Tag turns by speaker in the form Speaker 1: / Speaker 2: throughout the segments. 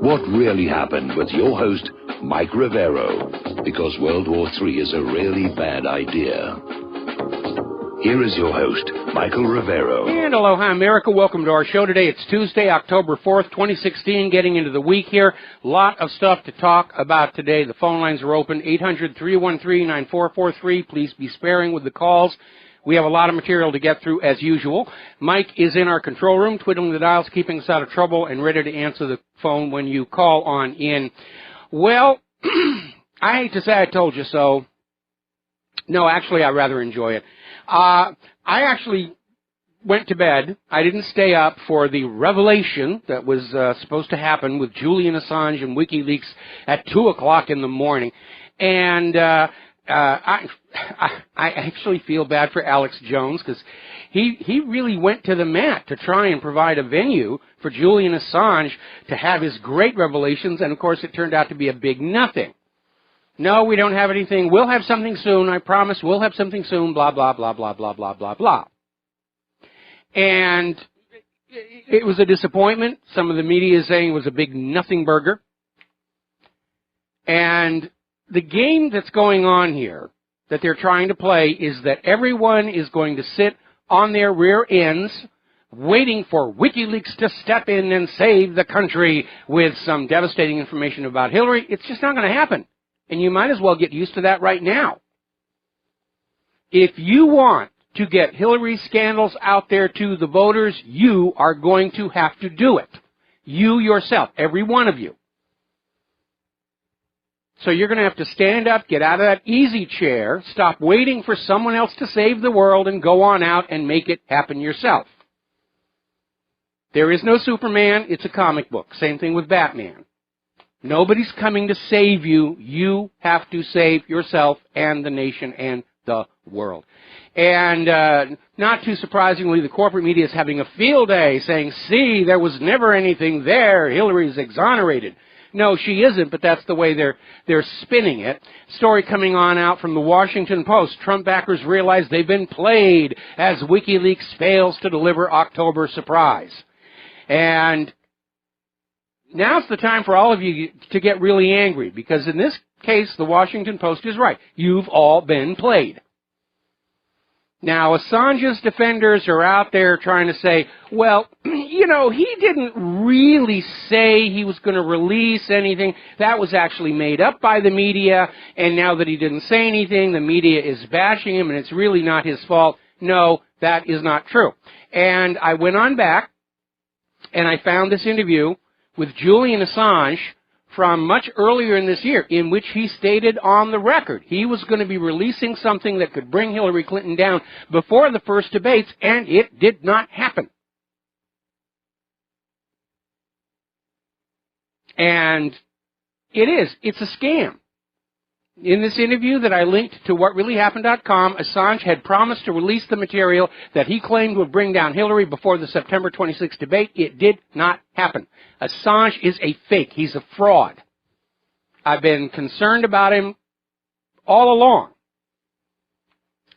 Speaker 1: What Really Happened with your host, Mike Rivero, because World War III is a really bad idea. Here is your host, Michael Rivero.
Speaker 2: And aloha, America. Welcome to our show today. It's Tuesday, October 4th, 2016, getting into the week here. A lot of stuff to talk about today. The phone lines are open, 800-313-9443. Please be sparing with the calls. We have a lot of material to get through, as usual. Mike is in our control room, twiddling the dials, keeping us out of trouble, and ready to answer the phone when you call on in. Well, I hate to say I told you so. No, actually, I rather enjoy it. I actually went to bed. I didn't stay up for the revelation that was supposed to happen with Julian Assange and WikiLeaks at 2 o'clock in the morning. And I actually feel bad for Alex Jones because he really went to the mat to try and provide a venue for Julian Assange to have his great revelations, and of course it turned out to be a big nothing. No, we don't have anything. We'll have something soon. I promise we'll have something soon, blah, blah, blah, blah, blah, blah, blah, blah. And it was a disappointment. Some of the media is saying it was a big nothing burger. And the game that's going on here that they're trying to play is that everyone is going to sit on their rear ends waiting for WikiLeaks to step in and save the country with some devastating information about Hillary. It's just not going to happen. And you might as well get used to that right now. If you want to get Hillary scandals out there to the voters, you are going to have to do it. You yourself, every one of you. So you're going to have to stand up, get out of that easy chair, stop waiting for someone else to save the world, and go on out and make it happen yourself. There is no Superman. It's a comic book. Same thing with Batman. Nobody's coming to save you. You have to save yourself and the nation and the world. And not too surprisingly, the corporate media is having a field day saying, see, there was never anything there. Hillary's exonerated. No, she isn't, but that's the way they're spinning it. Story coming on out from the Washington Post. Trump backers realize they've been played as WikiLeaks fails to deliver October surprise. And now's the time for all of you to get really angry, because in this case, the Washington Post is right. You've all been played. Now, Assange's defenders are out there trying to say, well, you know, he didn't really say he was going to release anything. That was actually made up by the media, and now that he didn't say anything, the media is bashing him, and it's really not his fault. No, that is not true. And I went on back, and I found this interview with Julian Assange from much earlier in this year, in which he stated on the record he was going to be releasing something that could bring Hillary Clinton down before the first debates, and it did not happen. And it's a scam. In this interview that I linked to WhatReallyHappened.com, Assange had promised to release the material that he claimed would bring down Hillary before the September 26th debate. It did not happen. Assange is a fake. He's a fraud. I've been concerned about him all along.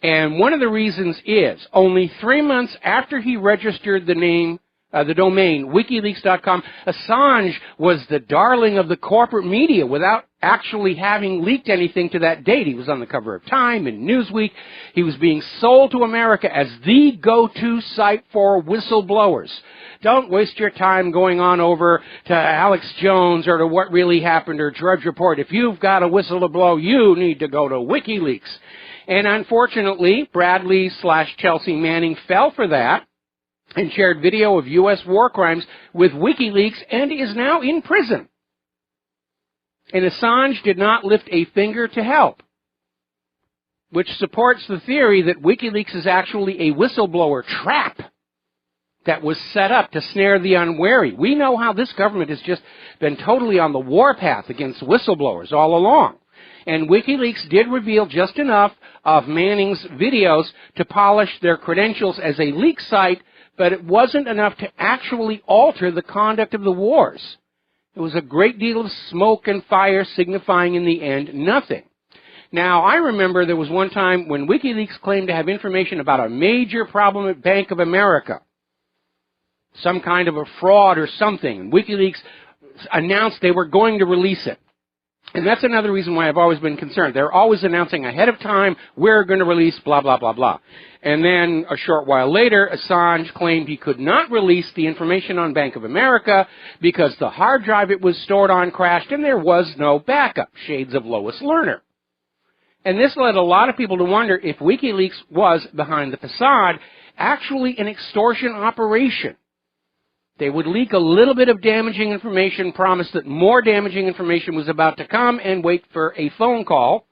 Speaker 2: And one of the reasons is, only 3 months after he registered the domain, WikiLeaks.com, Assange was the darling of the corporate media without actually having leaked anything to that date. He was on the cover of Time and Newsweek. He was being sold to America as the go-to site for whistleblowers. Don't waste your time going on over to Alex Jones or to What Really Happened or Drudge Report. If you've got a whistle to blow, you need to go to WikiLeaks. And unfortunately, Bradley/Chelsea Manning fell for that and shared video of U.S. war crimes with WikiLeaks and is now in prison. And Assange did not lift a finger to help, which supports the theory that WikiLeaks is actually a whistleblower trap that was set up to snare the unwary. We know how this government has just been totally on the warpath against whistleblowers all along. And WikiLeaks did reveal just enough of Manning's videos to polish their credentials as a leak site, but it wasn't enough to actually alter the conduct of the wars. It was a great deal of smoke and fire signifying in the end nothing. Now, I remember there was one time when WikiLeaks claimed to have information about a major problem at Bank of America, some kind of a fraud or something. And WikiLeaks announced they were going to release it. And that's another reason why I've always been concerned. They're always announcing ahead of time, we're going to release blah, blah, blah, blah. And then a short while later, Assange claimed he could not release the information on Bank of America because the hard drive it was stored on crashed and there was no backup. Shades of Lois Lerner. And this led a lot of people to wonder if WikiLeaks was, behind the facade, actually an extortion operation. They would leak a little bit of damaging information, promise that more damaging information was about to come, and wait for a phone call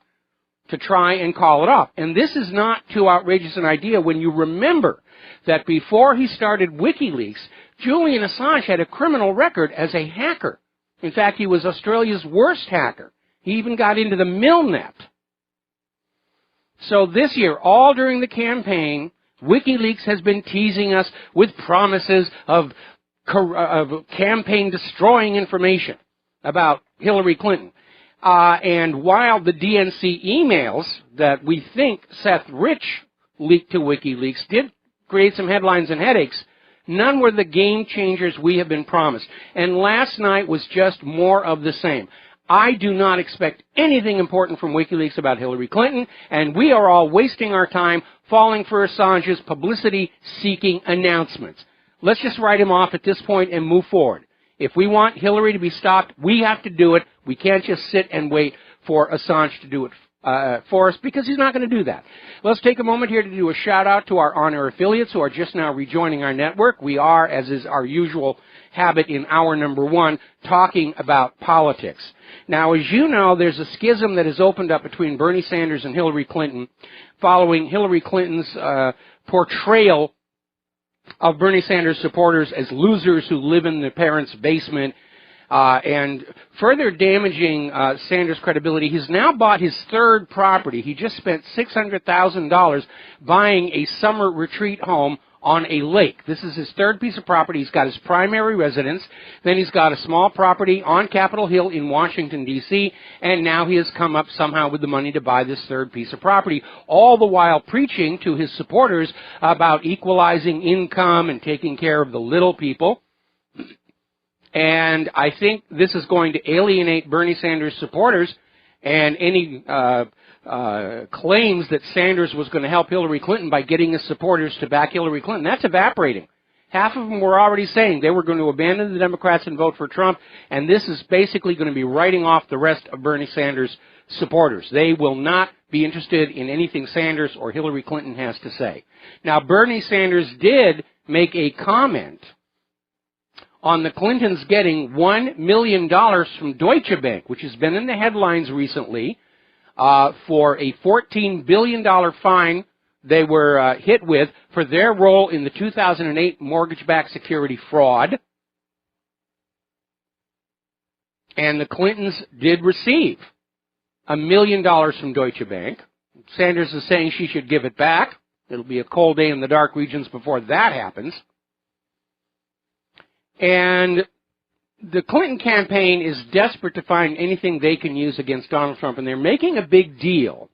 Speaker 2: to try and call it off. And this is not too outrageous an idea when you remember that before he started WikiLeaks, Julian Assange had a criminal record as a hacker. In fact, he was Australia's worst hacker. He even got into the Milnet. So this year, all during the campaign, WikiLeaks has been teasing us with promises of campaign-destroying information about Hillary Clinton. And while the DNC emails that we think Seth Rich leaked to WikiLeaks did create some headlines and headaches, none were the game changers we have been promised. And last night was just more of the same. I do not expect anything important from WikiLeaks about Hillary Clinton, and we are all wasting our time falling for Assange's publicity-seeking announcements. Let's just write him off at this point and move forward. If we want Hillary to be stopped, we have to do it. We can't just sit and wait for Assange to do it for us, because he's not going to do that. Let's take a moment here to do a shout-out to our on-air affiliates who are just now rejoining our network. We are, as is our usual habit in hour number one, talking about politics. Now, as you know, there's a schism that has opened up between Bernie Sanders and Hillary Clinton following Hillary Clinton's portrayal of Bernie Sanders supporters as losers who live in their parents' basement, and further damaging Sanders' credibility. He's now bought his third property. He just spent $600,000 buying a summer retreat home on a lake. This is his third piece of property. He's got his primary residence, then he's got a small property on Capitol Hill in Washington, D.C., and now he has come up somehow with the money to buy this third piece of property, all the while preaching to his supporters about equalizing income and taking care of the little people. And I think this is going to alienate Bernie Sanders' supporters, and any claims that Sanders was going to help Hillary Clinton by getting his supporters to back Hillary Clinton, that's evaporating. Half of them were already saying they were going to abandon the Democrats and vote for Trump, and this is basically going to be writing off the rest of Bernie Sanders' supporters. They will not be interested in anything Sanders or Hillary Clinton has to say. Now, Bernie Sanders did make a comment on the Clintons getting $1 million from Deutsche Bank, which has been in the headlines recently, for a $14 billion fine they were hit with for their role in the 2008 mortgage-backed security fraud. And the Clintons did receive $1 million from Deutsche Bank. Sanders is saying she should give it back. It'll be a cold day in the dark regions before that happens. And the Clinton campaign is desperate to find anything they can use against Donald Trump, and they're making a big deal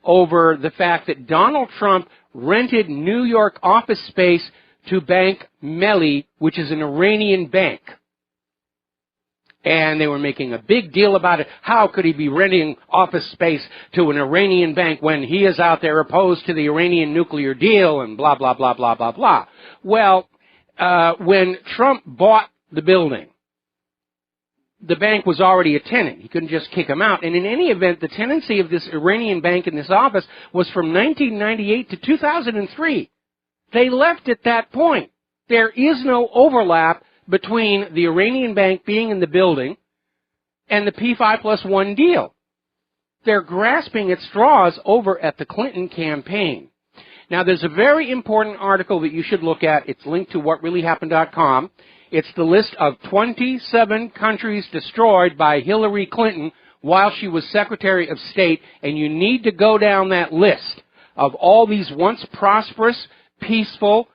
Speaker 2: over the fact that Donald Trump rented New York office space to Bank Melli, which is an Iranian bank. And they were making a big deal about it. How could he be renting office space to an Iranian bank when he is out there opposed to the Iranian nuclear deal and blah, blah, blah, blah, blah, blah. Well, when Trump bought the building, the bank was already a tenant. He couldn't just kick him out. And in any event, the tenancy of this Iranian bank in this office was from 1998 to 2003. They left at that point. There is no overlap between the Iranian bank being in the building and the P5+1 deal. They're grasping at straws over at the Clinton campaign. Now, there's a very important article that you should look at. It's linked to WhatReallyHappened.com. It's the list of 27 countries destroyed by Hillary Clinton while she was Secretary of State, and you need to go down that list of all these once prosperous, peaceful,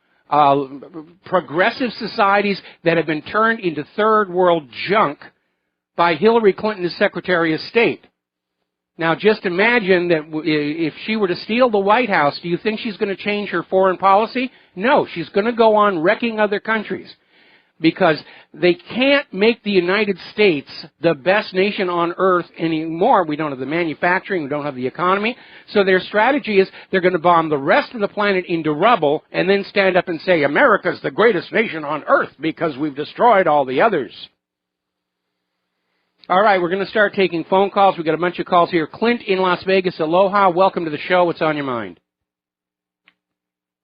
Speaker 2: progressive societies that have been turned into third world junk by Hillary Clinton as Secretary of State. Now, just imagine that if she were to steal the White House, do you think she's going to change her foreign policy? No, she's going to go on wrecking other countries. because they can't make the United States the best nation on earth anymore. We don't have the manufacturing, we don't have the economy. So their strategy is they're going to bomb the rest of the planet into rubble and then stand up and say, America's the greatest nation on earth because we've destroyed all the others. All right, we're going to start taking phone calls. We've got a bunch of calls here. Clint in Las Vegas, aloha. Welcome to the show. What's on your mind?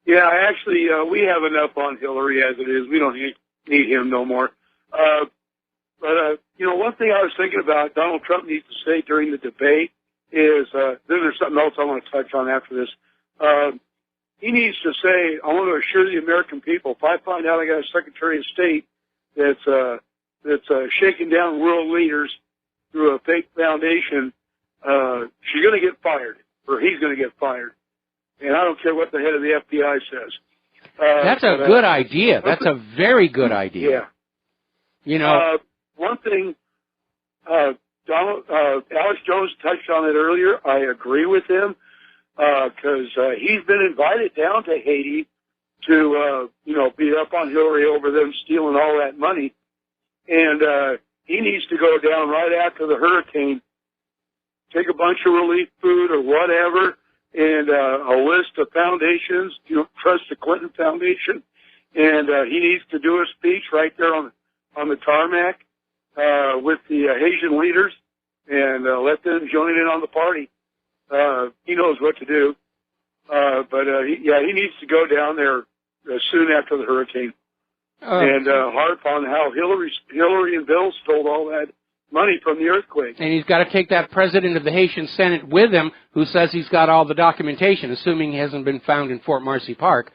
Speaker 3: Yeah, actually, we have enough on Hillary as it is. We don't need him no more. One thing I was thinking about Donald Trump needs to say during the debate is, then there's something else I want to touch on after this. He needs to say, I want to assure the American people, if I find out I got a Secretary of State that's shaking down world leaders through a fake foundation, she's going to get fired, or he's going to get fired. And I don't care what the head of the FBI says.
Speaker 2: That's a good idea. That's a very good idea.
Speaker 3: Yeah.
Speaker 2: You know,
Speaker 3: one thing, Alex Jones touched on it earlier. I agree with him because he's been invited down to Haiti to, beat up on Hillary over them stealing all that money. And he needs to go down right after the hurricane, take a bunch of relief food or whatever, and a list of foundations, trust the Clinton Foundation, and he needs to do a speech right there on the tarmac with the Haitian leaders and let them join in on the party. He knows what to do, but he needs to go down there soon after the hurricane and harp on how Hillary and Bill stole all that money from the earthquake.
Speaker 2: And he's got to take that president of the Haitian Senate with him who says he's got all the documentation, assuming he hasn't been found in Fort Marcy Park.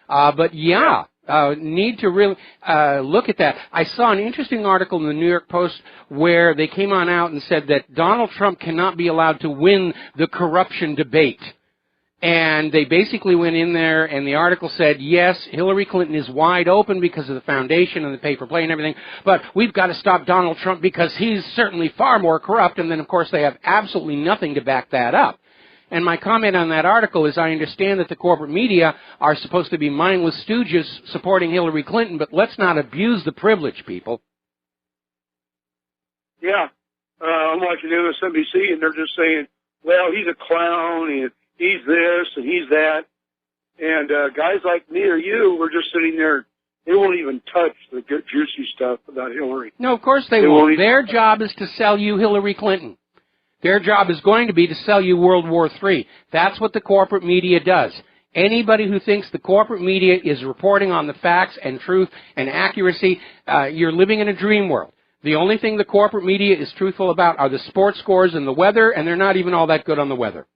Speaker 2: Need to really look at that. I saw an interesting article in the New York Post where they came on out and said that Donald Trump cannot be allowed to win the corruption debate. And they basically went in there, and the article said, yes, Hillary Clinton is wide open because of the foundation and the pay-for-play and everything, but we've got to stop Donald Trump because he's certainly far more corrupt. And then, of course, they have absolutely nothing to back that up. And my comment on that article is I understand that the corporate media are supposed to be mindless stooges supporting Hillary Clinton, but let's not abuse the privilege, people.
Speaker 3: Yeah. I'm watching MSNBC, and they're just saying, well, he's a clown, and he's this, and he's that. And guys like me or you, we're just sitting there. They won't even touch the good, juicy stuff about Hillary.
Speaker 2: No, of course they won't. Their job is to sell you Hillary Clinton. Their job is going to be to sell you World War III. That's what the corporate media does. Anybody who thinks the corporate media is reporting on the facts and truth and accuracy, you're living in a dream world. The only thing the corporate media is truthful about are the sports scores and the weather, and they're not even all that good on the weather.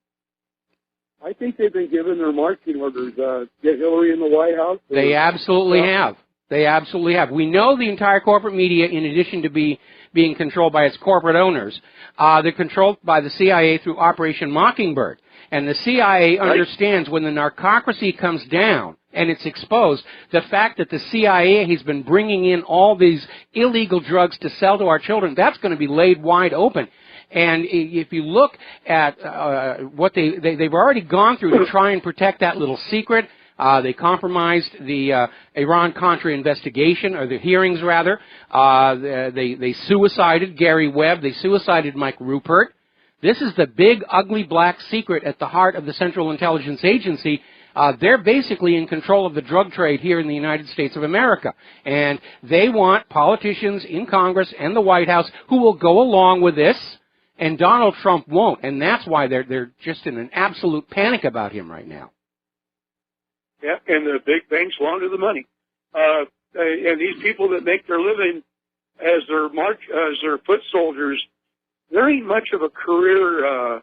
Speaker 3: I think they've been given their marching orders, get Hillary in the White House.
Speaker 2: They absolutely have. They absolutely have. We know the entire corporate media, in addition to being controlled by its corporate owners, they're controlled by the CIA through Operation Mockingbird. And the CIA understands when the narcocracy comes down and it's exposed, the fact that the CIA has been bringing in all these illegal drugs to sell to our children, that's going to be laid wide open. And if you look at what they've already gone through to try and protect that little secret, they compromised the Iran-Contra investigation, or the hearings rather. They suicided Gary Webb. They suicided Mike Rupert. This is the big, ugly, black secret at the heart of the Central Intelligence Agency. They're basically in control of the drug trade here in the United States of America. And they want politicians in Congress and the White House who will go along with this, and Donald Trump won't. And that's why they're just in an absolute panic about him right now.
Speaker 3: Yeah, and the big banks launder the money. And these people that make their living as their foot soldiers, there ain't much of a career,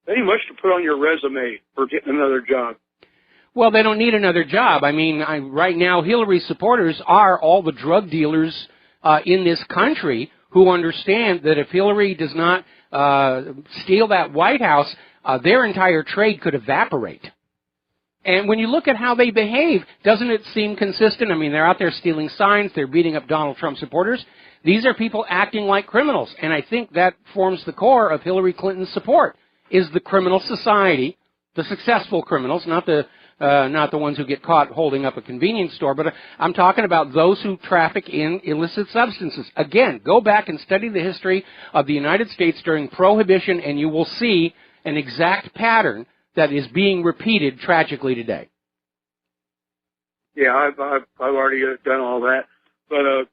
Speaker 3: there ain't much to put on your resume for getting another job.
Speaker 2: Well, they don't need another job. I mean, right now, Hillary's supporters are all the drug dealers in this country who understand that if Hillary does not steal that White House, their entire trade could evaporate. And when you look at how they behave, doesn't it seem consistent? I mean, they're out there stealing signs. They're beating up Donald Trump supporters. These are people acting like criminals. And I think that forms the core of Hillary Clinton's support, is the criminal society, the successful criminals, not the not the ones who get caught holding up a convenience store, but I'm talking about those who traffic in illicit substances. Again, go back and study the history of the United States during Prohibition, and you will see an exact pattern that is being repeated tragically today.
Speaker 3: Yeah, I've already done all that, but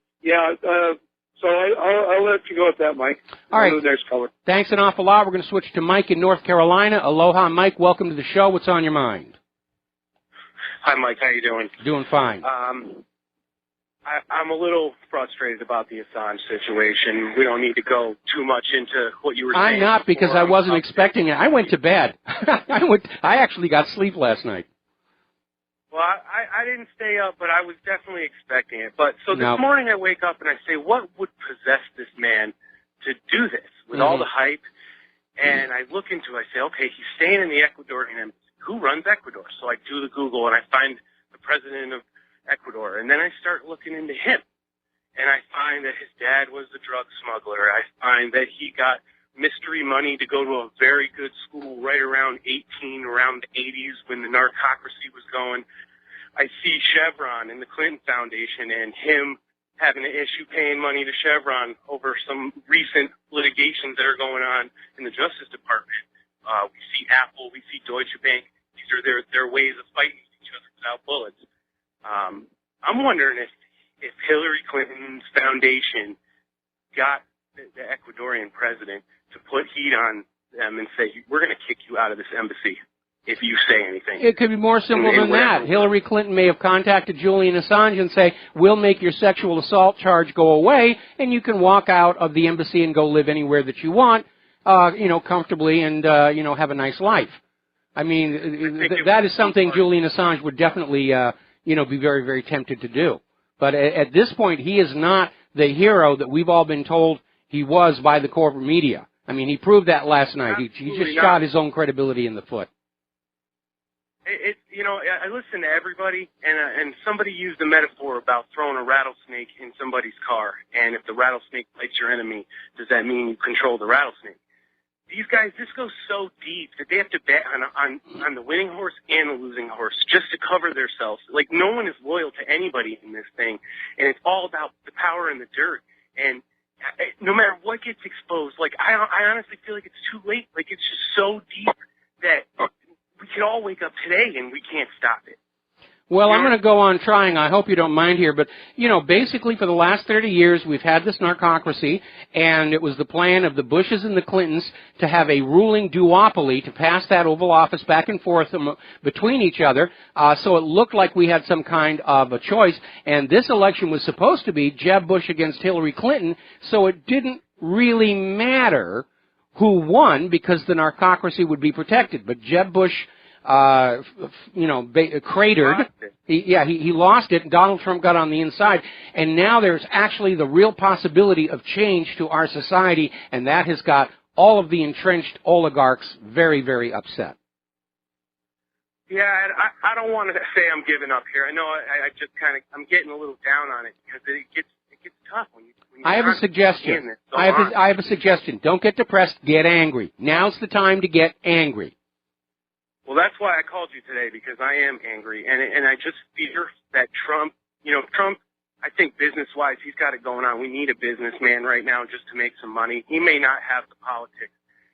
Speaker 3: so I'll let you go with that, Mike.
Speaker 2: All right.
Speaker 3: To the next caller. Thanks
Speaker 2: an awful lot. We're going to switch to Mike in North Carolina. Aloha, Mike. Welcome to the show. What's on your mind?
Speaker 4: Hi, Mike. How you doing?
Speaker 2: Doing fine.
Speaker 4: I'm a little frustrated about the Assange situation. We don't need to go too much into what you were saying.
Speaker 2: I'm not, because I wasn't expecting it. I went to bed. I actually got sleep last night.
Speaker 4: Well, I didn't stay up, but I was definitely expecting it. But so this morning I wake up and I say, what would possess this man to do this with all the hype? And I look into it. I say, okay, he's staying in the Ecuadorian embassy. Who runs Ecuador? So I do the Google and I find the president of Ecuador. And then I start looking into him. And I find that his dad was a drug smuggler. I find that he got mystery money to go to a very good school right around around the 80s when the narcocracy was going. I see Chevron and the Clinton Foundation and him having an issue paying money to Chevron over some recent litigations that are going on in the Justice Department. We see Apple, we see Deutsche Bank. These are their ways of fighting each other without bullets. I'm wondering if Hillary Clinton's foundation got the Ecuadorian president to put heat on them and say, we're going to kick you out of this embassy if you say anything.
Speaker 2: It could be more simple than that. Hillary Clinton may have contacted Julian Assange and say, we'll make your sexual assault charge go away, and you can walk out of the embassy and go live anywhere that you want, comfortably and, have a nice life. I mean, that is something Julian Assange would definitely, be very, very tempted to do. But at this point, he is not the hero that we've all been told he was by the corporate media. I mean, he proved that last night. He just shot his own credibility in the foot.
Speaker 4: I listen to everybody, and somebody used a metaphor about throwing a rattlesnake in somebody's car. And if the rattlesnake bites your enemy, does that mean you control the rattlesnake? These guys, this goes so deep that they have to bet on the winning horse and the losing horse just to cover themselves. Like, no one is loyal to anybody in this thing, and it's all about the power and the dirt. And no matter what gets exposed, like, I honestly feel like it's too late. Like, it's just so deep that we could all wake up today and we can't stop it.
Speaker 2: Well, I'm going to go on trying. I hope you don't mind here. But, basically for the last 30 years, we've had this narcocracy, and it was the plan of the Bushes and the Clintons to have a ruling duopoly, to pass that Oval Office back and forth between each other. So it looked like we had some kind of a choice. And this election was supposed to be Jeb Bush against Hillary Clinton, so it didn't really matter who won because the narcocracy would be protected. But Jeb Bush cratered. He lost it. Donald Trump got on the inside. And now there's actually the real possibility of change to our society, and that has got all of the entrenched oligarchs very, very upset.
Speaker 4: Yeah, I don't want to say I'm giving up here. I know I'm getting a little down on it because it gets tough when you
Speaker 2: I have a suggestion. I have a suggestion. Don't get depressed. Get angry. Now's the time to get angry.
Speaker 4: Well, that's why I called you today, because I am angry, and I just fear that Trump, I think business-wise, he's got it going on. We need a businessman right now just to make some money. He may not have the politics,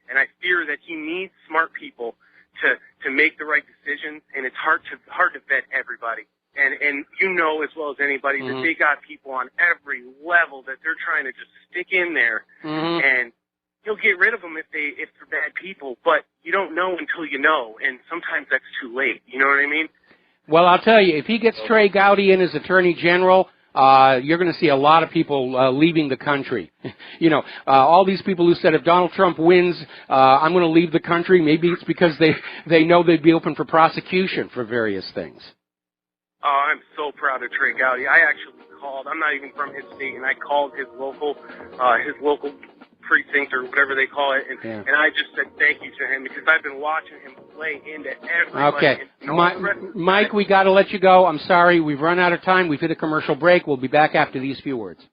Speaker 4: and I fear that he needs smart people to make the right decisions, and it's hard to vet everybody. And as well as anybody that they got people on every level that they're trying to just stick in there, and he'll get rid of them if they're bad people, but you don't know until you know, and sometimes that's too late. You know what I mean?
Speaker 2: Well, I'll tell you, if he gets Trey Gowdy in as Attorney General, you're going to see a lot of people leaving the country. All these people who said if Donald Trump wins, I'm going to leave the country, maybe it's because they know they'd be open for prosecution for various things.
Speaker 4: Oh, I'm so proud of Trey Gowdy. I actually called. I'm not even from his state, and I called his local precinct or whatever they call it, and I just said thank you to him because I've been watching him play into everybody.
Speaker 2: Okay, Mike, we got to let you go. I'm sorry, we've run out of time. We've hit a commercial break. We'll be back after these few words.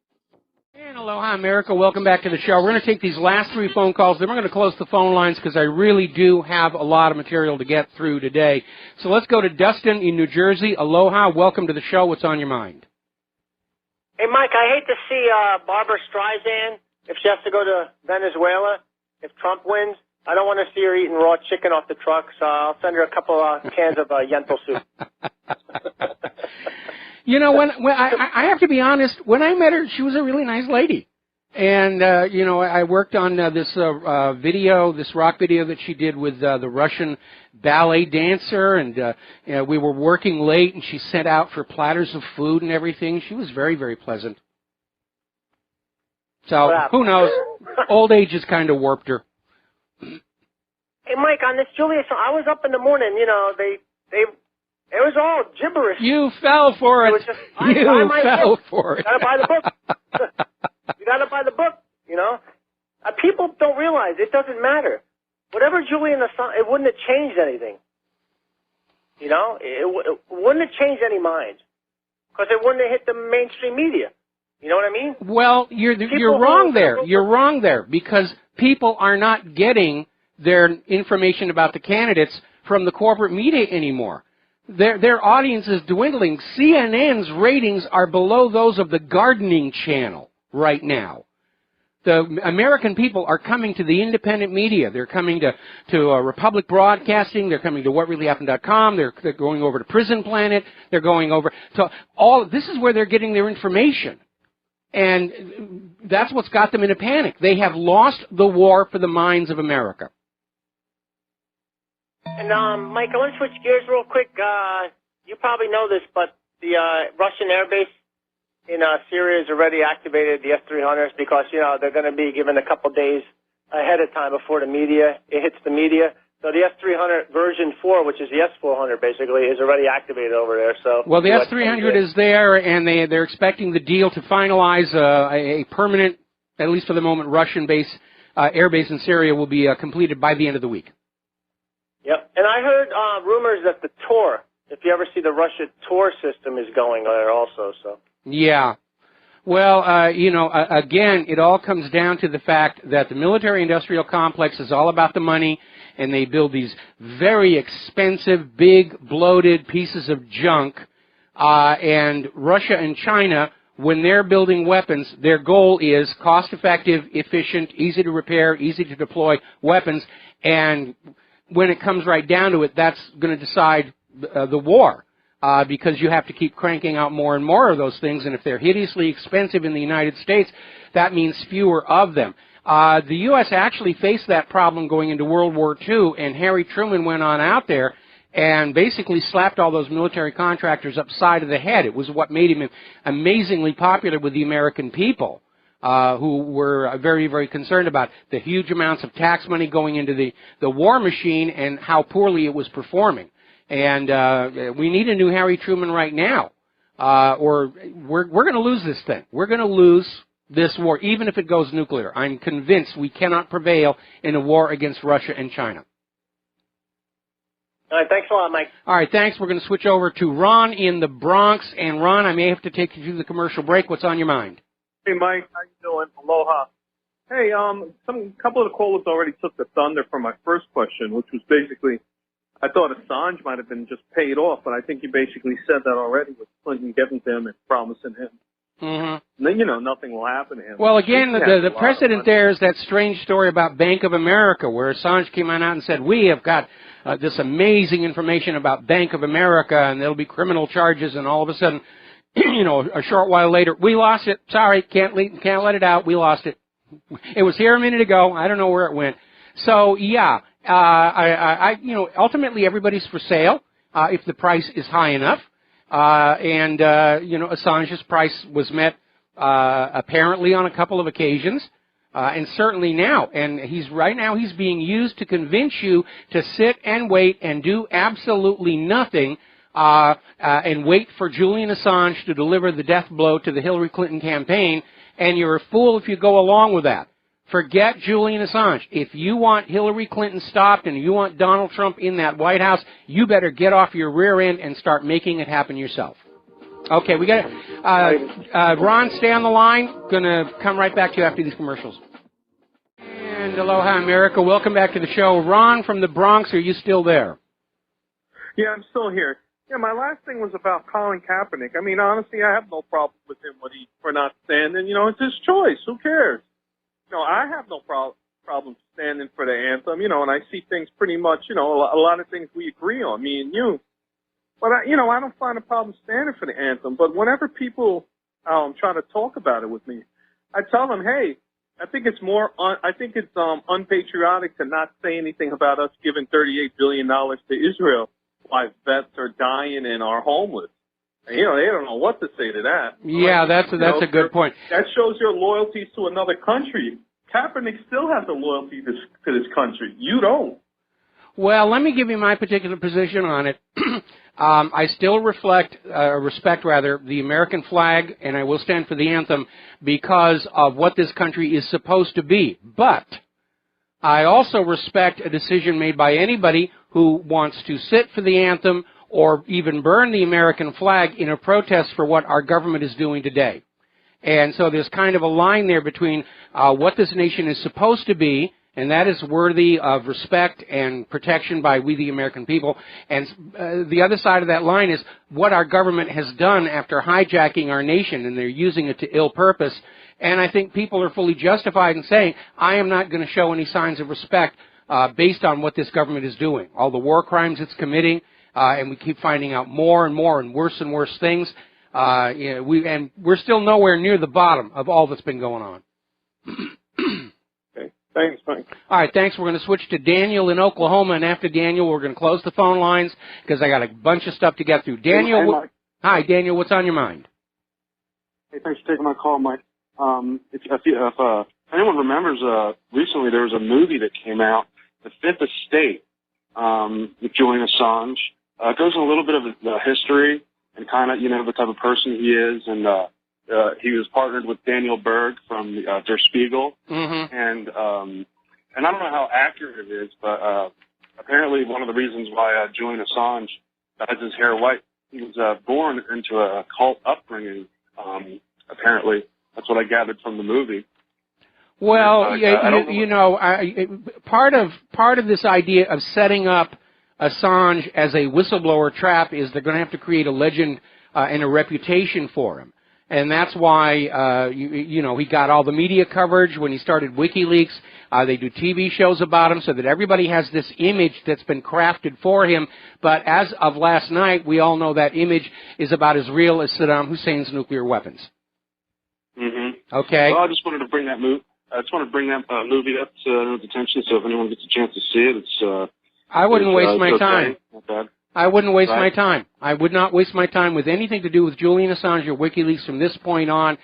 Speaker 2: And aloha, America. Welcome back to the show. We're going to take these last 3 phone calls. Then we're going to close the phone lines because I really do have a lot of material to get through today. So let's go to Dustin in New Jersey. Aloha. Welcome to the show. What's on your mind?
Speaker 5: Hey, Mike, I hate to see Barbara Streisand, if she has to go to Venezuela, if Trump wins. I don't want to see her eating raw chicken off the truck, so I'll send her a couple cans of yento soup.
Speaker 2: You know, when I have to be honest, when I met her, she was a really nice lady. And, you know, I worked on this video, this rock video that she did with the Russian ballet dancer, and you know, we were working late, and she sent out for platters of food and everything. She was very, very pleasant. So, who knows? Old age has kind of warped her.
Speaker 5: Hey, Mike, on this Julius, I was up in the morning, you know, it was all gibberish.
Speaker 2: You fell for it.
Speaker 5: It was just,
Speaker 2: you fell for it.
Speaker 5: You gotta buy the book. You gotta buy the book, you know. People don't realize it doesn't matter. Whatever Julian Assange, it wouldn't have changed anything. You know, it wouldn't have changed any minds because it wouldn't have hit the mainstream media. You know what I mean?
Speaker 2: Well, you're wrong there. You're wrong there because people are not getting their information about the candidates from the corporate media anymore. Their audience is dwindling. CNN's ratings are below those of the gardening channel right now. The American people are coming to the independent media. They're coming to Republic Broadcasting. They're coming to WhatReallyHappened.com. They're going over to Prison Planet. They're going over to all. This is where they're getting their information. And that's what's got them in a panic. They have lost the war for the minds of America.
Speaker 5: And, Mike, I want to switch gears real quick. You probably know this, but the Russian air base in Syria has already activated the S-300s because, you know, they're going to be given a couple days ahead of time before the media. It hits the media. So the S-300 version 4, which is the S-400 basically, is already activated over there. So
Speaker 2: well, the S-300 is there, and they're expecting the deal to finalize a permanent, at least for the moment, Russian base, air base in Syria will be completed by the end of the week.
Speaker 5: Yep. And I heard rumors that the Tor, if you ever see the Russia Tor system, is going there also. So. Yeah.
Speaker 2: Well, you know, again, it all comes down to the fact that the military-industrial complex is all about the money, and they build these very expensive, big, bloated pieces of junk. And Russia and China, when they're building weapons, their goal is cost-effective, efficient, easy to repair, easy to deploy weapons. And when it comes right down to it, that's going to decide the war. Because you have to keep cranking out more and more of those things, and if they're hideously expensive in the United States, that means fewer of them. The U.S. actually faced that problem going into World War II, and Harry Truman went on out there and basically slapped all those military contractors upside of the head. It was what made him amazingly popular with the American people, who were very, very concerned about the huge amounts of tax money going into the war machine and how poorly it was performing. And we need a new Harry Truman right now, or we're going to lose this thing. We're going to lose this war, even if it goes nuclear. I'm convinced we cannot prevail in a war against Russia and China.
Speaker 5: All right, thanks a lot, Mike.
Speaker 2: All right, thanks. We're going to switch over to Ron in the Bronx. And, Ron, I may have to take you through the commercial break. What's on your mind?
Speaker 6: Hey, Mike. How you doing? Aloha. Hey, a couple of the callers already took the thunder from my first question, which was basically, I thought Assange might have been just paid off, but I think you basically said that already with Clinton getting to him and promising him. Mm-hmm. Then, you know, nothing will happen to him.
Speaker 2: Well, again, the precedent there is that strange story about Bank of America, where Assange came on out and said, we have got this amazing information about Bank of America, and there'll be criminal charges, and all of a sudden, you know, a short while later, we lost it. Sorry, can't let it out. We lost it. It was here a minute ago. I don't know where it went. So, yeah. You know, ultimately everybody's for sale if the price is high enough. You know, Assange's price was met apparently on a couple of occasions, and certainly now. And right now he's being used to convince you to sit and wait and do absolutely nothing and wait for Julian Assange to deliver the death blow to the Hillary Clinton campaign. And you're a fool if you go along with that. Forget Julian Assange. If you want Hillary Clinton stopped and you want Donald Trump in that White House, you better get off your rear end and start making it happen yourself. Okay, we got Ron, stay on the line. Going to come right back to you after these commercials. And aloha, America. Welcome back to the show. Ron from the Bronx, are you still there?
Speaker 6: Yeah, I'm still here. Yeah, my last thing was about Colin Kaepernick. I mean, honestly, I have no problem with him for not standing. You know, it's his choice. Who cares? You know, I have no problem standing for the anthem. You know, and I see things pretty much, you know, a lot of things we agree on, me and you. But, I don't find a problem standing for the anthem. But whenever people try to talk about it with me, I tell them, hey, I think it's unpatriotic to not say anything about us giving $38 billion to Israel while vets are dying and are homeless. And, you know, they don't know what to say to that.
Speaker 2: Yeah, that's a good point.
Speaker 6: That shows your loyalties to another country. Kaepernick still has a loyalty to this country. You don't.
Speaker 2: Well, let me give you my particular position on it. I still respect the American flag, and I will stand for the anthem because of what this country is supposed to be. But I also respect a decision made by anybody who wants to sit for the anthem or even burn the American flag in a protest for what our government is doing today. And so there's kind of a line there between what this nation is supposed to be, and that is worthy of respect and protection by we the American people. And the other side of that line is what our government has done after hijacking our nation, and they're using it to ill purpose. And I think people are fully justified in saying, I am not going to show any signs of respect based on what this government is doing. All the war crimes it's committing, and we keep finding out more and more and worse things. We're still nowhere near the bottom of all that's been going on.
Speaker 6: Thanks, Mike.
Speaker 2: All right, thanks. We're going to switch to Daniel in Oklahoma, and after Daniel, we're going to close the phone lines because I got a bunch of stuff to get through. Daniel,
Speaker 7: hey, Mike.
Speaker 2: Hi, Daniel. What's on your mind?
Speaker 7: Hey, thanks for taking my call, Mike. If anyone remembers, recently there was a movie that came out, The Fifth Estate, with Julian Assange. It goes in a little bit of the history and kind of, the type of person he is, and he was partnered with Daniel Berg from Der Spiegel, and I don't know how accurate it is, but apparently one of the reasons why Julian Assange has his hair white, he was born into a cult upbringing. Apparently, that's what I gathered from the movie.
Speaker 2: Well, part of this idea of setting up Assange as a whistleblower trap is they're going to have to create a legend and a reputation for him. And that's why, he got all the media coverage when he started WikiLeaks. They do TV shows about him so that everybody has this image that's been crafted for him. But as of last night, we all know that image is about as real as Saddam Hussein's nuclear weapons. Okay?
Speaker 7: Well, I just wanted to bring that movie. Movie up to everyone's attention, so if anyone gets a chance to see it, it's...
Speaker 2: I wouldn't waste my time.
Speaker 7: Not bad.
Speaker 2: I wouldn't waste my time. I would not waste my time with anything to do with Julian Assange or WikiLeaks from this point on.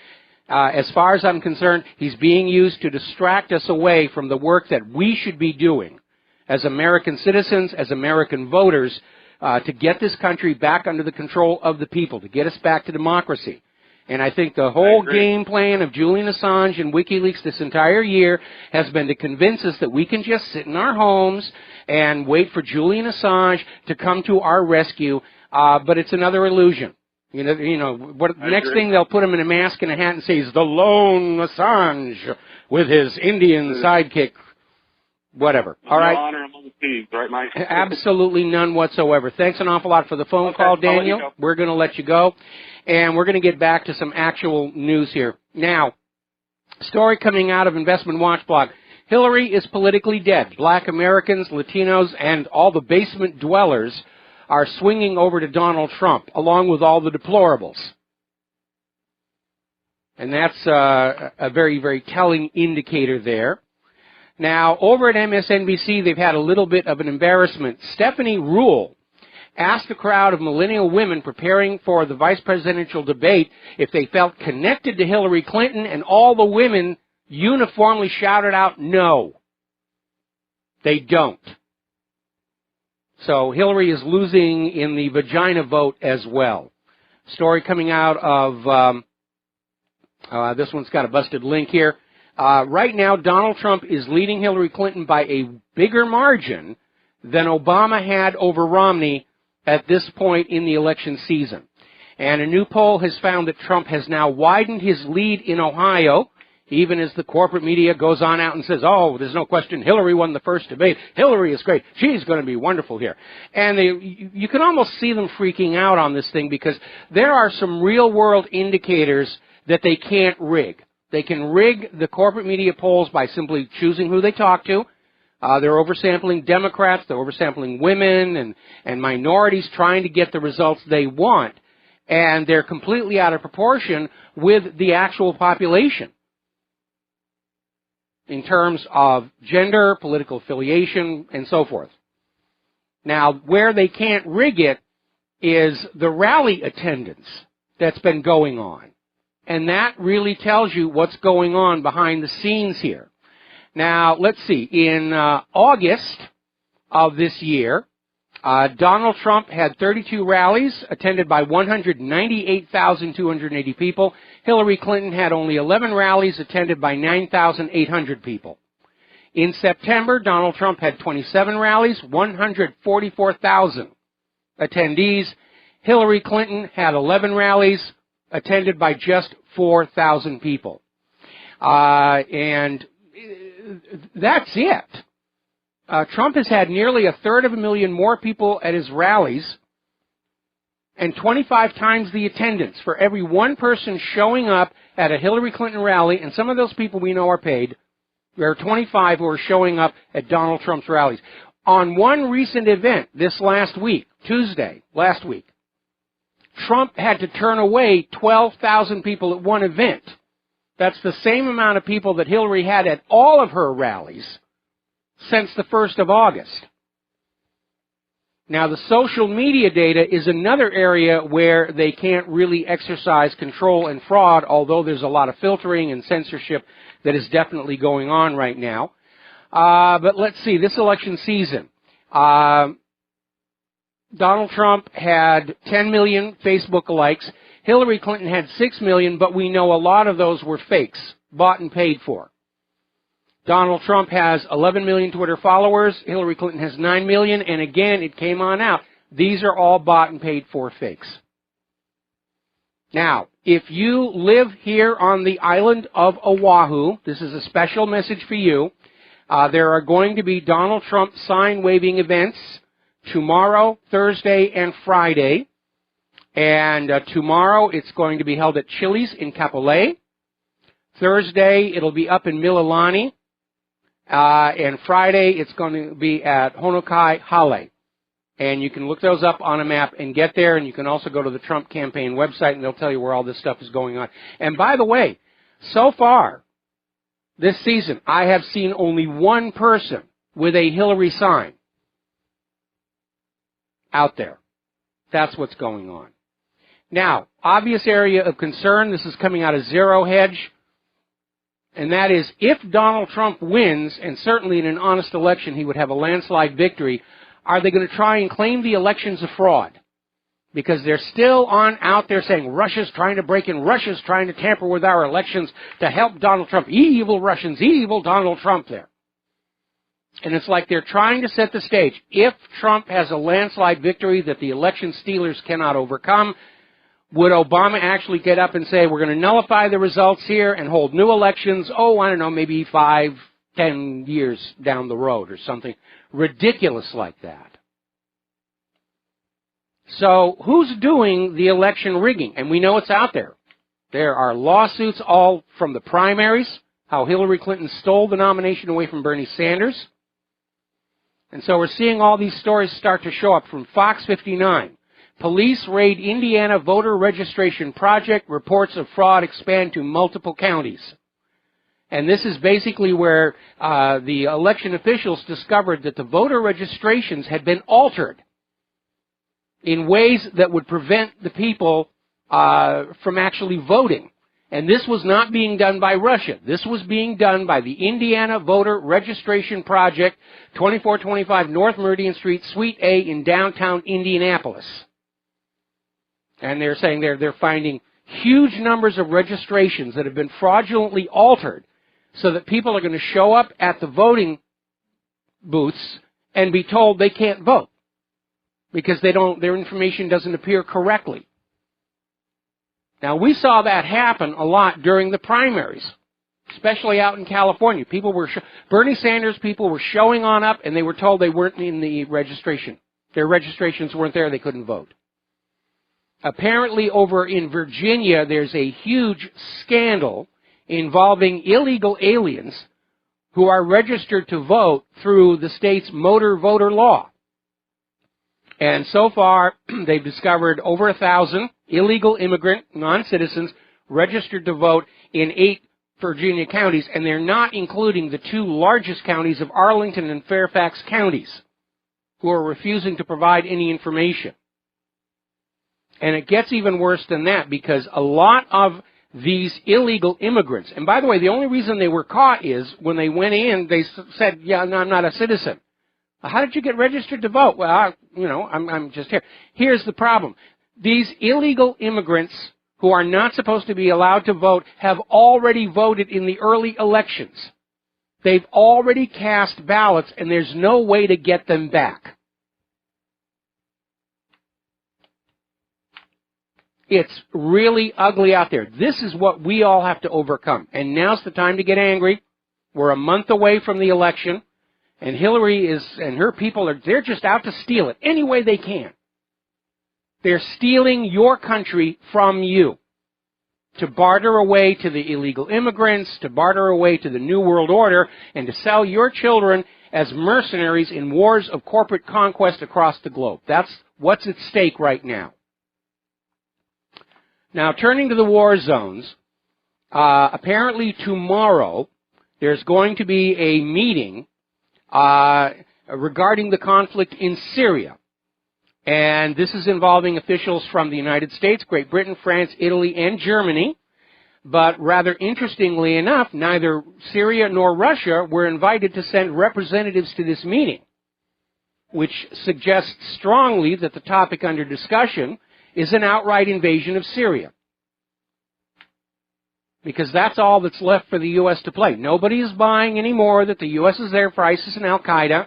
Speaker 2: As far as I'm concerned, he's being used to distract us away from the work that we should be doing as American citizens, as American voters, to get this country back under the control of the people, to get us back to democracy. And I think the whole game plan of Julian Assange and WikiLeaks this entire year has been to convince us that we can just sit in our homes and wait for Julian Assange to come to our rescue. But it's another illusion. Next thing they'll put him in a mask and a hat and say he's the lone Assange with his Indian sidekick. Whatever. All right.
Speaker 7: No honor among thieves, right, Mike?
Speaker 2: Absolutely none whatsoever. Thanks an awful lot for the phone call, Daniel. We're going to let you go. And we're going to get back to some actual news here. Now, story coming out of Investment Watch blog. Hillary is politically dead. Black Americans, Latinos, and all the basement dwellers are swinging over to Donald Trump, along with all the deplorables. And that's a very, very telling indicator there. Now, over at MSNBC, they've had a little bit of an embarrassment. Stephanie Ruhle asked a crowd of millennial women preparing for the vice presidential debate if they felt connected to Hillary Clinton, and all the women uniformly shouted out no. They don't. So Hillary is losing in the vagina vote as well. Story coming out of, this one's got a busted link here. Right now, Donald Trump is leading Hillary Clinton by a bigger margin than Obama had over Romney at this point in the election season. And a new poll has found that Trump has now widened his lead in Ohio, even as the corporate media goes on out and says, oh, there's no question Hillary won the first debate. Hillary is great. She's going to be wonderful here. And you can almost see them freaking out on this thing because there are some real-world indicators that they can't rig. They can rig the corporate media polls by simply choosing who they talk to. They're oversampling Democrats, they're oversampling women and minorities trying to get the results they want. And they're completely out of proportion with the actual population in terms of gender, political affiliation, and so forth. Now, where they can't rig it is the rally attendance that's been going on. And that really tells you what's going on behind the scenes here. Now, let's see. In August of this year, Donald Trump had 32 rallies attended by 198,280 people. Hillary Clinton had only 11 rallies attended by 9,800 people. In September, Donald Trump had 27 rallies, 144,000 attendees. Hillary Clinton had 11 rallies attended by just 4,000 people. And that's it. Trump has had nearly 1/3 more people at his rallies and 25 times the attendance for every one person showing up at a Hillary Clinton rally, and some of those people we know are paid. There are 25 who are showing up at Donald Trump's rallies. On one recent event this last week, Tuesday, last week, Trump had to turn away 12,000 people at one event. That's the same amount of people that Hillary had at all of her rallies since the 1st of August. Now, the social media data is another area where they can't really exercise control and fraud, although there's a lot of filtering and censorship that is definitely going on right now. But let's see, this election season, Donald Trump had 10 million Facebook likes. Hillary Clinton had 6 million, but we know a lot of those were fakes, bought and paid for. Donald Trump has 11 million Twitter followers. Hillary Clinton has 9 million. And again, it came on out. These are all bought and paid for fakes. Now, if you live here on the island of Oahu, this is a special message for you. There are going to be Donald Trump sign-waving events tomorrow, Thursday, and Friday. And tomorrow, it's going to be held at Chili's in Kapolei. Thursday, it'll be up in Mililani. And Friday, it's going to be at Honokai Hale. And you can look those up on a map and get there. And you can also go to the Trump campaign website, and they'll tell you where all this stuff is going on. And by the way, so far, this season, I have seen only one person with a Hillary sign out there. That's what's going on. Now, obvious area of concern, this is coming out of Zero Hedge. And that is, if Donald Trump wins, and certainly in an honest election he would have a landslide victory, are they going to try and claim the election's a fraud? Because they're still out there saying Russia's trying to break in, Russia's trying to tamper with our elections to help Donald Trump. Evil Russians, evil Donald Trump there. And it's like they're trying to set the stage. If Trump has a landslide victory that the election stealers cannot overcome, would Obama actually get up and say, we're going to nullify the results here and hold new elections, I don't know, maybe 5, 10 years down the road or something ridiculous like that? So who's doing the election rigging? And we know it's out there. There are lawsuits all from the primaries, how Hillary Clinton stole the nomination away from Bernie Sanders. And so we're seeing all these stories start to show up from Fox 59. Police raid Indiana voter registration project. Reports of fraud expand to multiple counties. And this is basically where the election officials discovered that the voter registrations had been altered in ways that would prevent the people from actually voting. And this was not being done by Russia. This was being done by the Indiana Voter Registration Project, 2425 North Meridian Street, Suite A in downtown Indianapolis. And they're saying they're finding huge numbers of registrations that have been fraudulently altered so that people are going to show up at the voting booths and be told they can't vote because their information doesn't appear correctly. Now, we saw that happen a lot during the primaries, especially out in California. Bernie Sanders people were showing on up, and they were told they weren't in the registration. Their registrations weren't there. They couldn't vote. Apparently, over in Virginia, there's a huge scandal involving illegal aliens who are registered to vote through the state's motor voter law. And so far, they've discovered over 1,000 illegal immigrant non-citizens registered to vote in 8 Virginia counties, and they're not including the 2 largest counties of Arlington and Fairfax counties, who are refusing to provide any information. And it gets even worse than that, because a lot of these illegal immigrants, and by the way, the only reason they were caught is when they went in, they said, yeah, no, I'm not a citizen. How did you get registered to vote? Well, I'm just here. Here's the problem. These illegal immigrants who are not supposed to be allowed to vote have already voted in the early elections. They've already cast ballots, and there's no way to get them back. It's really ugly out there. This is what we all have to overcome. And now's the time to get angry. We're a month away from the election. And Hillary and her people they're just out to steal it any way they can. They're stealing your country from you to barter away to the illegal immigrants, to barter away to the New World Order, and to sell your children as mercenaries in wars of corporate conquest across the globe. That's what's at stake right now. Now, turning to the war zones, apparently tomorrow there's going to be a meeting regarding the conflict in Syria. And this is involving officials from the United States, Great Britain, France, Italy, and Germany. But rather interestingly enough, neither Syria nor Russia were invited to send representatives to this meeting, which suggests strongly that the topic under discussion is an outright invasion of Syria. Because that's all that's left for the U.S. to play. Nobody is buying anymore that the U.S. is there for ISIS and Al-Qaeda.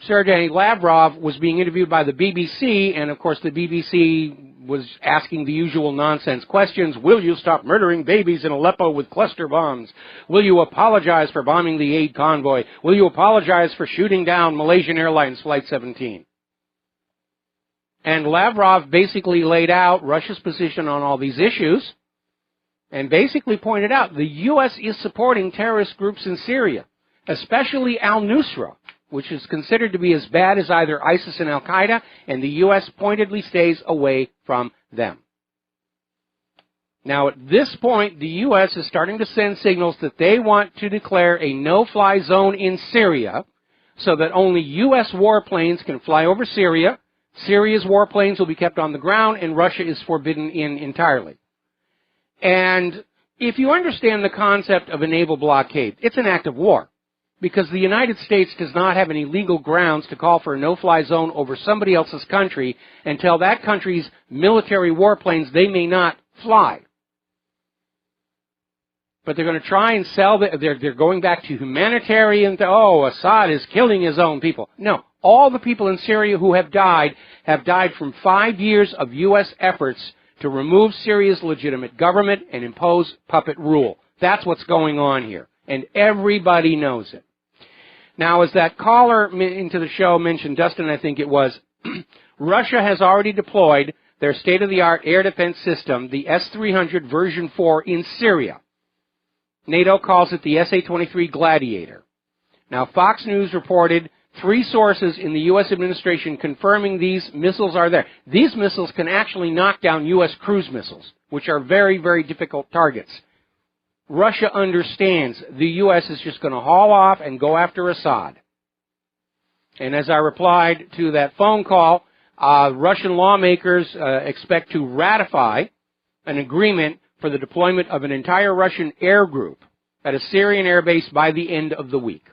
Speaker 2: Sergei Lavrov was being interviewed by the BBC, and of course the BBC was asking the usual nonsense questions. Will you stop murdering babies in Aleppo with cluster bombs? Will you apologize for bombing the aid convoy? Will you apologize for shooting down Malaysian Airlines Flight 17? And Lavrov basically laid out Russia's position on all these issues and basically pointed out the U.S. is supporting terrorist groups in Syria, especially al-Nusra, which is considered to be as bad as either ISIS and Al-Qaeda, and the U.S. pointedly stays away from them. Now, at this point, the U.S. is starting to send signals that they want to declare a no-fly zone in Syria so that only U.S. warplanes can fly over Syria. Syria's warplanes will be kept on the ground, and Russia is forbidden in entirely. And if you understand the concept of a naval blockade, it's an act of war, because the United States does not have any legal grounds to call for a no-fly zone over somebody else's country until that country's military warplanes, they may not fly. But they're going to try and sell, they're going back to humanitarian, Assad is killing his own people. No. All the people in Syria who have died from 5 years of U.S. efforts to remove Syria's legitimate government and impose puppet rule. That's what's going on here, and everybody knows it. Now, as that caller into the show mentioned, Dustin, I think it was, Russia has already deployed their state-of-the-art air defense system, the S-300 version 4, in Syria. NATO calls it the SA-23 Gladiator. Now, Fox News reported 3 sources in the U.S. administration confirming these missiles are there. These missiles can actually knock down U.S. cruise missiles, which are very, very difficult targets. Russia understands the U.S. is just going to haul off and go after Assad. And as I replied to that phone call, Russian lawmakers expect to ratify an agreement for the deployment of an entire Russian air group at a Syrian air base by the end of the week.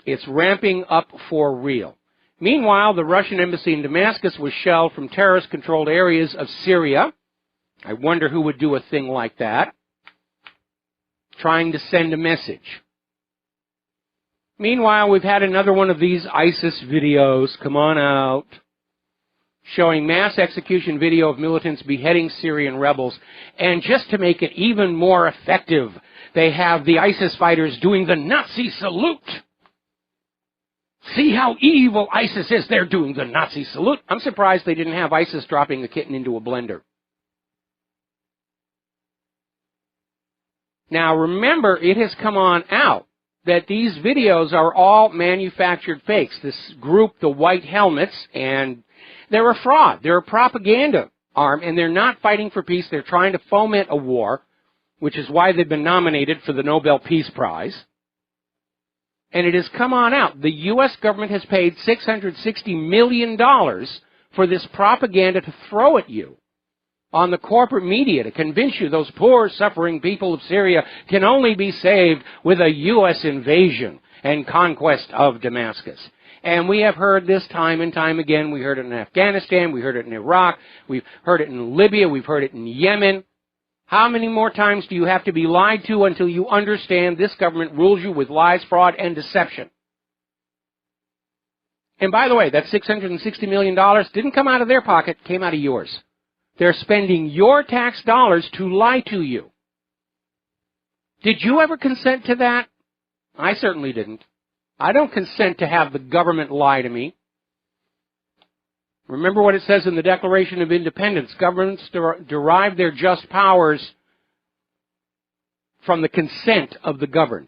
Speaker 2: It's ramping up for real. Meanwhile, the Russian embassy in Damascus was shelled from terrorist-controlled areas of Syria. I wonder who would do a thing like that, trying to send a message. Meanwhile, we've had another one of these ISIS videos come on out, showing mass execution video of militants beheading Syrian rebels. And just to make it even more effective, they have the ISIS fighters doing the Nazi salute. See how evil ISIS is. They're doing the Nazi salute. I'm surprised they didn't have ISIS dropping the kitten into a blender. Now remember, it has come on out that these videos are all manufactured fakes. This group, the White Helmets, and they're a fraud. They're a propaganda arm, and they're not fighting for peace. They're trying to foment a war, which is why they've been nominated for the Nobel Peace Prize. And it has come on out. The U.S. government has paid $660 million for this propaganda to throw at you on the corporate media to convince you those poor, suffering people of Syria can only be saved with a U.S. invasion and conquest of Damascus. And we have heard this time and time again. We heard it in Afghanistan. We heard it in Iraq. We've heard it in Libya. We've heard it in Yemen. How many more times do you have to be lied to until you understand this government rules you with lies, fraud, and deception? And by the way, that $660 million didn't come out of their pocket, came out of yours. They're spending your tax dollars to lie to you. Did you ever consent to that? I certainly didn't. I don't consent to have the government lie to me. Remember what it says in the Declaration of Independence. Governments derive their just powers from the consent of the governed.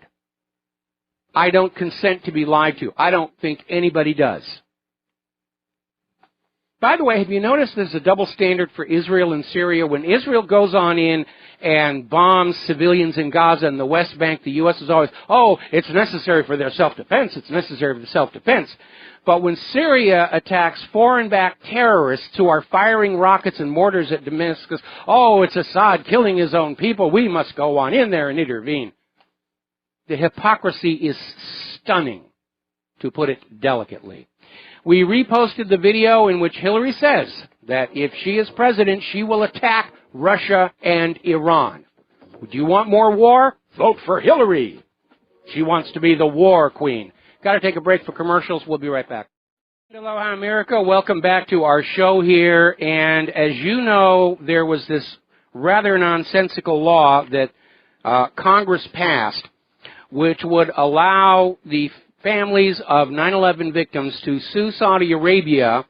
Speaker 2: I don't consent to be lied to. I don't think anybody does. By the way, have you noticed there's a double standard for Israel and Syria? When Israel goes on in and bombs civilians in Gaza and the West Bank, the U.S. is always, oh, it's necessary for their self-defense. It's necessary for the self-defense. But when Syria attacks foreign-backed terrorists who are firing rockets and mortars at Damascus, oh, it's Assad killing his own people. We must go on in there and intervene. The hypocrisy is stunning, to put it delicately. We reposted the video in which Hillary says that if she is president, she will attack Russia and Iran. Do you want more war? Vote for Hillary. She wants to be the war queen. Got to take a break for commercials. We'll be right back. Aloha, America. Welcome back to our show here. And as you know, there was this rather nonsensical law that Congress passed, which would allow the families of 9/11 victims to sue Saudi Arabia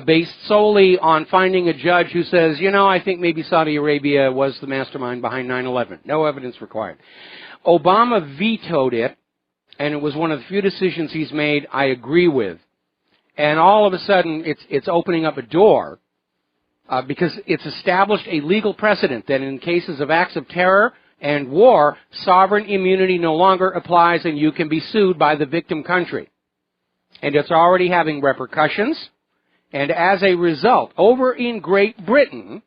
Speaker 2: based solely on finding a judge who says, you know, I think maybe Saudi Arabia was the mastermind behind 9/11. No evidence required. Obama vetoed it, and it was one of the few decisions he's made I agree with. And all of a sudden, it's opening up a door because it's established a legal precedent that in cases of acts of terror and war, sovereign immunity no longer applies and you can be sued by the victim country. And it's already having repercussions. And as a result, over in Great Britain,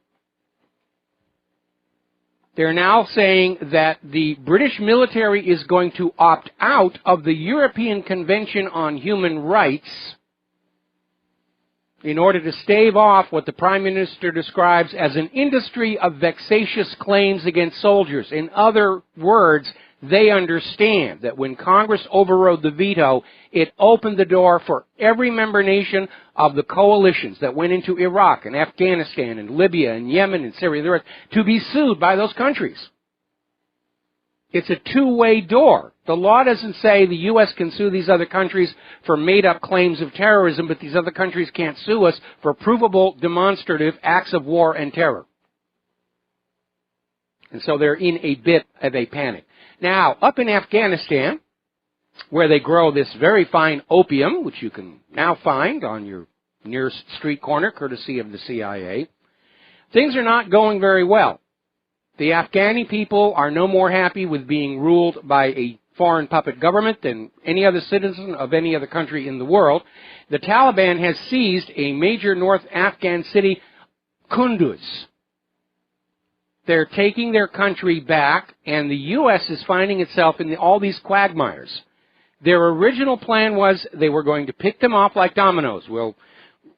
Speaker 2: they're now saying that the British military is going to opt out of the European Convention on Human Rights in order to stave off what the Prime Minister describes as an industry of vexatious claims against soldiers. In other words, they understand that when Congress overrode the veto, it opened the door for every member nation of the coalitions that went into Iraq and Afghanistan and Libya and Yemen and Syria to be sued by those countries. It's a two-way door. The law doesn't say the U.S. can sue these other countries for made-up claims of terrorism, but these other countries can't sue us for provable, demonstrative acts of war and terror. And so they're in a bit of a panic. Now, up in Afghanistan, where they grow this very fine opium, which you can now find on your nearest street corner, courtesy of the CIA, things are not going very well. The Afghani people are no more happy with being ruled by a foreign puppet government than any other citizen of any other country in the world. The Taliban has seized a major North Afghan city, Kunduz. They're taking their country back, and the U.S. is finding itself in all these quagmires. Their original plan was they were going to pick them off like dominoes. We'll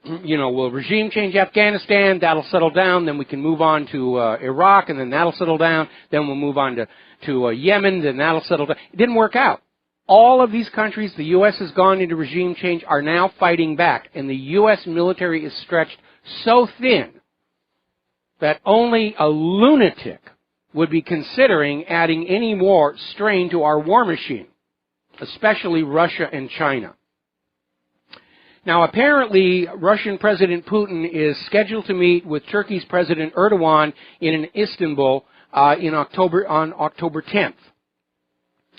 Speaker 2: regime change Afghanistan, that'll settle down, then we can move on to Iraq, and then that'll settle down, then we'll move on to Yemen, then that'll settle down. It didn't work out. all of these countries the U.S. has gone into regime change are now fighting back, and the U.S. military is stretched so thin that only a lunatic would be considering adding any more strain to our war machine, especially Russia and China. Now, apparently, Russian President Putin is scheduled to meet with Turkey's President Erdogan in Istanbul on October 10th.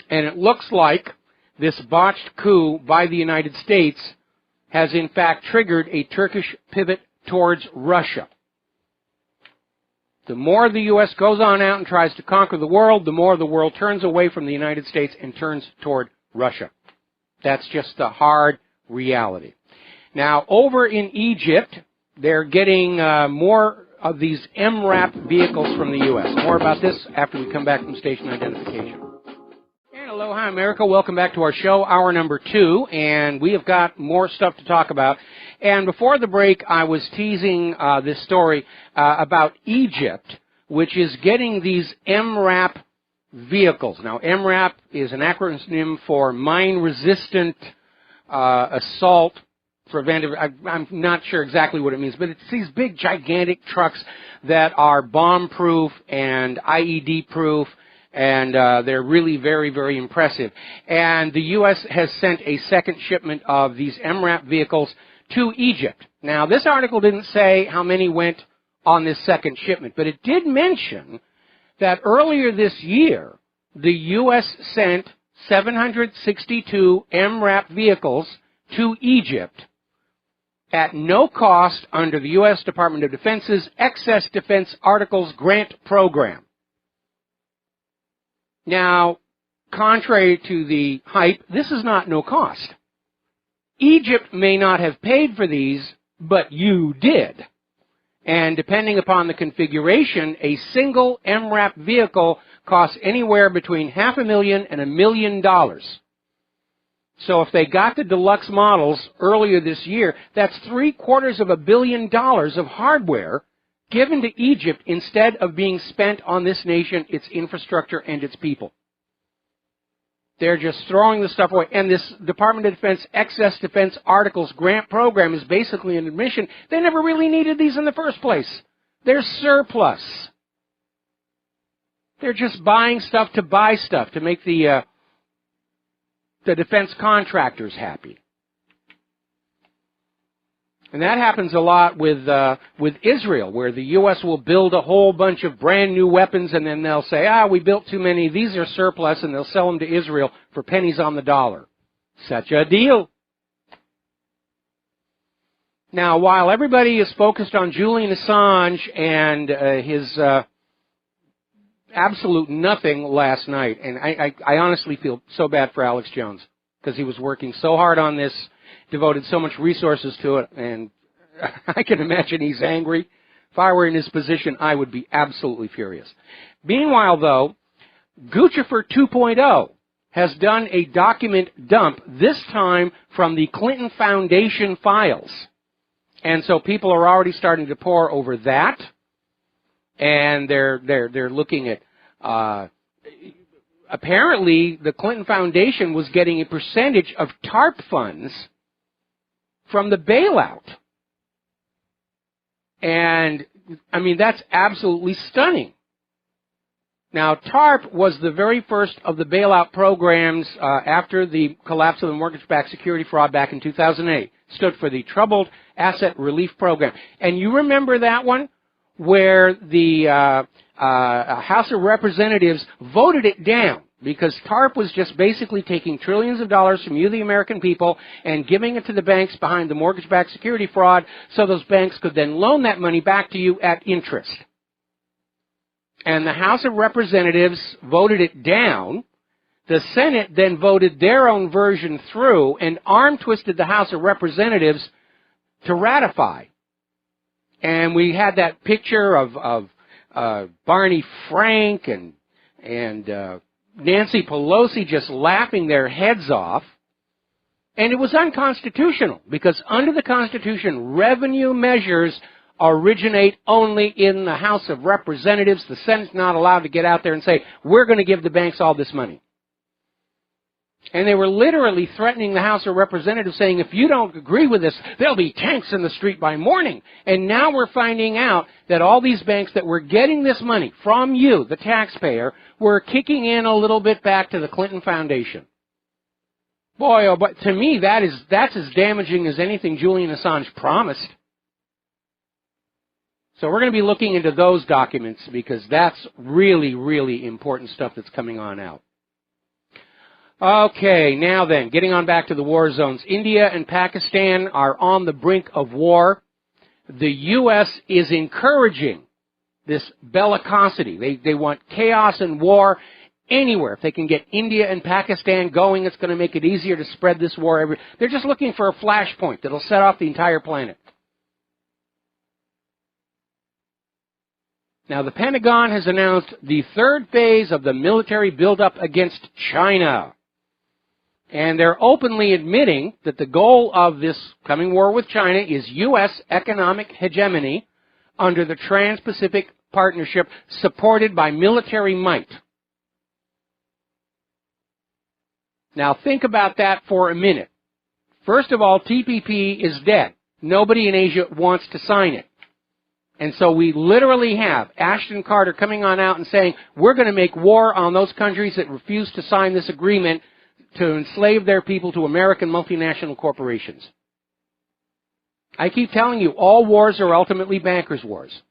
Speaker 2: And it looks like this botched coup by the United States has in fact triggered a Turkish pivot towards Russia. The more the U.S. goes on out and tries to conquer the world, the more the world turns away from the United States and turns toward Russia. That's just the hard reality. Now, over in Egypt, they're getting more of these MRAP vehicles from the U.S. More about this after we come back from station identification. And aloha, America. Welcome back to our show, hour number 2, and we have got more stuff to talk about. And before the break, I was teasing this story about Egypt, which is getting these MRAP vehicles. Now, MRAP is an acronym for Mine-Resistant Assault Preventive. I'm not sure exactly what it means, but it's these big, gigantic trucks that are bomb-proof and IED-proof, and they're really very, very impressive. And the U.S. has sent a second shipment of these MRAP vehicles to Egypt. Now, this article didn't say how many went on this second shipment, but it did mention that earlier this year, the U.S. sent 762 MRAP vehicles to Egypt at no cost under the U.S. Department of Defense's Excess Defense Articles Grant Program. Now, contrary to the hype, this is not no cost. Egypt may not have paid for these, but you did. And depending upon the configuration, a single MRAP vehicle costs anywhere between $500,000 and $1 million. So if they got the deluxe models earlier this year, that's $750 million of hardware given to Egypt instead of being spent on this nation, its infrastructure, and its people. They're just throwing the stuff away. And this Department of Defense Excess Defense Articles Grant Program is basically an admission they never really needed these in the first place. They're surplus. They're just buying stuff to buy stuff to make the defense contractors happy. And that happens a lot with Israel, where the U.S. will build a whole bunch of brand new weapons, and then they'll say, we built too many, these are surplus, and they'll sell them to Israel for pennies on the dollar. Such a deal. Now, while everybody is focused on Julian Assange and his absolute nothing last night, and I honestly feel so bad for Alex Jones, because he was working so hard on this, devoted so much resources to it, and I can imagine he's angry. If I were in his position, I would be absolutely furious. Meanwhile, though, Guccifer 2.0 has done a document dump, this time from the Clinton Foundation files. And so people are already starting to pore over that, and they're looking at apparently the Clinton Foundation was getting a percentage of TARP funds from the bailout. And, I mean, that's absolutely stunning. Now, TARP was the very first of the bailout programs after the collapse of the mortgage-backed security fraud back in 2008. Stood for the Troubled Asset Relief Program. And you remember that one? Where the House of Representatives voted it down because TARP was just basically taking trillions of dollars from you, the American people, and giving it to the banks behind the mortgage-backed security fraud so those banks could then loan that money back to you at interest. And the House of Representatives voted it down. The Senate then voted their own version through and arm-twisted the House of Representatives to ratify. And we had that picture of Barney Frank and Nancy Pelosi just laughing their heads off. And it was unconstitutional because under the Constitution, revenue measures originate only in the House of Representatives. The Senate's not allowed to get out there and say, we're going to give the banks all this money. And they were literally threatening the House of Representatives, saying, if you don't agree with this, there'll be tanks in the street by morning. And now we're finding out that all these banks that were getting this money from you, the taxpayer, were kicking in a little bit back to the Clinton Foundation. Boy, oh, but to me, that's as damaging as anything Julian Assange promised. So we're going to be looking into those documents because that's really, really important stuff that's coming on out. Okay, now then, getting on back to the war zones. India and Pakistan are on the brink of war. The U.S. is encouraging this bellicosity. They want chaos and war anywhere. If they can get India and Pakistan going, it's going to make it easier to spread this war. They're just looking for a flashpoint that'll set off the entire planet. Now, the Pentagon has announced the third phase of the military buildup against China. And they're openly admitting that the goal of this coming war with China is U.S. economic hegemony under the Trans-Pacific Partnership supported by military might. Now think about that for a minute. First of all, TPP is dead. Nobody in Asia wants to sign it. And so we literally have Ashton Carter coming on out and saying, we're going to make war on those countries that refuse to sign this agreement to enslave their people to American multinational corporations. I keep telling you, all wars are ultimately bankers' wars.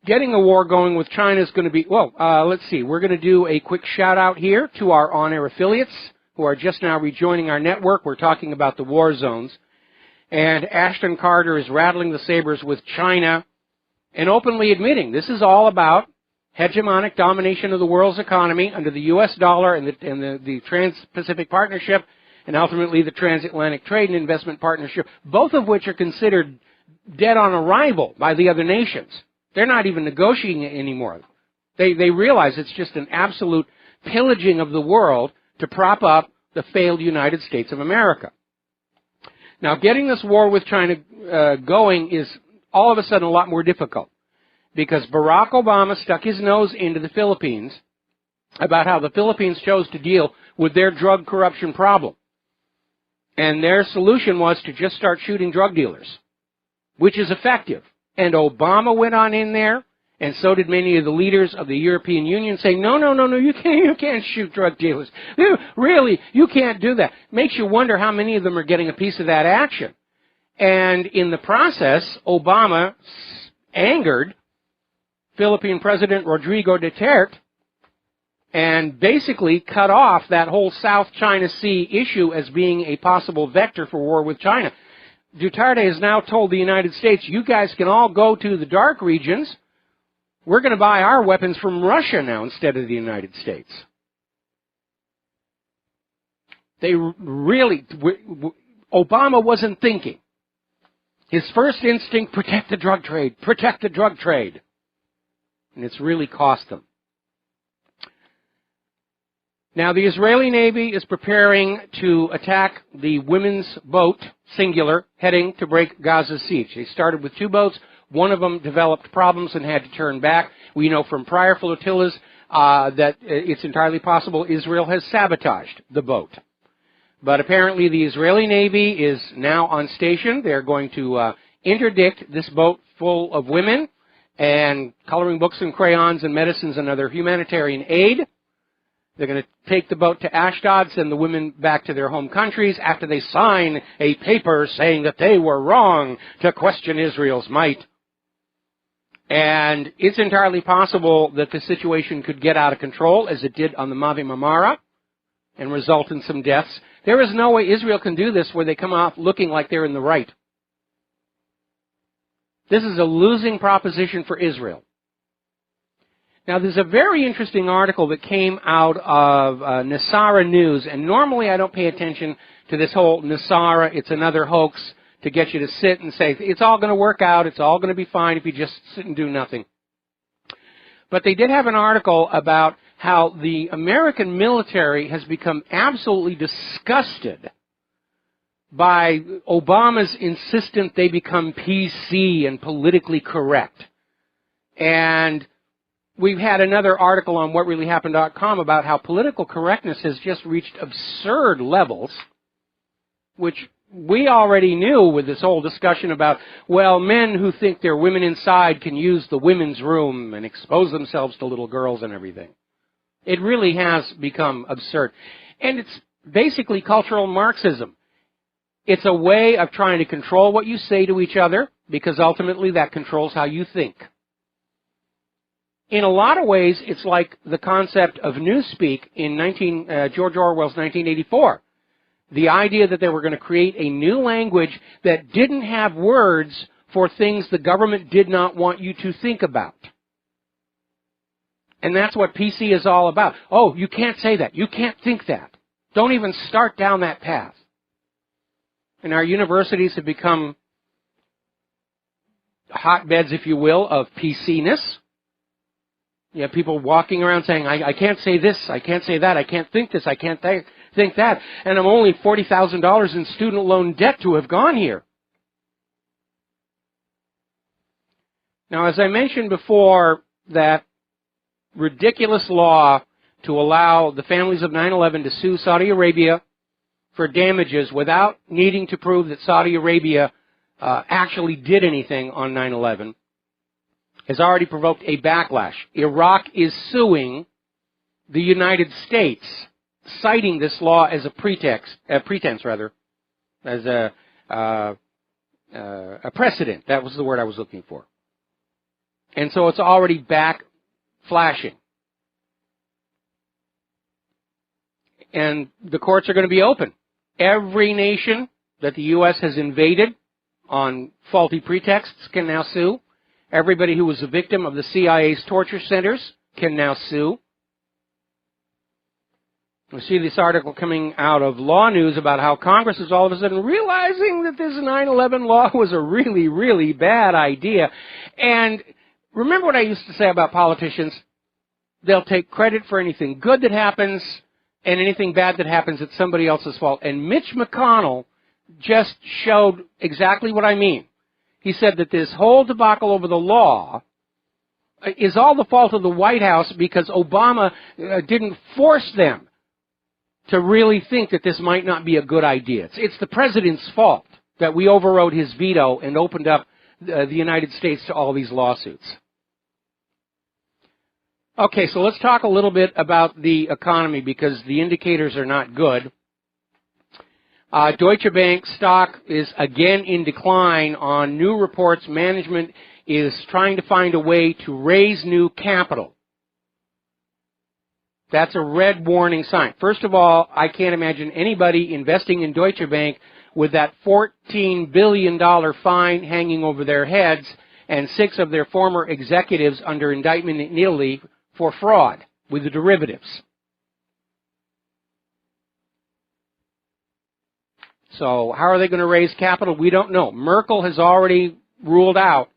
Speaker 2: Getting a war going with China is going to be, let's see, we're going to do a quick shout out here to our on-air affiliates who are just now rejoining our network. We're talking about the war zones. And Ashton Carter is rattling the sabers with China and openly admitting this is all about hegemonic domination of the world's economy under the U.S. dollar and the Trans-Pacific Partnership and ultimately the Transatlantic Trade and Investment Partnership, both of which are considered dead on arrival by the other nations. They're not even negotiating it anymore. They realize it's just an absolute pillaging of the world to prop up the failed United States of America. Now, getting this war with China going is all of a sudden a lot more difficult because Barack Obama stuck his nose into the Philippines about how the Philippines chose to deal with their drug corruption problem. And their solution was to just start shooting drug dealers, which is effective. And Obama went on in there, and so did many of the leaders of the European Union, saying, no, you can't shoot drug dealers. Really, you can't do that. Makes you wonder how many of them are getting a piece of that action. And in the process, Obama angered Philippine President Rodrigo Duterte and basically cut off that whole South China Sea issue as being a possible vector for war with China. Duterte has now told the United States, you guys can all go to the dark regions. We're going to buy our weapons from Russia now instead of the United States. They really, Obama wasn't thinking. His first instinct, protect the drug trade, protect the drug trade. And it's really cost them. Now, the Israeli Navy is preparing to attack the women's boat, singular, heading to break Gaza's siege. They started with 2 boats. One of them developed problems and had to turn back. We know from prior flotillas that it's entirely possible Israel has sabotaged the boat. But apparently the Israeli Navy is now on station. They're going to interdict this boat full of women and coloring books and crayons and medicines and other humanitarian aid. They're going to take the boat to Ashdod, send the women back to their home countries after they sign a paper saying that they were wrong to question Israel's might. And it's entirely possible that the situation could get out of control, as it did on the Mavi Marmara, and result in some deaths. There is no way Israel can do this where they come off looking like they're in the right. This is a losing proposition for Israel. Now, there's a very interesting article that came out of Nasara News, and normally I don't pay attention to this whole Nasara, it's another hoax to get you to sit and say, it's all going to work out, it's all going to be fine if you just sit and do nothing. But they did have an article about how the American military has become absolutely disgusted by Obama's insistence they become PC and politically correct. And we've had another article on WhatReallyHappened.com about how political correctness has just reached absurd levels, which we already knew with this whole discussion about, well, men who think they're women inside can use the women's room and expose themselves to little girls and everything. It really has become absurd. And it's basically cultural Marxism. It's a way of trying to control what you say to each other, because ultimately that controls how you think. In a lot of ways, it's like the concept of newspeak in George Orwell's 1984. The idea that they were going to create a new language that didn't have words for things the government did not want you to think about. And that's what PC is all about. Oh, you can't say that. You can't think that. Don't even start down that path. And our universities have become hotbeds, if you will, of PC-ness. You have people walking around saying, I can't say this, I can't say that, I can't think this, I can't think that, and I'm only $40,000 in student loan debt to have gone here. Now, as I mentioned before, that ridiculous law to allow the families of 9/11 to sue Saudi Arabia for damages without needing to prove that Saudi Arabia actually did anything on 9/11 has already provoked a backlash. Iraq is suing the United States, citing this law as a pretense, as a precedent. That was the word I was looking for. And so it's already back flashing. And the courts are going to be open. Every nation that the U.S. has invaded on faulty pretexts can now sue. Everybody who was a victim of the CIA's torture centers can now sue. We see this article coming out of Law News about how Congress is all of a sudden realizing that this 9/11 law was a really, really bad idea. And remember what I used to say about politicians? They'll take credit for anything good that happens, and anything bad that happens, it's somebody else's fault. And Mitch McConnell just showed exactly what I mean. He said that this whole debacle over the law is all the fault of the White House because Obama didn't force them to really think that this might not be a good idea. It's the president's fault that we overrode his veto and opened up the United States to all these lawsuits. Okay, so let's talk a little bit about the economy because the indicators are not good. Deutsche Bank stock is again in decline on new reports. Management is trying to find a way to raise new capital. That's a red warning sign. First of all, I can't imagine anybody investing in Deutsche Bank with that $14 billion fine hanging over their heads and 6 of their former executives under indictment in Italy for fraud with the derivatives. So how are they going to raise capital? We don't know. Merkel has already ruled out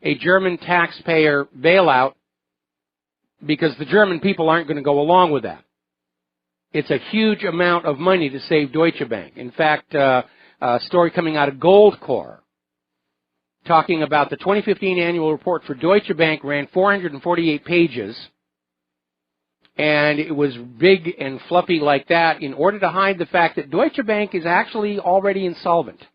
Speaker 2: a German taxpayer bailout because the German people aren't going to go along with that. It's a huge amount of money to save Deutsche Bank. In fact, a story coming out of Goldcore talking about the 2015 annual report for Deutsche Bank ran 448 pages. And it was big and fluffy like that in order to hide the fact that Deutsche Bank is actually already insolvent.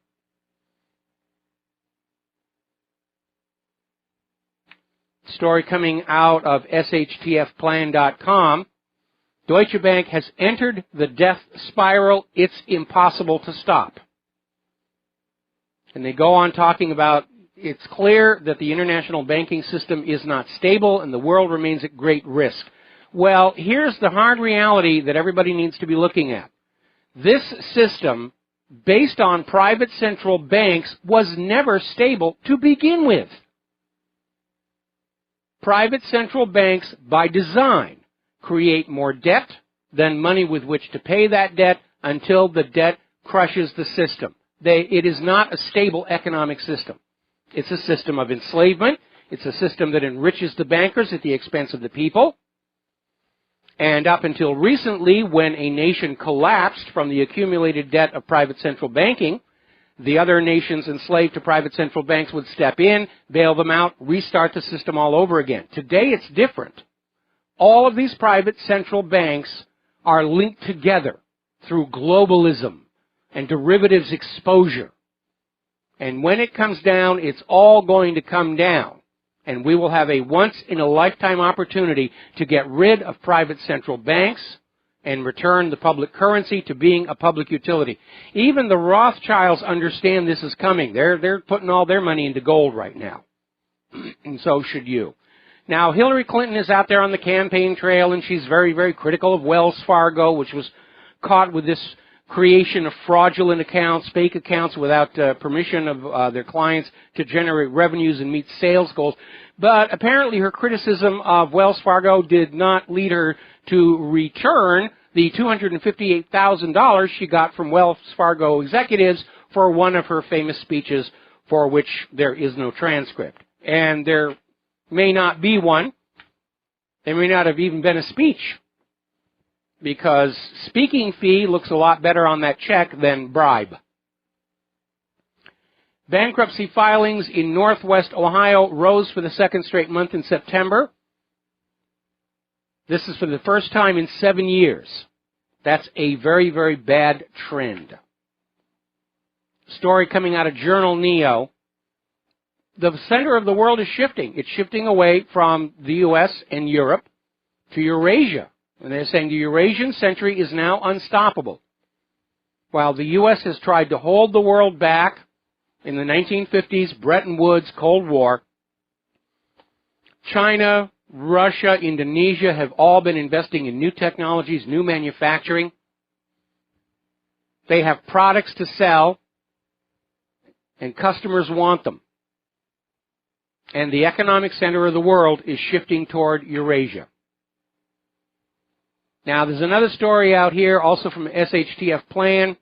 Speaker 2: Story coming out of SHTFplan.com. Deutsche Bank has entered the death spiral. It's impossible to stop. And they go on talking about it's clear that the international banking system is not stable and the world remains at great risk. Well, here's the hard reality that everybody needs to be looking at. This system, based on private central banks, was never stable to begin with. Private central banks, by design, create more debt than money with which to pay that debt until the debt crushes the system. It is not a stable economic system. It's a system of enslavement. It's a system that enriches the bankers at the expense of the people. And up until recently, when a nation collapsed from the accumulated debt of private central banking, the other nations enslaved to private central banks would step in, bail them out, restart the system all over again. Today it's different. All of these private central banks are linked together through globalism and derivatives exposure. And when it comes down, it's all going to come down. And we will have a once-in-a-lifetime opportunity to get rid of private central banks and return the public currency to being a public utility. Even the Rothschilds understand this is coming. They're putting all their money into gold right now. And so should you. Now, Hillary Clinton is out there on the campaign trail, and she's very, very critical of Wells Fargo, which was caught with this creation of fraudulent accounts, fake accounts without permission of their clients to generate revenues and meet sales goals. But apparently her criticism of Wells Fargo did not lead her to return the $258,000 she got from Wells Fargo executives for one of her famous speeches for which there is no transcript. And there may not be one. There may not have even been a speech, because speaking fee looks a lot better on that check than bribe. Bankruptcy filings in Northwest Ohio rose for the second straight month in September. This is for the first time in 7 years. That's a very, very bad trend. Story coming out of Journal Neo. The center of the world is shifting. It's shifting away from the U.S. and Europe to Eurasia. And they're saying the Eurasian century is now unstoppable. While the U.S. has tried to hold the world back in the 1950s, Bretton Woods, Cold War, China, Russia, Indonesia have all been investing in new technologies, new manufacturing. They have products to sell, and customers want them. And the economic center of the world is shifting toward Eurasia. Now, there's another story out here, also from SHTF Plan.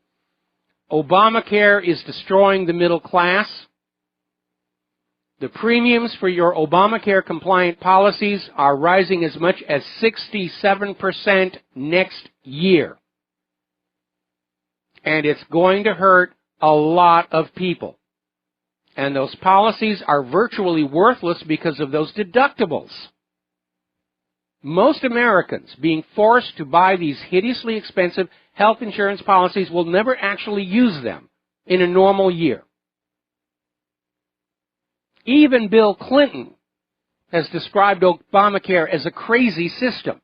Speaker 2: Obamacare is destroying the middle class. The premiums for your Obamacare-compliant policies are rising as much as 67% next year. And it's going to hurt a lot of people. And those policies are virtually worthless because of those deductibles. Most Americans being forced to buy these hideously expensive health insurance policies will never actually use them in a normal year. Even Bill Clinton has described Obamacare as a crazy system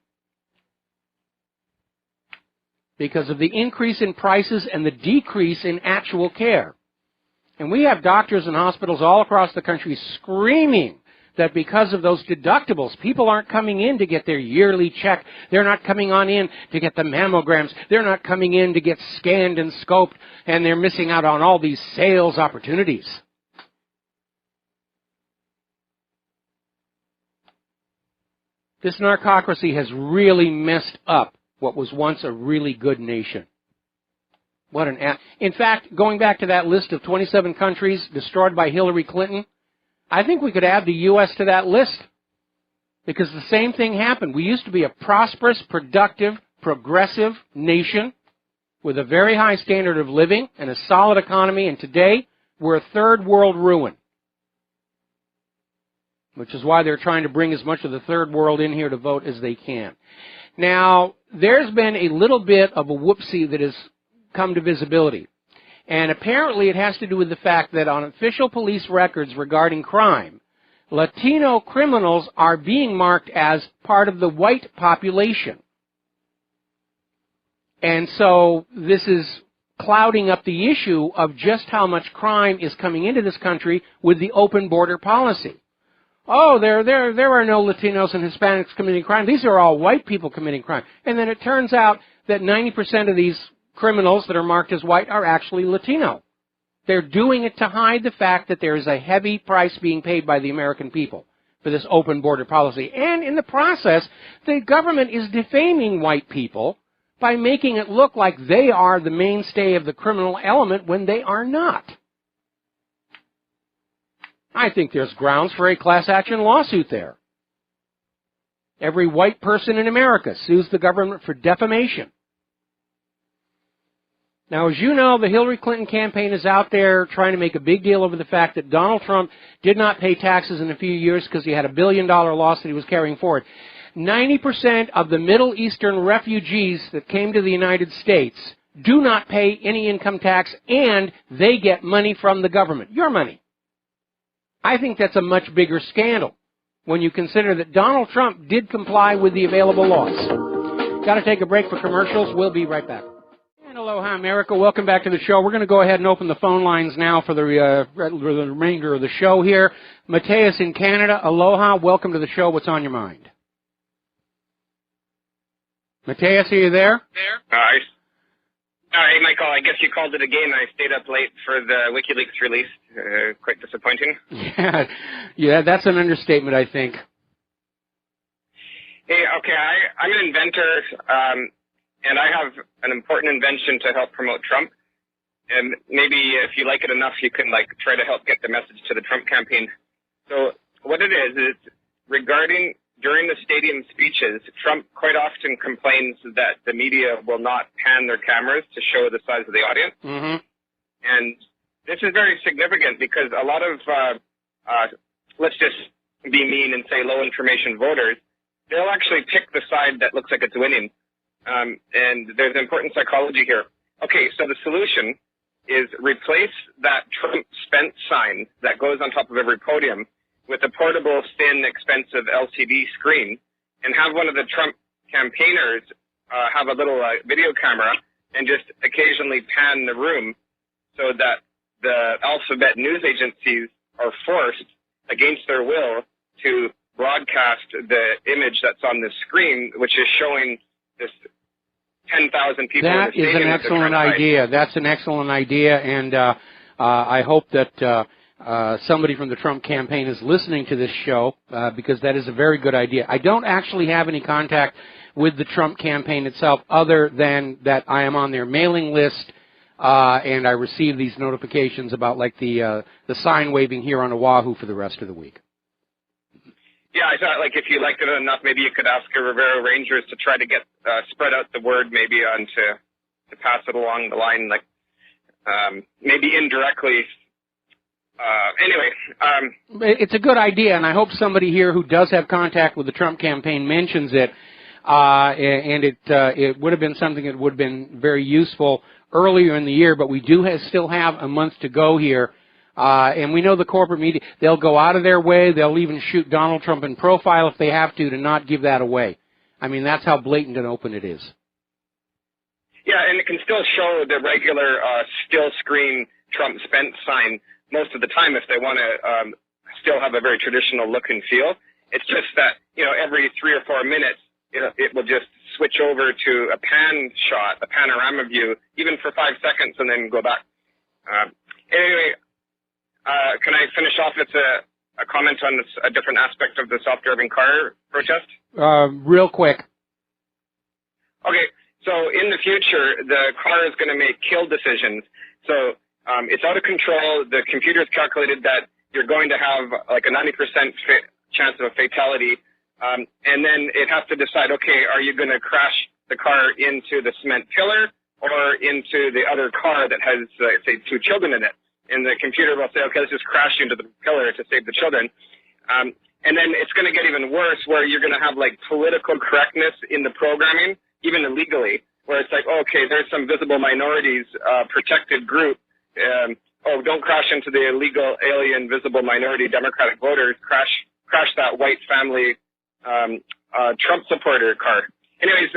Speaker 2: because of the increase in prices and the decrease in actual care. And we have doctors and hospitals all across the country screaming that because of those deductibles, people aren't coming in to get their yearly check. They're not coming on in to get the mammograms. They're not coming in to get scanned and scoped, and they're missing out on all these sales opportunities. This narcocracy has really messed up what was once a really good nation. In fact, going back to that list of 27 countries destroyed by Hillary Clinton, I think we could add the U.S. to that list, because the same thing happened. We used to be a prosperous, productive, progressive nation with a very high standard of living and a solid economy, and today we're a third world ruin, which is why they're trying to bring as much of the third world in here to vote as they can. Now, there's been a little bit of a whoopsie that has come to visibility. And apparently it has to do with the fact that on official police records regarding crime, Latino criminals are being marked as part of the white population. And so this is clouding up the issue of just how much crime is coming into this country with the open border policy. Oh, there are no Latinos and Hispanics committing crime. These are all white people committing crime. And then it turns out that 90% of these criminals that are marked as white are actually Latino. They're doing it to hide the fact that there is a heavy price being paid by the American people for this open border policy. And in the process, the government is defaming white people by making it look like they are the mainstay of the criminal element when they are not. I think there's grounds for a class action lawsuit there. Every white person in America sues the government for defamation. Now, as you know, the Hillary Clinton campaign is out there trying to make a big deal over the fact that Donald Trump did not pay taxes in a few years because he had a $1 billion loss that he was carrying forward. 90% of the Middle Eastern refugees that came to the United States do not pay any income tax, and they get money from the government, your money. I think that's a much bigger scandal when you consider that Donald Trump did comply with the available laws. Got to take a break for commercials. We'll be right back. And aloha, America. Welcome back to the show. We're going to go ahead and open the phone lines now for the remainder of the show here. Mateus in Canada, aloha. Welcome to the show. What's on your mind? Mateus, are you there?
Speaker 8: Hey, Michael, I guess you called it again. I stayed up late for the WikiLeaks release. Quite disappointing.
Speaker 2: Yeah, that's an understatement, I think.
Speaker 8: Hey, okay, I'm an inventor, and I have an important invention to help promote Trump. And maybe if you like it enough, you can try to help get the message to the Trump campaign. So what it is regarding during the stadium speeches, Trump quite often complains that the media will not pan their cameras to show the size of the audience.
Speaker 2: Mm-hmm.
Speaker 8: And this is very significant because a lot of, let's just be mean and say low information voters, they'll actually pick the side that looks like it's winning. And there's important psychology here. Okay, so the solution is replace that Trump spent sign that goes on top of every podium with a portable, thin, expensive LCD screen, and have one of the Trump campaigners have a little video camera and just occasionally pan the room so that the alphabet news agencies are forced, against their will, to broadcast the image that's on the screen, which is showing this 10,000 people in the stadium.
Speaker 2: That is an excellent idea. That's an excellent idea, and I hope that somebody from the Trump campaign is listening to this show because that is a very good idea. I don't actually have any contact with the Trump campaign itself other than that I am on their mailing list and I receive these notifications about the sign waving here on Oahu for the rest of the week.
Speaker 8: Yeah, I thought if you liked it enough, maybe you could ask the Rivero Rangers to try to get spread out the word maybe on to pass it along the line, maybe indirectly.
Speaker 2: It's a good idea, and I hope somebody here who does have contact with the Trump campaign mentions it. And it would have been something that would have been very useful earlier in the year, but we do still have a month to go here. And we know the corporate media, they'll go out of their way. They'll even shoot Donald Trump in profile if they have to not give that away. I mean, that's how blatant and open it is.
Speaker 8: Yeah, and it can still show the regular still screen Trump spent sign most of the time if they want to still have a very traditional look and feel. It's just that, every 3 or 4 minutes, it will just switch over to a pan shot, a panorama view, even for 5 seconds, and then go back. Anyway, can I finish off with a comment on a different aspect of the self-driving car protest?
Speaker 2: Real quick.
Speaker 8: Okay, so in the future, the car is going to make kill decisions. So it's out of control. The computer's calculated that you're going to have a 90% chance of a fatality. And then it has to decide, okay, are you going to crash the car into the cement pillar or into the other car that has, say, 2 children in it? And the computer will say, okay, let's just crash into the pillar to save the children. And then it's going to get even worse where you're going to have political correctness in the programming, even illegally, where it's okay, there's some visible minorities protected group. Don't crash into the illegal alien visible minority Democratic voters. Crash that white family Trump supporter car. Anyways,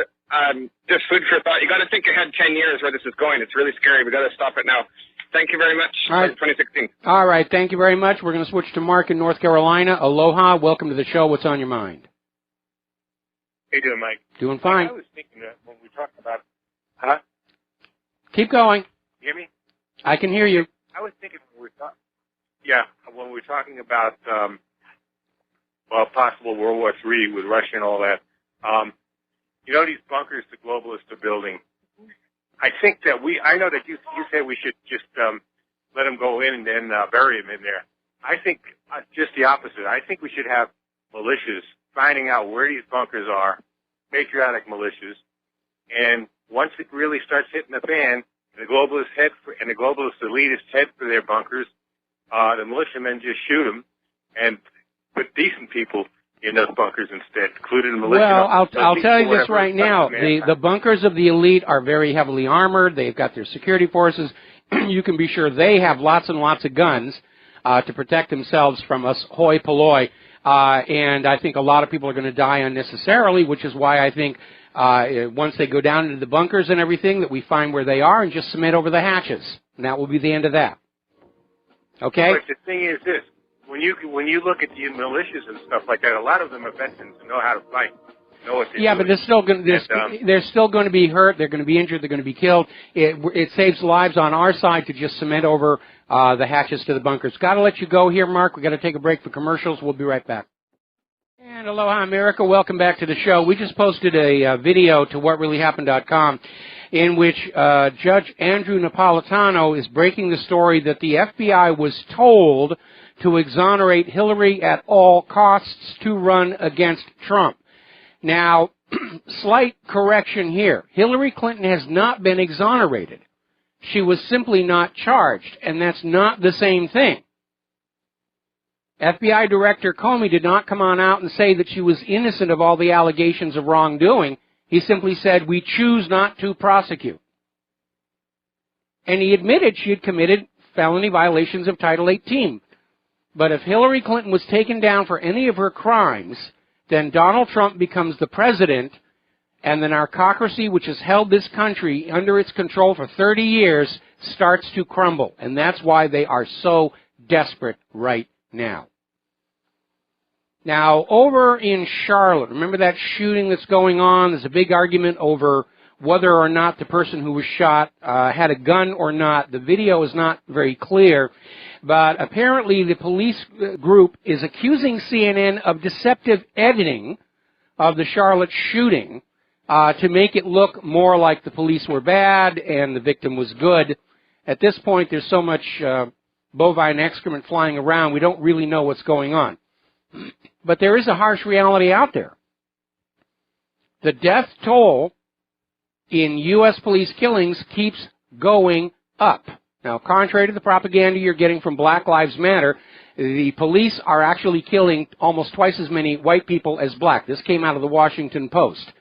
Speaker 8: just food for thought. You got to think ahead 10 years where this is going. It's really scary. We got to stop it now. Thank you very much.
Speaker 2: All right.
Speaker 8: 2016.
Speaker 2: All right. Thank you very much. We're going to switch to Mark in North Carolina. Aloha. Welcome to the show. What's on your mind?
Speaker 9: How you doing, Mike?
Speaker 2: Doing fine.
Speaker 9: I was thinking that when we talked about... Huh?
Speaker 2: Keep going.
Speaker 9: You hear me?
Speaker 2: I can hear you.
Speaker 9: I was thinking when we were talking about possible World War III with Russia and all that, these bunkers the globalists are building, I think that I know that you said we should just let them go in and then bury them in there. I think just the opposite. I think we should have militias finding out where these bunkers are, patriotic militias, and once it really starts hitting the fan, and the globalist elitists head for their bunkers. The militiamen just shoot them and put decent people in those bunkers instead, including the militia.
Speaker 2: Well, I'll tell you this right now. The bunkers of the elite are very heavily armored. They've got their security forces. You can be sure they have lots and lots of guns to protect themselves from us hoi polloi. And I think a lot of people are going to die unnecessarily, which is why I think once they go down into the bunkers and everything, that we find where they are and just cement over the hatches. And that will be the end of that. Okay?
Speaker 9: But the thing is this. When you look at the militias and stuff like that, a lot of them are veterans and know how to fight. Know what they're doing.
Speaker 2: But they're still going to be hurt. They're going to be injured. They're going to be killed. It saves lives on our side to just cement over the hatches to the bunkers. Got to let you go here, Mark. We've got to take a break for commercials. We'll be right back. And aloha, America. Welcome back to the show. We just posted a video to WhatReallyHappened.com in which Judge Andrew Napolitano is breaking the story that the FBI was told to exonerate Hillary at all costs to run against Trump. Now, slight correction here. Hillary Clinton has not been exonerated. She was simply not charged, and that's not the same thing. FBI Director Comey did not come on out and say that she was innocent of all the allegations of wrongdoing. He simply said, we choose not to prosecute. And he admitted she had committed felony violations of Title 18. But if Hillary Clinton was taken down for any of her crimes, then Donald Trump becomes the president, and the narcocracy which has held this country under its control for 30 years starts to crumble. And that's why they are so desperate right now. Now, over in Charlotte, remember that shooting that's going on? There's a big argument over whether or not the person who was shot had a gun or not. The video is not very clear. But apparently the police group is accusing CNN of deceptive editing of the Charlotte shooting to make it look more like the police were bad and the victim was good. At this point, there's so much bovine excrement flying around, we don't really know what's going on. But there is a harsh reality out there. The death toll in U.S. police killings keeps going up. Now, contrary to the propaganda you're getting from Black Lives Matter, the police are actually killing almost twice as many white people as black. This came out of the Washington Post.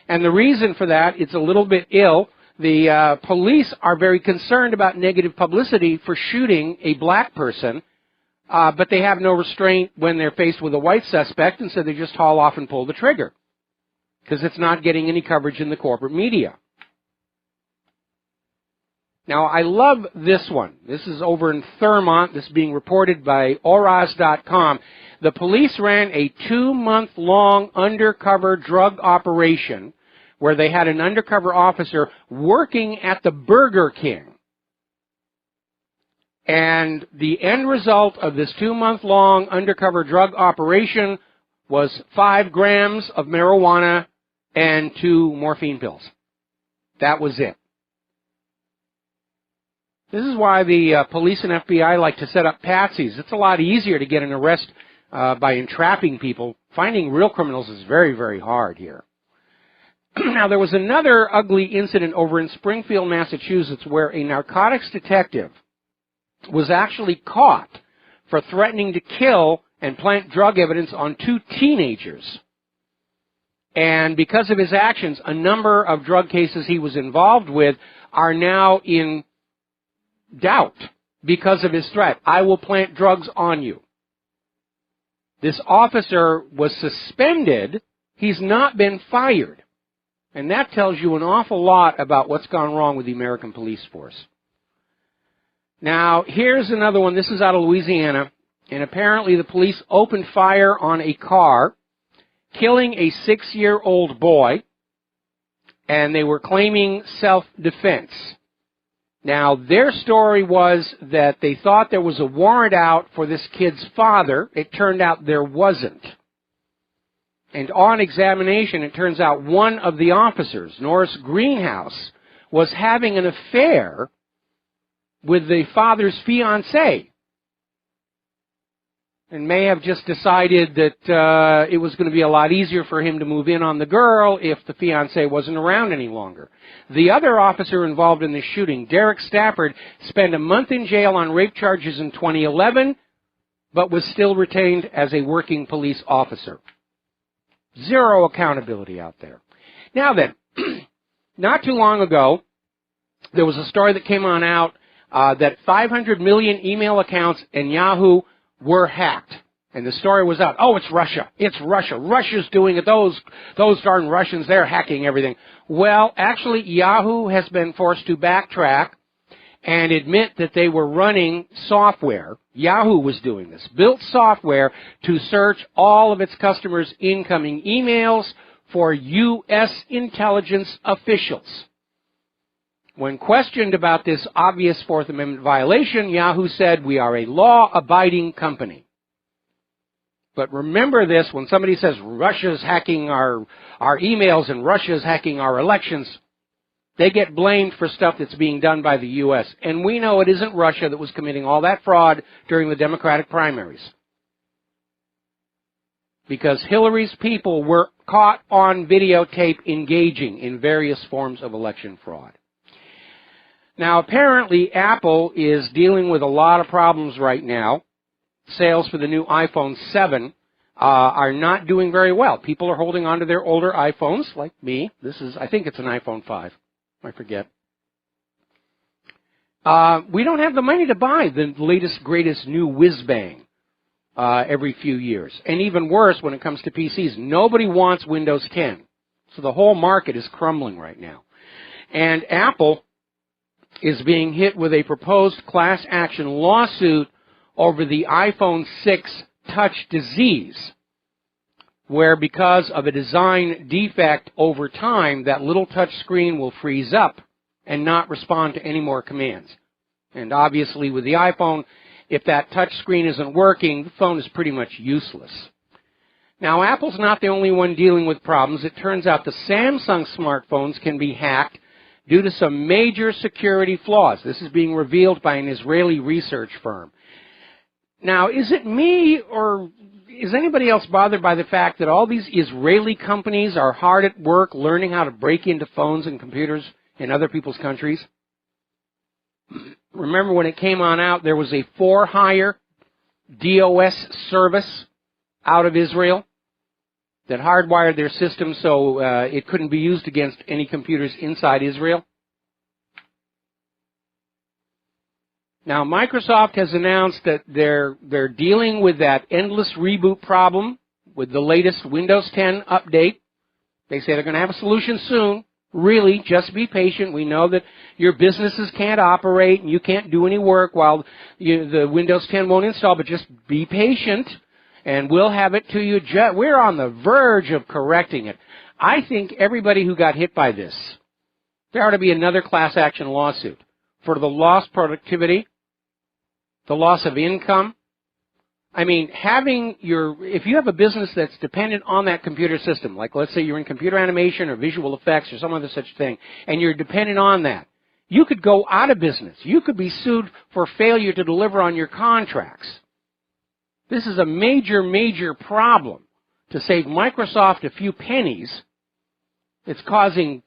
Speaker 2: And the reason for that, it's a little bit ill. The police are very concerned about negative publicity for shooting a black person, but they have no restraint when they're faced with a white suspect, and so they just haul off and pull the trigger because it's not getting any coverage in the corporate media. Now, I love this one. This is over in Thurmont. This is being reported by Oraz.com. The police ran a 2-month-long undercover drug operation where they had an undercover officer working at the Burger King. And the end result of this 2-month-long undercover drug operation was 5 grams of marijuana and 2 morphine pills. That was it. This is why the police and FBI like to set up patsies. It's a lot easier to get an arrest by entrapping people. Finding real criminals is very, very hard here. Now, there was another ugly incident over in Springfield, Massachusetts, where a narcotics detective was actually caught for threatening to kill and plant drug evidence on 2 teenagers. And because of his actions, a number of drug cases he was involved with are now in doubt because of his threat. I will plant drugs on you. This officer was suspended. He's not been fired. And that tells you an awful lot about what's gone wrong with the American police force. Now, here's another one. This is out of Louisiana. And apparently the police opened fire on a car, killing a 6-year-old boy. And they were claiming self-defense. Now, their story was that they thought there was a warrant out for this kid's father. It turned out there wasn't. And on examination, it turns out one of the officers, Norris Greenhouse, was having an affair with the father's fiancée. and may have just decided that it was going to be a lot easier for him to move in on the girl if the fiancé wasn't around any longer. The other officer involved in the shooting, Derek Stafford, spent a month in jail on rape charges in 2011, but was still retained as a working police officer. Zero accountability out there. Now then, not too long ago, there was a story that came on out that 500 million email accounts in Yahoo were hacked. And the story was out. Oh, it's Russia. It's Russia. Russia's doing it. Those darn Russians, they're hacking everything. Well, actually, Yahoo has been forced to backtrack and admit that they were running software. Yahoo was doing this. Built software to search all of its customers' incoming emails for U.S. intelligence officials. When questioned about this obvious Fourth Amendment violation, Yahoo said, "We are a law-abiding company." But remember this, when somebody says Russia's hacking our emails and Russia's hacking our elections, they get blamed for stuff that's being done by the U.S. And we know it isn't Russia that was committing all that fraud during the Democratic primaries. Because Hillary's people were caught on videotape engaging in various forms of election fraud. Now, apparently, Apple is dealing with a lot of problems right now. Sales for the new iPhone 7 are not doing very well. People are holding on to their older iPhones, like me. I think it's an iPhone 5. I forget. We don't have the money to buy the latest, greatest new whiz-bang every few years. And even worse, when it comes to PCs, nobody wants Windows 10. So the whole market is crumbling right now. And Apple is being hit with a proposed class action lawsuit over the iPhone 6 touch disease, where because of a design defect over time, that little touch screen will freeze up and not respond to any more commands. And obviously with the iPhone, if that touch screen isn't working, the phone is pretty much useless. Now, Apple's not the only one dealing with problems. It turns out the Samsung smartphones can be hacked due to some major security flaws. This is being revealed by an Israeli research firm. Now, is it me or is anybody else bothered by the fact that all these Israeli companies are hard at work learning how to break into phones and computers in other people's countries? Remember when it came on out, there was a for-hire DOS service out of Israel that hardwired their system so it couldn't be used against any computers inside Israel. Now, Microsoft has announced that they're dealing with that endless reboot problem with the latest Windows 10 update. They say they're going to have a solution soon. Really, just be patient. We know that your businesses can't operate and you can't do any work while the Windows 10 won't install, but just be patient and we'll have it to you. We're on the verge of correcting it. I think everybody who got hit by this, there ought to be another class action lawsuit for the lost productivity, the loss of income. I mean, if you have a business that's dependent on that computer system, like let's say you're in computer animation or visual effects or some other such thing, and you're dependent on that, you could go out of business. You could be sued for failure to deliver on your contracts. This is a major, major problem. To save Microsoft a few pennies, it's causing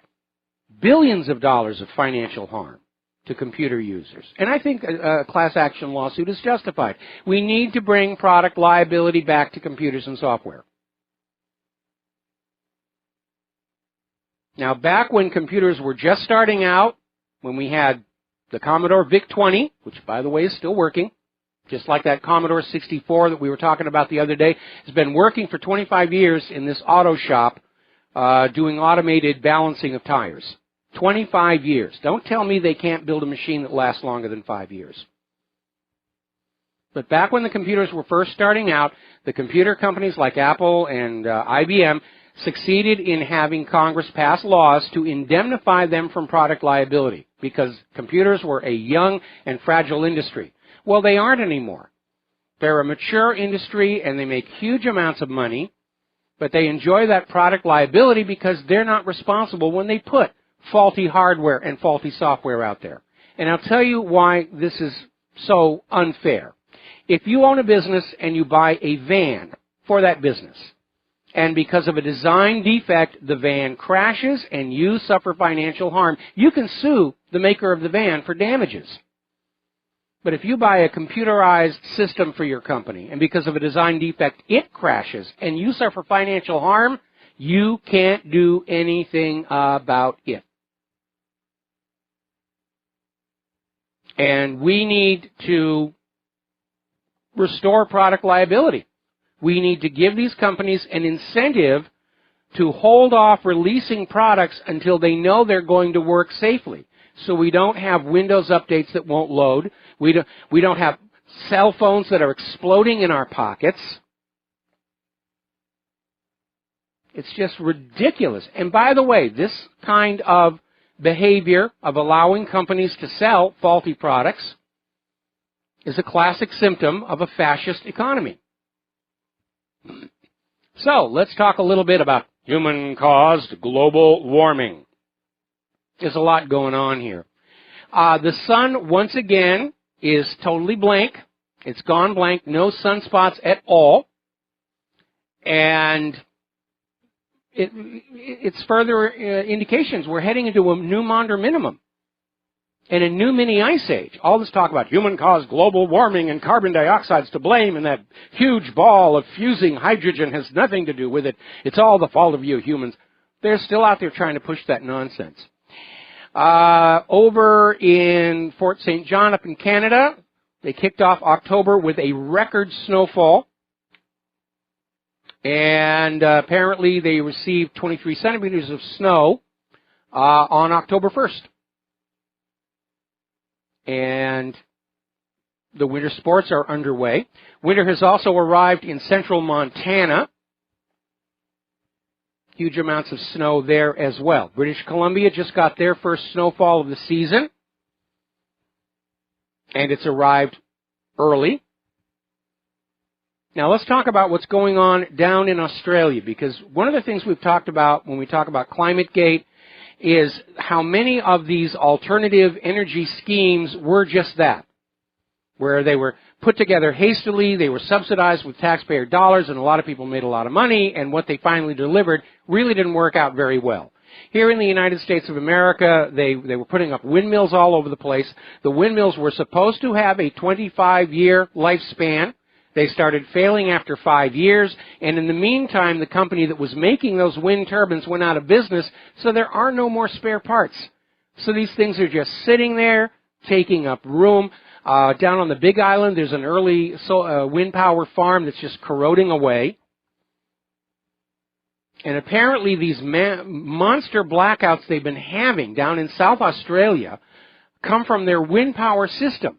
Speaker 2: billions of dollars of financial harm to computer users. And I think a class action lawsuit is justified. We need to bring product liability back to computers and software. Now, back when computers were just starting out, when we had the Commodore VIC-20, which, by the way, is still working, just like that Commodore 64 that we were talking about the other day, has been working for 25 years in this auto shop doing automated balancing of tires. 25 years. Don't tell me they can't build a machine that lasts longer than 5 years. But back when the computers were first starting out, the computer companies like Apple and IBM succeeded in having Congress pass laws to indemnify them from product liability because computers were a young and fragile industry. Well, they aren't anymore. They're a mature industry and they make huge amounts of money, but they enjoy that product liability because they're not responsible when they put faulty hardware and faulty software out there. And I'll tell you why this is so unfair. If you own a business and you buy a van for that business, and because of a design defect, the van crashes and you suffer financial harm, you can sue the maker of the van for damages. But if you buy a computerized system for your company, and because of a design defect, it crashes and you suffer financial harm, you can't do anything about it. And we need to restore product liability. We need to give these companies an incentive to hold off releasing products until they know they're going to work safely. So we don't have Windows updates that won't load. We don't have cell phones that are exploding in our pockets. It's just ridiculous. And by the way, this kind of behavior of allowing companies to sell faulty products is a classic symptom of a fascist economy. So, let's talk a little bit about human-caused global warming. There's a lot going on here. The sun, once again, is totally blank. It's gone blank. No sunspots at all. And it's further indications we're heading into a new Maunder minimum and a new mini ice age. All this talk about human-caused global warming and carbon dioxide's to blame, and that huge ball of fusing hydrogen has nothing to do with it. It's all the fault of you humans. They're still out there trying to push that nonsense. Over in Fort St. John up in Canada, they kicked off October with a record snowfall. And apparently they received 23 centimeters of snow on October 1st. And the winter sports are underway. Winter has also arrived in central Montana. Huge amounts of snow there as well. British Columbia just got their first snowfall of the season. And it's arrived early. Now let's talk about what's going on down in Australia, because one of the things we've talked about when we talk about ClimateGate is how many of these alternative energy schemes were just that, where they were put together hastily, they were subsidized with taxpayer dollars, and a lot of people made a lot of money, and what they finally delivered really didn't work out very well. Here in the United States of America, they were putting up windmills all over the place. The windmills were supposed to have a 25-year lifespan. They started failing after 5 years, and in the meantime, the company that was making those wind turbines went out of business, so there are no more spare parts. So these things are just sitting there, taking up room. Down on the Big Island, there's an early wind power farm that's just corroding away. And apparently these monster blackouts they've been having down in South Australia come from their wind power system.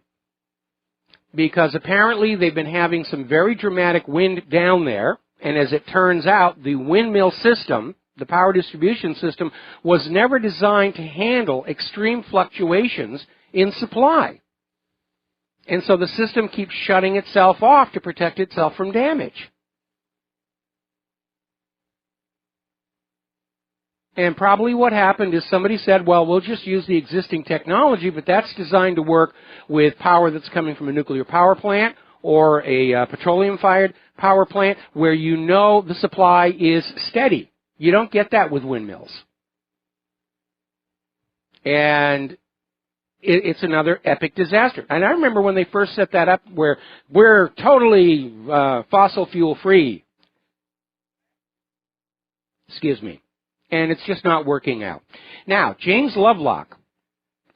Speaker 2: Because apparently they've been having some very dramatic wind down there, and as it turns out, the windmill system, the power distribution system, was never designed to handle extreme fluctuations in supply. And so the system keeps shutting itself off to protect itself from damage. And probably what happened is somebody said, well, we'll just use the existing technology, but that's designed to work with power that's coming from a nuclear power plant or a petroleum-fired power plant where you know the supply is steady. You don't get that with windmills. And it's another epic disaster. And I remember when they first set that up where we're totally fossil fuel free. Excuse me. And it's just not working out. Now, James Lovelock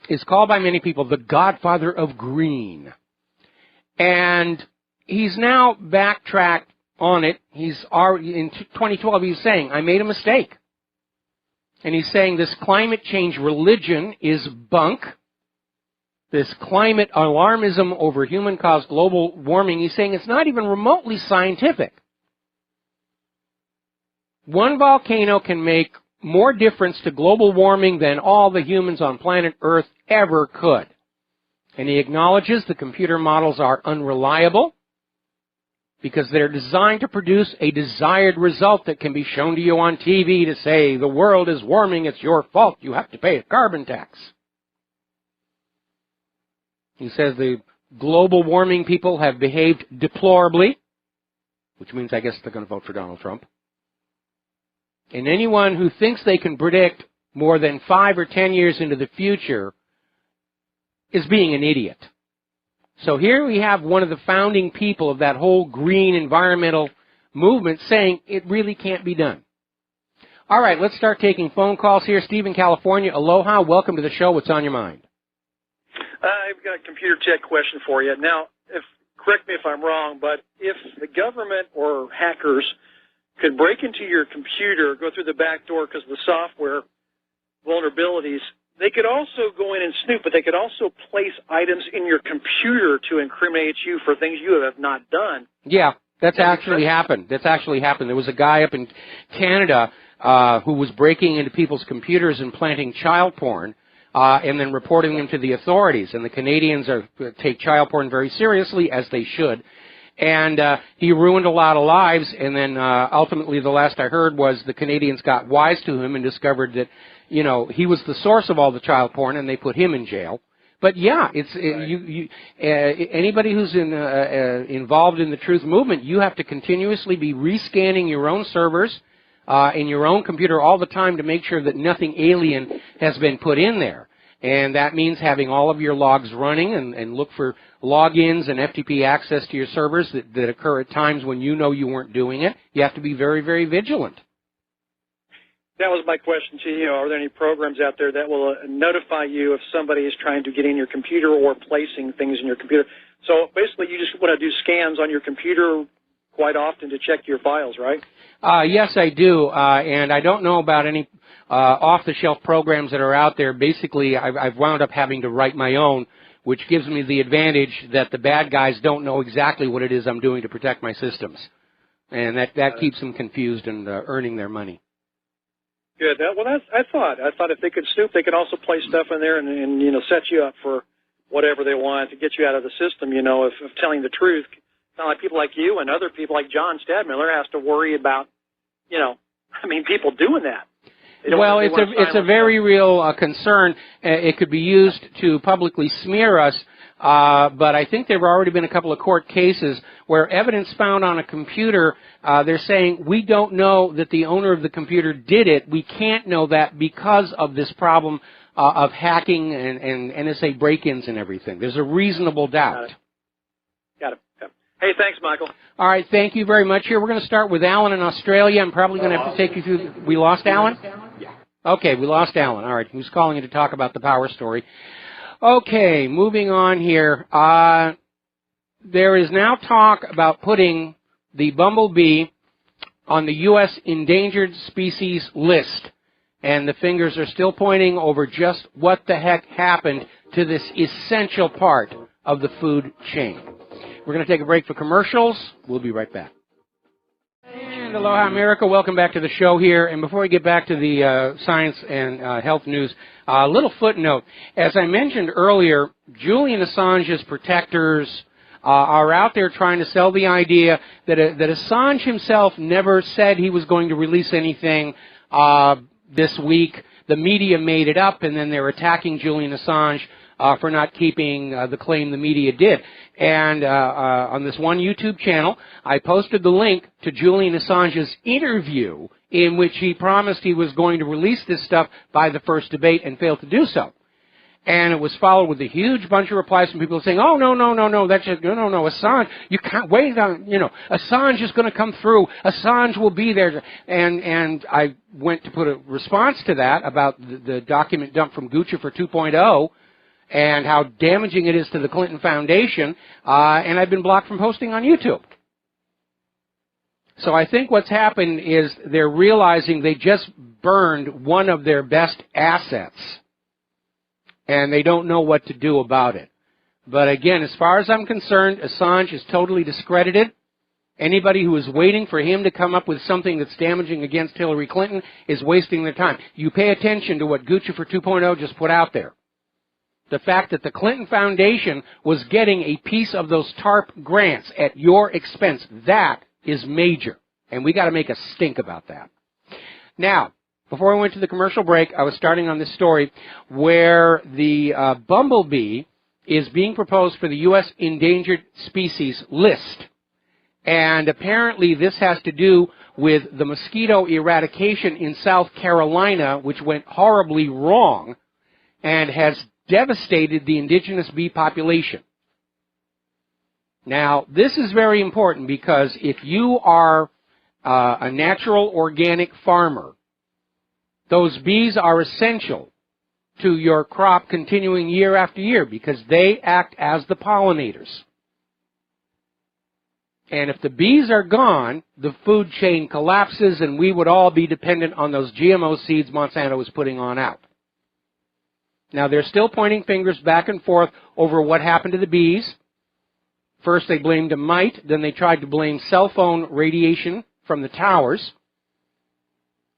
Speaker 2: is called by many people the godfather of green. And he's now backtracked on it. He's already, in 2012, he's saying, I made a mistake. And he's saying this climate change religion is bunk. This climate alarmism over human-caused global warming, he's saying it's not even remotely scientific. One volcano can make more difference to global warming than all the humans on planet Earth ever could. And he acknowledges the computer models are unreliable because they're designed to produce a desired result that can be shown to you on TV to say, the world is warming, it's your fault, you have to pay a carbon tax. He says the global warming people have behaved deplorably, which means I guess they're going to vote for Donald Trump. And anyone who thinks they can predict more than 5 or 10 years into the future is being an idiot. So here we have one of the founding people of that whole green environmental movement saying it really can't be done. All right, let's start taking phone calls here. Steve in California, aloha, welcome to the show. What's on your mind?
Speaker 10: I've got a computer tech question for you. Now, correct me if I'm wrong, but if the government or hackers could break into your computer, go through the back door because of the software vulnerabilities, they could also go in and snoop, but they could also place items in your computer to incriminate you for things you have not done.
Speaker 2: Yeah, that's actually happened. That's actually happened. There was a guy up in Canada who was breaking into people's computers and planting child porn and then reporting them to the authorities. And the Canadians take child porn very seriously, as they should. And he ruined a lot of lives, and then ultimately the last I heard was the Canadians got wise to him and discovered that, you know, he was the source of all the child porn, and they put him in jail. But yeah, anybody who's involved in the truth movement, you have to continuously be rescanning your own servers in your own computer all the time to make sure that nothing alien has been put in there. And that means having all of your logs running and look for logins and FTP access to your servers that occur at times when you know you weren't doing it. You have to be very, very vigilant.
Speaker 10: That was my question to you. Are there any programs out there that will notify you if somebody is trying to get in your computer or placing things in your computer? So basically you just want to do scans on your computer quite often to check your files, right?
Speaker 2: Yes, I do. And I don't know about any off-the-shelf programs that are out there. Basically, I've wound up having to write my own, which gives me the advantage that the bad guys don't know exactly what it is I'm doing to protect my systems. And that keeps them confused and earning their money.
Speaker 10: Good. Well, I thought if they could snoop, they could also place stuff in there and you know, set you up for whatever they want to get you out of the system, you know, of telling the truth. Not like people like you and other people like John Stadmiller has to worry about, you know, I mean, people doing that.
Speaker 2: Well, it's a very real concern. It could be used to publicly smear us, but I think there have already been a couple of court cases where evidence found on a computer, they're saying, we don't know that the owner of the computer did it. We can't know that because of this problem of hacking and NSA break-ins and everything. There's a reasonable doubt.
Speaker 10: Got it. Hey, thanks, Michael.
Speaker 2: All right, thank you very much. Here, we're going to start with Alan in Australia. I'm probably going to have to take you through. We lost Alan? Yeah. Okay, we lost Alan. All right, who's calling in to talk about the power story? Okay, moving on here. There is now talk about putting the bumblebee on the U.S. endangered species list. And the fingers are still pointing over just what the heck happened to this essential part of the food chain. We're going to take a break for commercials. We'll be right back. And aloha, America. Welcome back to the show here. And before we get back to the science and health news, a little footnote. As I mentioned earlier, Julian Assange's protectors are out there trying to sell the idea that Assange himself never said he was going to release anything this week. The media made it up, and then they're attacking Julian Assange for not keeping the claim the media did. And on this one YouTube channel, I posted the link to Julian Assange's interview in which he promised he was going to release this stuff by the first debate and failed to do so. And it was followed with a huge bunch of replies from people saying, oh, no, that's just, no, Assange, you can't wait on, you know, Assange is going to come through, Assange will be there. And I went to put a response to that about the document dump from Gucci for 2.0 and how damaging it is to the Clinton Foundation, and I've been blocked from posting on YouTube. So I think what's happened is they're realizing they just burned one of their best assets, and they don't know what to do about it. But again, as far as I'm concerned, Assange is totally discredited. Anybody who is waiting for him to come up with something that's damaging against Hillary Clinton is wasting their time. You pay attention to what Gucci for 2.0 just put out there. The fact that the Clinton Foundation was getting a piece of those TARP grants at your expense, that is major. And we got to make a stink about that. Now, before I went to the commercial break, I was starting on this story where the bumblebee is being proposed for the U.S. endangered species list. And apparently this has to do with the mosquito eradication in South Carolina, which went horribly wrong and has devastated the indigenous bee population. Now, this is very important because if you are a natural organic farmer, those bees are essential to your crop continuing year after year because they act as the pollinators. And if the bees are gone, the food chain collapses and we would all be dependent on those GMO seeds Monsanto is putting on out. Now, they're still pointing fingers back and forth over what happened to the bees. First, they blamed a mite. Then they tried to blame cell phone radiation from the towers.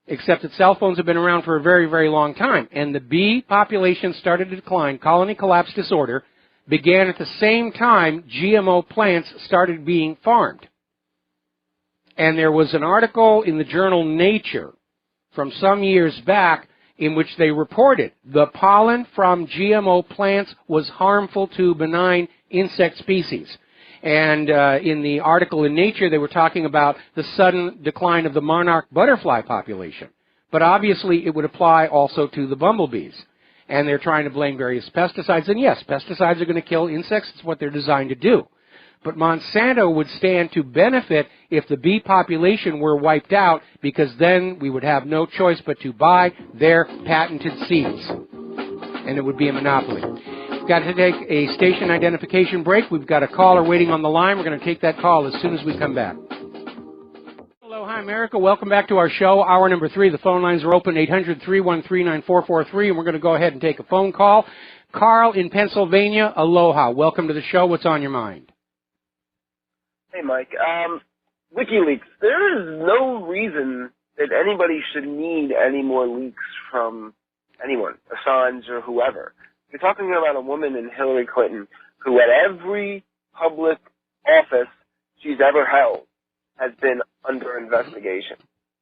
Speaker 2: Except that cell phones have been around for a very, very long time. And the bee population started to decline. Colony collapse disorder began at the same time GMO plants started being farmed. And there was an article in the journal Nature from some years back in which they reported the pollen from GMO plants was harmful to benign insect species. And in the article in Nature, they were talking about the sudden decline of the monarch butterfly population. But obviously, it would apply also to the bumblebees. And they're trying to blame various pesticides. And yes, pesticides are going to kill insects. It's what they're designed to do. But Monsanto would stand to benefit if the bee population were wiped out, because then we would have no choice but to buy their patented seeds. And it would be a monopoly. We've got to take a station identification break. We've got a caller waiting on the line. We're going to take that call as soon as we come back. Hello, hi, America. Welcome back to our show, hour number 3. The phone lines are open, 800-313-9443, and we're going to go ahead and take a phone call. Carl in Pennsylvania, aloha. Welcome to the show. What's on your mind?
Speaker 11: Hey, Mike. WikiLeaks, there is no reason that anybody should need any more leaks from anyone, Assange or whoever. You're talking about a woman in Hillary Clinton who at every public office she's ever held has been under investigation.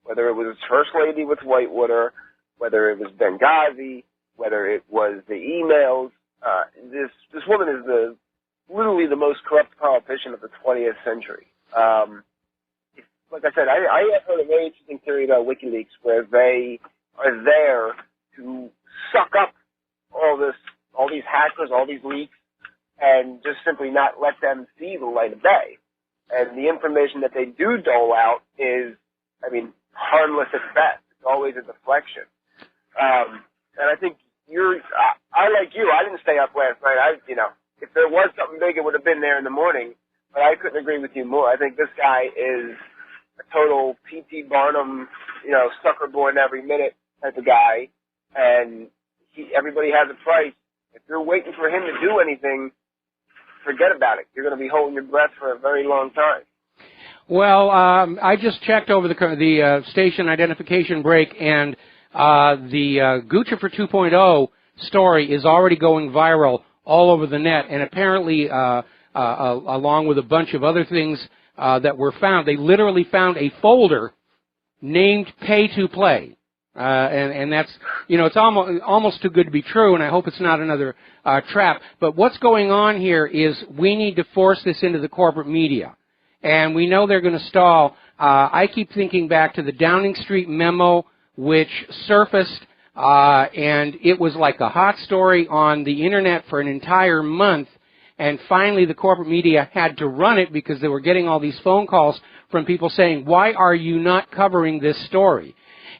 Speaker 11: Whether it was First Lady with Whitewater, whether it was Benghazi, whether it was the emails. This woman is literally the most corrupt politician of the 20th century. Like I said, I have heard a very interesting theory about WikiLeaks where they are there to suck up all these hackers, all these leaks, and just simply not let them see the light of day. And the information that they do dole out is, harmless at best. It's always a deflection. And I think I like you, I didn't stay up last night. If there was something big, it would have been there in the morning. But I couldn't agree with you more. I think this guy is a total P.T. Barnum, sucker born every minute type of guy. And everybody has a price. If you're waiting for him to do anything, forget about it. You're going to be holding your breath for a very long time.
Speaker 2: Well, I just checked over the station identification break, and the Gucci for 2.0 story is already going viral all over the net, and apparently, along with a bunch of other things that were found, they literally found a folder named Pay to Play. And that's, it's almost too good to be true, and I hope it's not another trap. But what's going on here is we need to force this into the corporate media. And we know they're going to stall. I keep thinking back to the Downing Street memo, which surfaced, and it was like a hot story on the Internet for an entire month. And finally, the corporate media had to run it because they were getting all these phone calls from people saying, why are you not covering this story?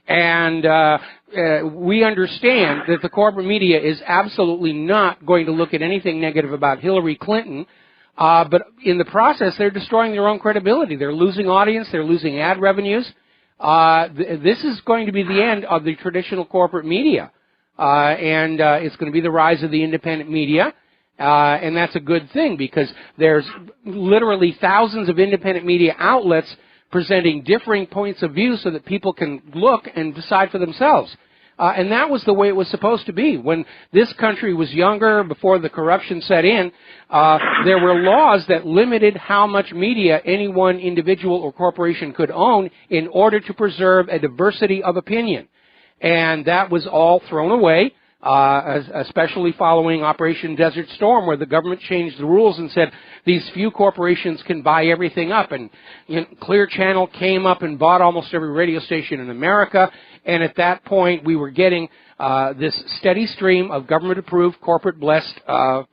Speaker 2: And we understand that the corporate media is absolutely not going to look at anything negative about Hillary Clinton, but in the process, they're destroying their own credibility. They're losing audience. They're losing ad revenues. This is going to be the end of the traditional corporate media, and it's going to be the rise of the independent media, and that's a good thing because there's literally thousands of independent media outlets presenting differing points of view so that people can look and decide for themselves. And that was the way it was supposed to be. When this country was younger, before the corruption set in, there were laws that limited how much media any one individual or corporation could own in order to preserve a diversity of opinion. And that was all thrown away especially following Operation Desert Storm, where the government changed the rules and said these few corporations can buy everything up. And Clear Channel came up and bought almost every radio station in America. And at that point, we were getting this steady stream of government-approved, corporate-blessed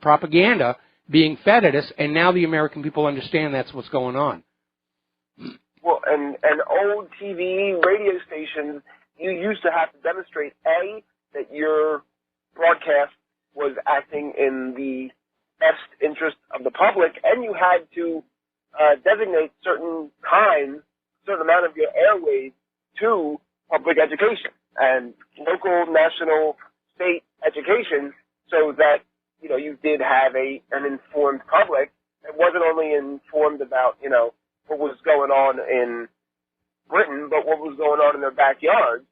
Speaker 2: propaganda being fed at us. And now the American people understand that's what's going on.
Speaker 11: Well, and old TV, radio stations, you used to have to demonstrate, A, that your broadcast was acting in the best interest of the public, and you had to designate certain time, certain amount of your airwaves to public education and local, national, state education, so that you did have an informed public. It wasn't only informed about what was going on in Britain, but what was going on in their backyard,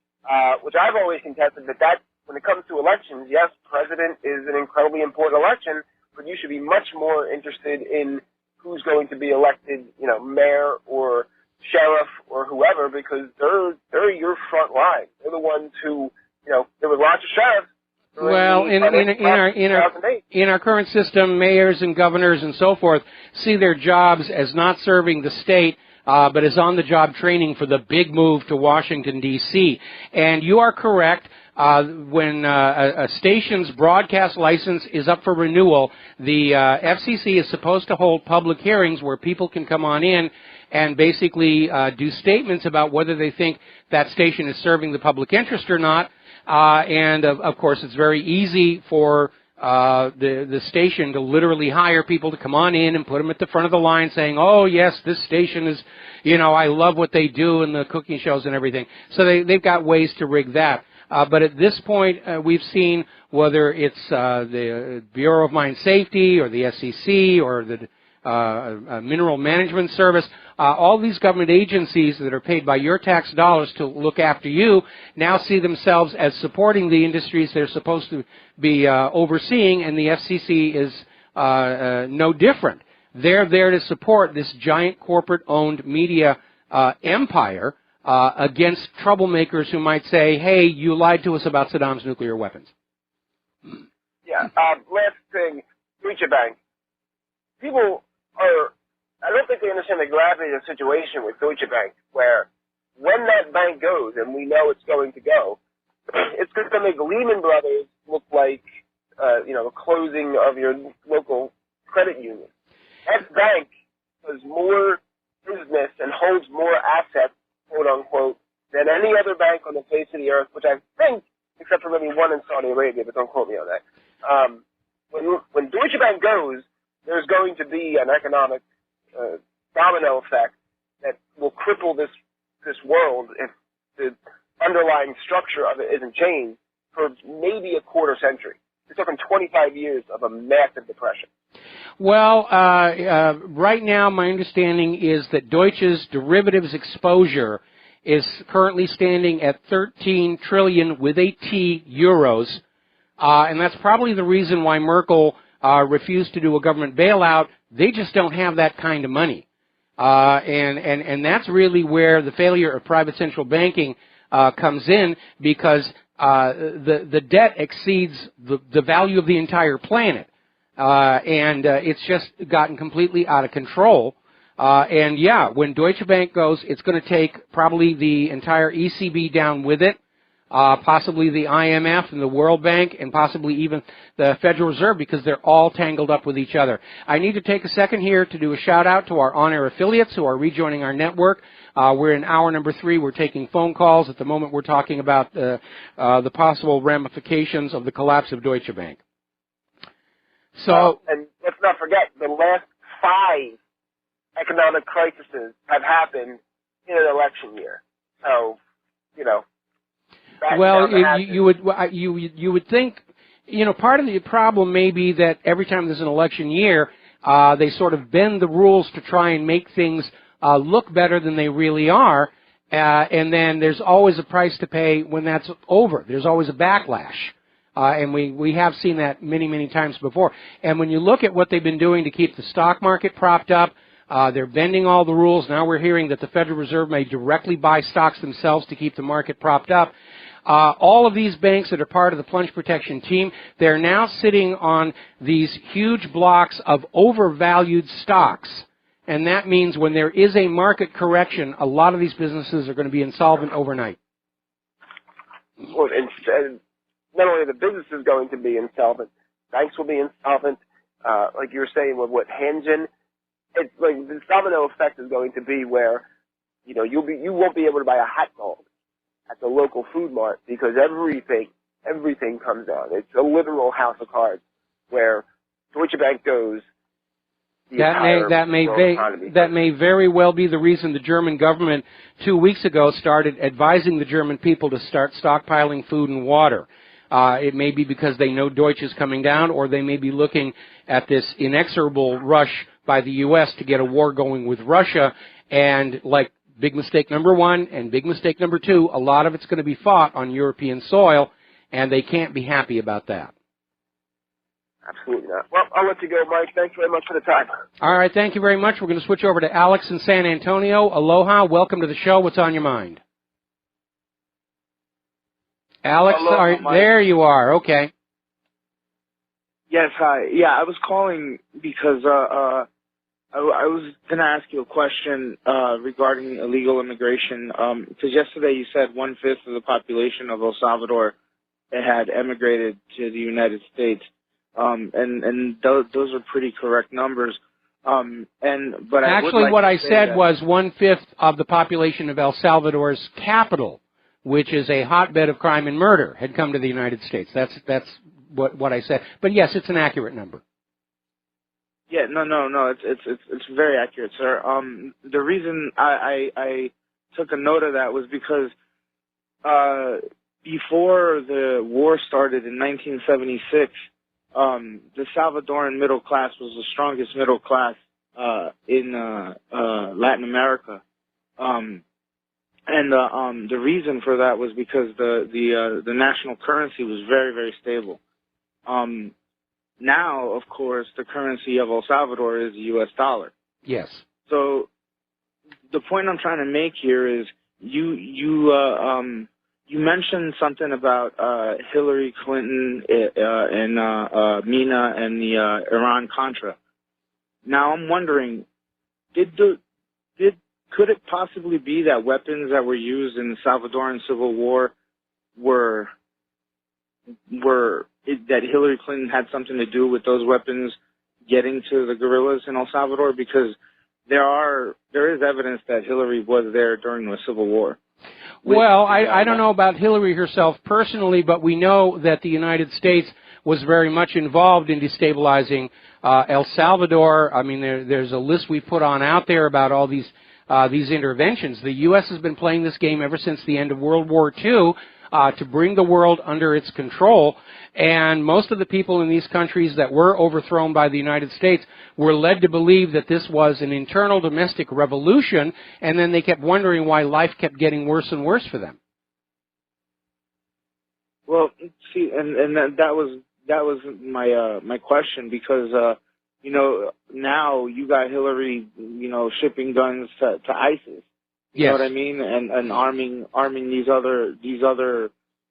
Speaker 11: which I've always contested that when it comes to elections, yes, president is an incredibly important election, but you should be much more interested in who's going to be elected, mayor or sheriff or whoever, because they're your front line. They're the ones who, there were lots of sheriffs.
Speaker 2: Well, in our current system, mayors and governors and so forth see their jobs as not serving the state, but as on-the-job training for the big move to Washington, D.C. And you are correct. When a station's broadcast license is up for renewal, the FCC is supposed to hold public hearings where people can come on in and basically do statements about whether they think that station is serving the public interest or not. And of course, it's very easy for the station to literally hire people to come on in and put them at the front of the line saying, oh, yes, this station is, I love what they do in the cooking shows and everything. So they've got ways to rig that. But at this point, we've seen whether it's the Bureau of Mine Safety or the SEC or the Mineral Management Service, all these government agencies that are paid by your tax dollars to look after you now see themselves as supporting the industries they're supposed to be overseeing, and the FCC is no different. They're there to support this giant corporate-owned media empire against troublemakers who might say, hey, you lied to us about Saddam's nuclear weapons.
Speaker 11: Yeah, last thing, Deutsche Bank. People I don't think they understand the gravity of the situation with Deutsche Bank, where when that bank goes, and we know it's going to go, it's going to make Lehman Brothers look like, the closing of your local credit union. That bank does more business and holds more assets, quote unquote, than any other bank on the face of the earth, which I think, except for maybe one in Saudi Arabia, but don't quote me on that. When Deutsche Bank goes, there's going to be an economic domino effect that will cripple this world if the underlying structure of it isn't changed for maybe a quarter century. We're talking 25 years of a massive depression.
Speaker 2: Well, right now my understanding is that Deutsche's derivatives exposure is currently standing at 13 trillion with a T euros, and that's probably the reason why Merkel refused to do a government bailout. They just don't have that kind of money, and that's really where the failure of private central banking comes in, because the debt exceeds the value of the entire planet, and it's just gotten completely out of control. And yeah, when Deutsche Bank goes, it's going to take probably the entire ECB down with it, possibly the IMF and the World Bank, and possibly even the Federal Reserve, because they're all tangled up with each other. I need to take a second here to do a shout-out to our on-air affiliates who are rejoining our network. We're in hour number 3. We're taking phone calls. At the moment, we're talking about the possible ramifications of the collapse of Deutsche Bank. So,
Speaker 11: and let's not forget, the last 5 economic crises have happened in an election year. So,
Speaker 2: well, you would think, part of the problem may be that every time there's an election year, they sort of bend the rules to try and make things look better than they really are, and then there's always a price to pay when that's over. There's always a backlash, and we have seen that many, many times before. And when you look at what they've been doing to keep the stock market propped up, they're bending all the rules. Now we're hearing that the Federal Reserve may directly buy stocks themselves to keep the market propped up. all of these banks that are part of the plunge protection team, they're now sitting on these huge blocks of overvalued stocks. And that means when there is a market correction, a lot of these businesses are going to be insolvent overnight.
Speaker 11: Well, and not only the business is going to be insolvent, banks will be insolvent. Like you were saying with what Hanjin, it's like the domino effect is going to be where, you know, you won't be able to buy a hot dog at the local food mart because everything comes down. It's a literal house of cards where Deutsche Bank goes.
Speaker 2: That may very well be the reason the German government 2 weeks ago started advising the German people to start stockpiling food and water. It may be because they know Deutsche is coming down, or they may be looking at this inexorable rush by the U.S. to get a war going with Russia, and like big mistake number one and big mistake number two, a lot of it's going to be fought on European soil, and they can't be happy about that.
Speaker 11: Absolutely not. Well, I'll let you go, Mike. Thanks very much for the time.
Speaker 2: All right, thank you very much. We're going to switch over to Alex in San Antonio. Aloha. Welcome to the show. What's on your mind? Alex, there you are. Okay.
Speaker 12: Yes, hi. Yeah, I was calling because I was going to ask you a question regarding illegal immigration. Because yesterday you said 1/5 of the population of El Salvador had emigrated to the United States, and those are pretty correct numbers. But
Speaker 2: actually, what I said was 1/5 of the population of El Salvador's capital, which is a hotbed of crime and murder, had come to the United States. That's what I said. But yes, it's an accurate number.
Speaker 12: Yeah, no. It's very accurate, sir. The reason I took a note of that was because before the war started in 1976, the Salvadoran middle class was the strongest middle class in Latin America. And the reason for that was because the national currency was very, very stable. Now, of course, the currency of El Salvador is the U.S. dollar.
Speaker 2: Yes.
Speaker 12: So the point I'm trying to make here is you mentioned something about Hillary Clinton and Mina and the Iran-Contra. Now I'm wondering, could it possibly be that weapons that were used in the Salvadoran Civil War were that Hillary Clinton had something to do with those weapons getting to the guerrillas in El Salvador? Because there is evidence that Hillary was there during the Civil War.
Speaker 2: Well, I don't know about Hillary herself personally, but we know that the United States was very much involved in destabilizing El Salvador. I mean, there's a list we put on out there about all these interventions. The U.S. has been playing this game ever since the end of World War II to bring the world under its control, and most of the people in these countries that were overthrown by the United States were led to believe that this was an internal domestic revolution, and then they kept wondering why life kept getting worse and worse for them.
Speaker 12: Well, see, and that was my question, because you know, now you got Hillary, you know, shipping guns to ISIS. You know what I mean? And arming these other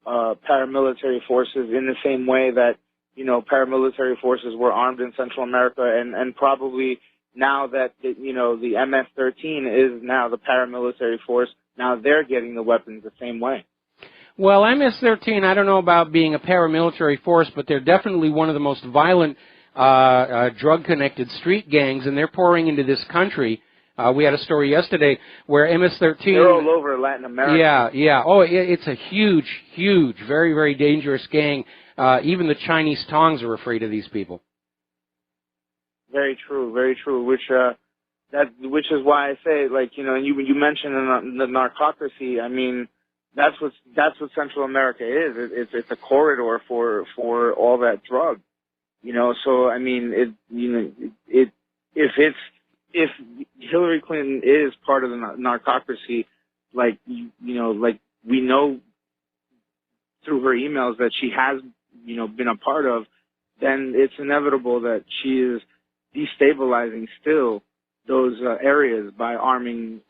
Speaker 12: paramilitary forces in the same way that, you know, paramilitary forces were armed in Central America, and probably now that you know the MS-13 is now the paramilitary force, now they're getting the weapons the same way.
Speaker 2: Well, MS-13, I don't know about being a paramilitary force, but they're definitely one of the most violent drug-connected street gangs, and they're pouring into this country. We had a story yesterday where MS-13...
Speaker 12: They're all over Latin America.
Speaker 2: Yeah. Oh, it's a huge, very, very dangerous gang. Even the Chinese Tongs are afraid of these people.
Speaker 12: Very true. Which is why I say, like, you know, you mentioned the narcocracy. I mean, that's what Central America is. It's a corridor for all that drug. You know, so I mean, if Hillary Clinton is part of the narcocracy, like you know, like we know through her emails that she has, you know, been a part of, then it's inevitable that she is destabilizing still those areas by arming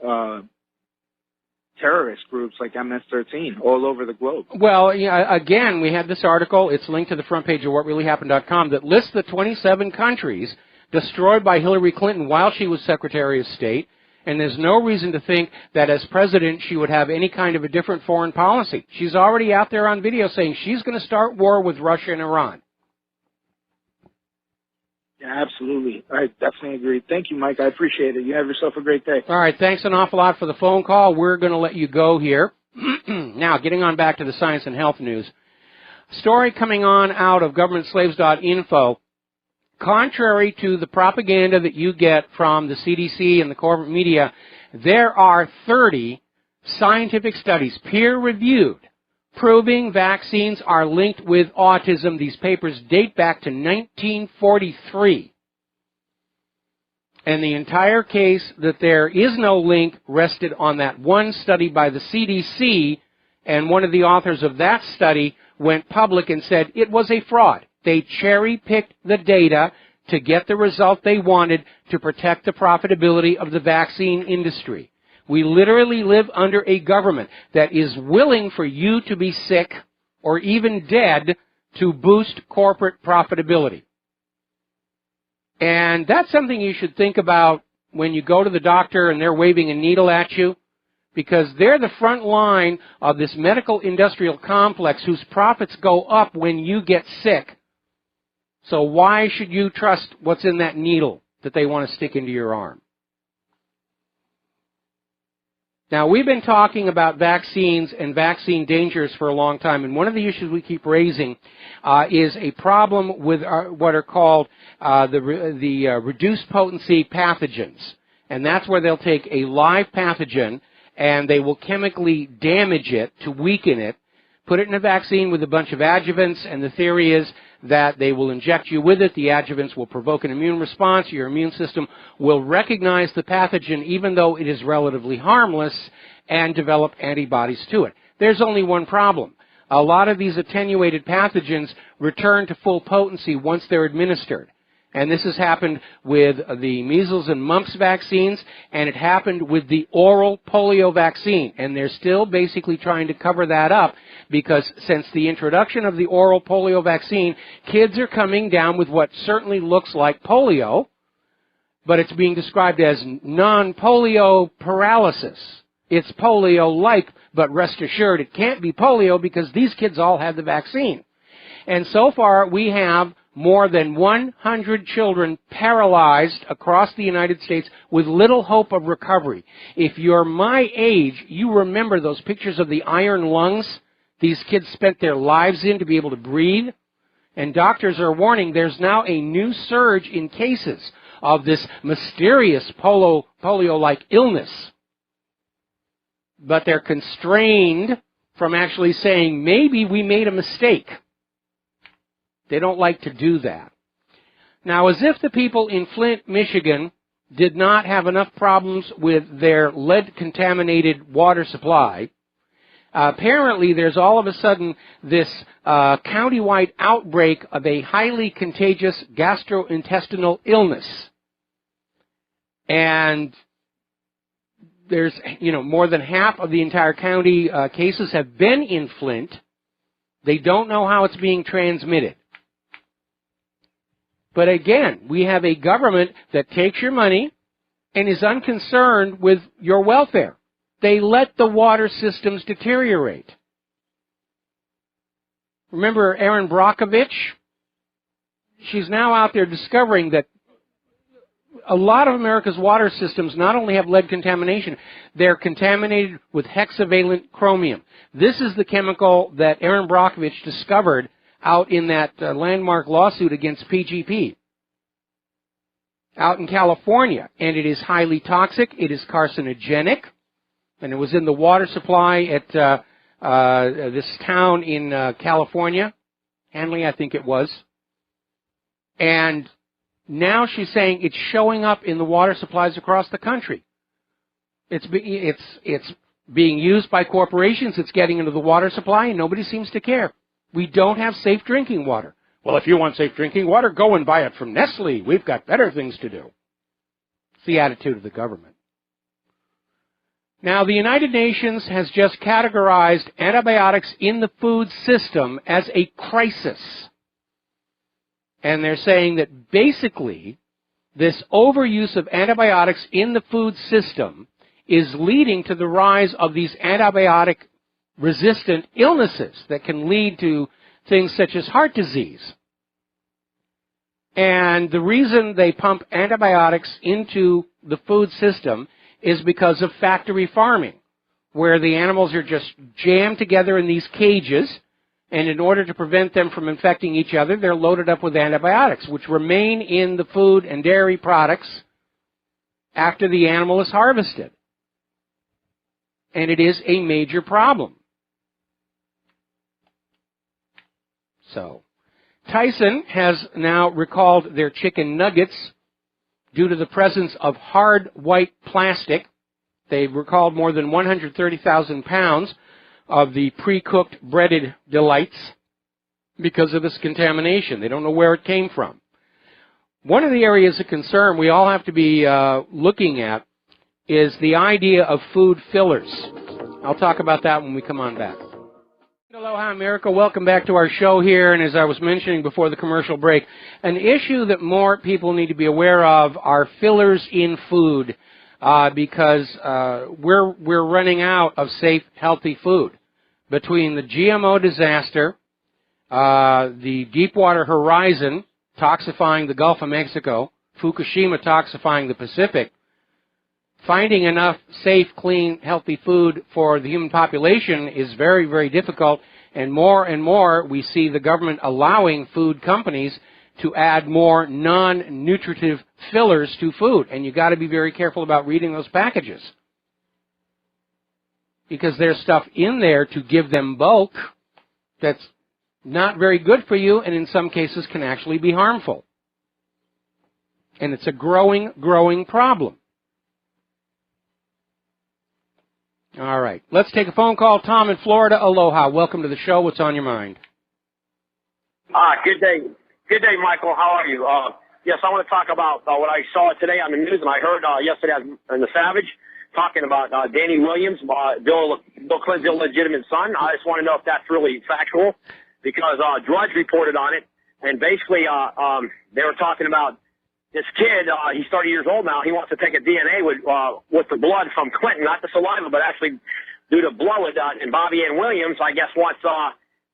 Speaker 12: terrorist groups like MS-13 all over the globe.
Speaker 2: Well, yeah, again, we had this article. It's linked to the front page of WhatReallyHappened.com that lists the 27 countries destroyed by Hillary Clinton while she was Secretary of State, and there's no reason to think that as president she would have any kind of a different foreign policy. She's already out there on video saying she's going to start war with Russia and Iran.
Speaker 12: Yeah, absolutely. I definitely agree. Thank you, Mike. I appreciate it. You have yourself a great day.
Speaker 2: All right, thanks an awful lot for the phone call. We're going to let you go here. Now, getting on back to the science and health news. Story coming on out of governmentslaves.info. Contrary to the propaganda that you get from the CDC and the corporate media, there are 30 scientific studies, peer-reviewed, proving vaccines are linked with autism. These papers date back to 1943. And the entire case that there is no link rested on that one study by the CDC, and one of the authors of that study went public and said it was a fraud. They cherry-picked the data to get the result they wanted to protect the profitability of the vaccine industry. We literally live under a government that is willing for you to be sick or even dead to boost corporate profitability. And that's something you should think about when you go to the doctor and they're waving a needle at you, because they're the front line of this medical industrial complex whose profits go up when you get sick. So why should you trust what's in that needle that they want to stick into your arm? Now, we've been talking about vaccines and vaccine dangers for a long time, and one of the issues we keep raising is a problem with what are called the reduced potency pathogens. And that's where they'll take a live pathogen and they will chemically damage it to weaken it, put it in a vaccine with a bunch of adjuvants, and the theory is that they will inject you with it. The adjuvants will provoke an immune response. Your immune system will recognize the pathogen even though it is relatively harmless and develop antibodies to it. There's only one problem. A lot of these attenuated pathogens return to full potency once they're administered. And this has happened with the measles and mumps vaccines, and it happened with the oral polio vaccine. And they're still basically trying to cover that up, because since the introduction of the oral polio vaccine, kids are coming down with what certainly looks like polio, but it's being described as non-polio paralysis. It's polio-like, but rest assured it can't be polio because these kids all had the vaccine. And so far we have more than 100 children paralyzed across the United States with little hope of recovery. If you're my age, you remember those pictures of the iron lungs these kids spent their lives in to be able to breathe. And doctors are warning there's now a new surge in cases of this mysterious polio-like illness. But they're constrained from actually saying, maybe we made a mistake. They don't like to do that. Now, as if the people in Flint, Michigan did not have enough problems with their lead-contaminated water supply, apparently there's all of a sudden this county-wide outbreak of a highly contagious gastrointestinal illness. And there's, more than half of the entire county cases have been in Flint. They don't know how it's being transmitted. But again, we have a government that takes your money and is unconcerned with your welfare. They let the water systems deteriorate. Remember Erin Brockovich? She's now out there discovering that a lot of America's water systems not only have lead contamination, they're contaminated with hexavalent chromium. This is the chemical that Erin Brockovich discovered out in that landmark lawsuit against PGP out in California. And it is highly toxic. It is carcinogenic. And it was in the water supply at this town in California, Hanley, I think it was. And now she's saying it's showing up in the water supplies across the country. It's being used by corporations. It's getting into the water supply, and nobody seems to care. We don't have safe drinking water. Well, if you want safe drinking water, go and buy it from Nestle. We've got better things to do. It's the attitude of the government. Now, the United Nations has just categorized antibiotics in the food system as a crisis. And they're saying that basically this overuse of antibiotics in the food system is leading to the rise of these antibiotic-resistant illnesses that can lead to things such as heart disease. And the reason they pump antibiotics into the food system is because of factory farming, where the animals are just jammed together in these cages, and in order to prevent them from infecting each other, they're loaded up with antibiotics, which remain in the food and dairy products after the animal is harvested. And it is a major problem. So, Tyson has now recalled their chicken nuggets due to the presence of hard white plastic. They've recalled more than 130,000 pounds of the pre-cooked breaded delights because of this contamination. They don't know where it came from. One of the areas of concern we all have to be looking at is the idea of food fillers. I'll talk about that when we come on back. Aloha America, welcome back to our show here, and as I was mentioning before the commercial break, an issue that more people need to be aware of are fillers in food, because we're running out of safe, healthy food. Between the GMO disaster, the Deepwater Horizon toxifying the Gulf of Mexico, Fukushima toxifying the Pacific, finding enough safe, clean, healthy food for the human population is very, very difficult, and more we see the government allowing food companies to add more non-nutritive fillers to food, and you've got to be very careful about reading those packages, because there's stuff in there to give them bulk that's not very good for you, and in some cases can actually be harmful. And it's a growing problem. All right. Let's take a phone call. Tom in Florida. Aloha. Welcome to the show. What's on your mind?
Speaker 13: Good day. Good day, Michael. How are you? Yes, I want to talk about what I saw today on the news, and I heard yesterday on The Savage talking about Danny Williams, Bill Clinton's illegitimate son. I just want to know if that's really factual, because Drudge reported on it, and basically they were talking about this kid, he's 30 years old now. He wants to take a DNA with the blood from Clinton, not the saliva, but actually do the blood. And Bobby Ann Williams, I guess, wants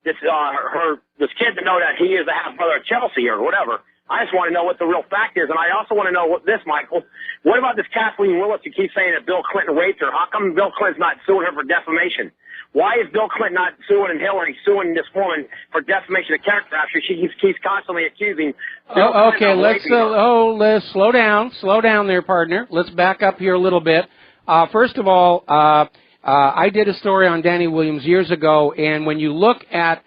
Speaker 13: this kid to know that he is the half brother of Chelsea or whatever. I just want to know what the real fact is, and I also want to know Michael. What about this Kathleen Willis who keeps saying that Bill Clinton raped her? How come Bill Clinton's not suing her for defamation? Why is Bill Clinton not suing and Hillary suing this woman for defamation of character after she keeps constantly accusing Bill Clinton?
Speaker 2: Okay, let's slow down there, partner. Let's back up here a little bit. First of all, I did a story on Danny Williams years ago, and when you look at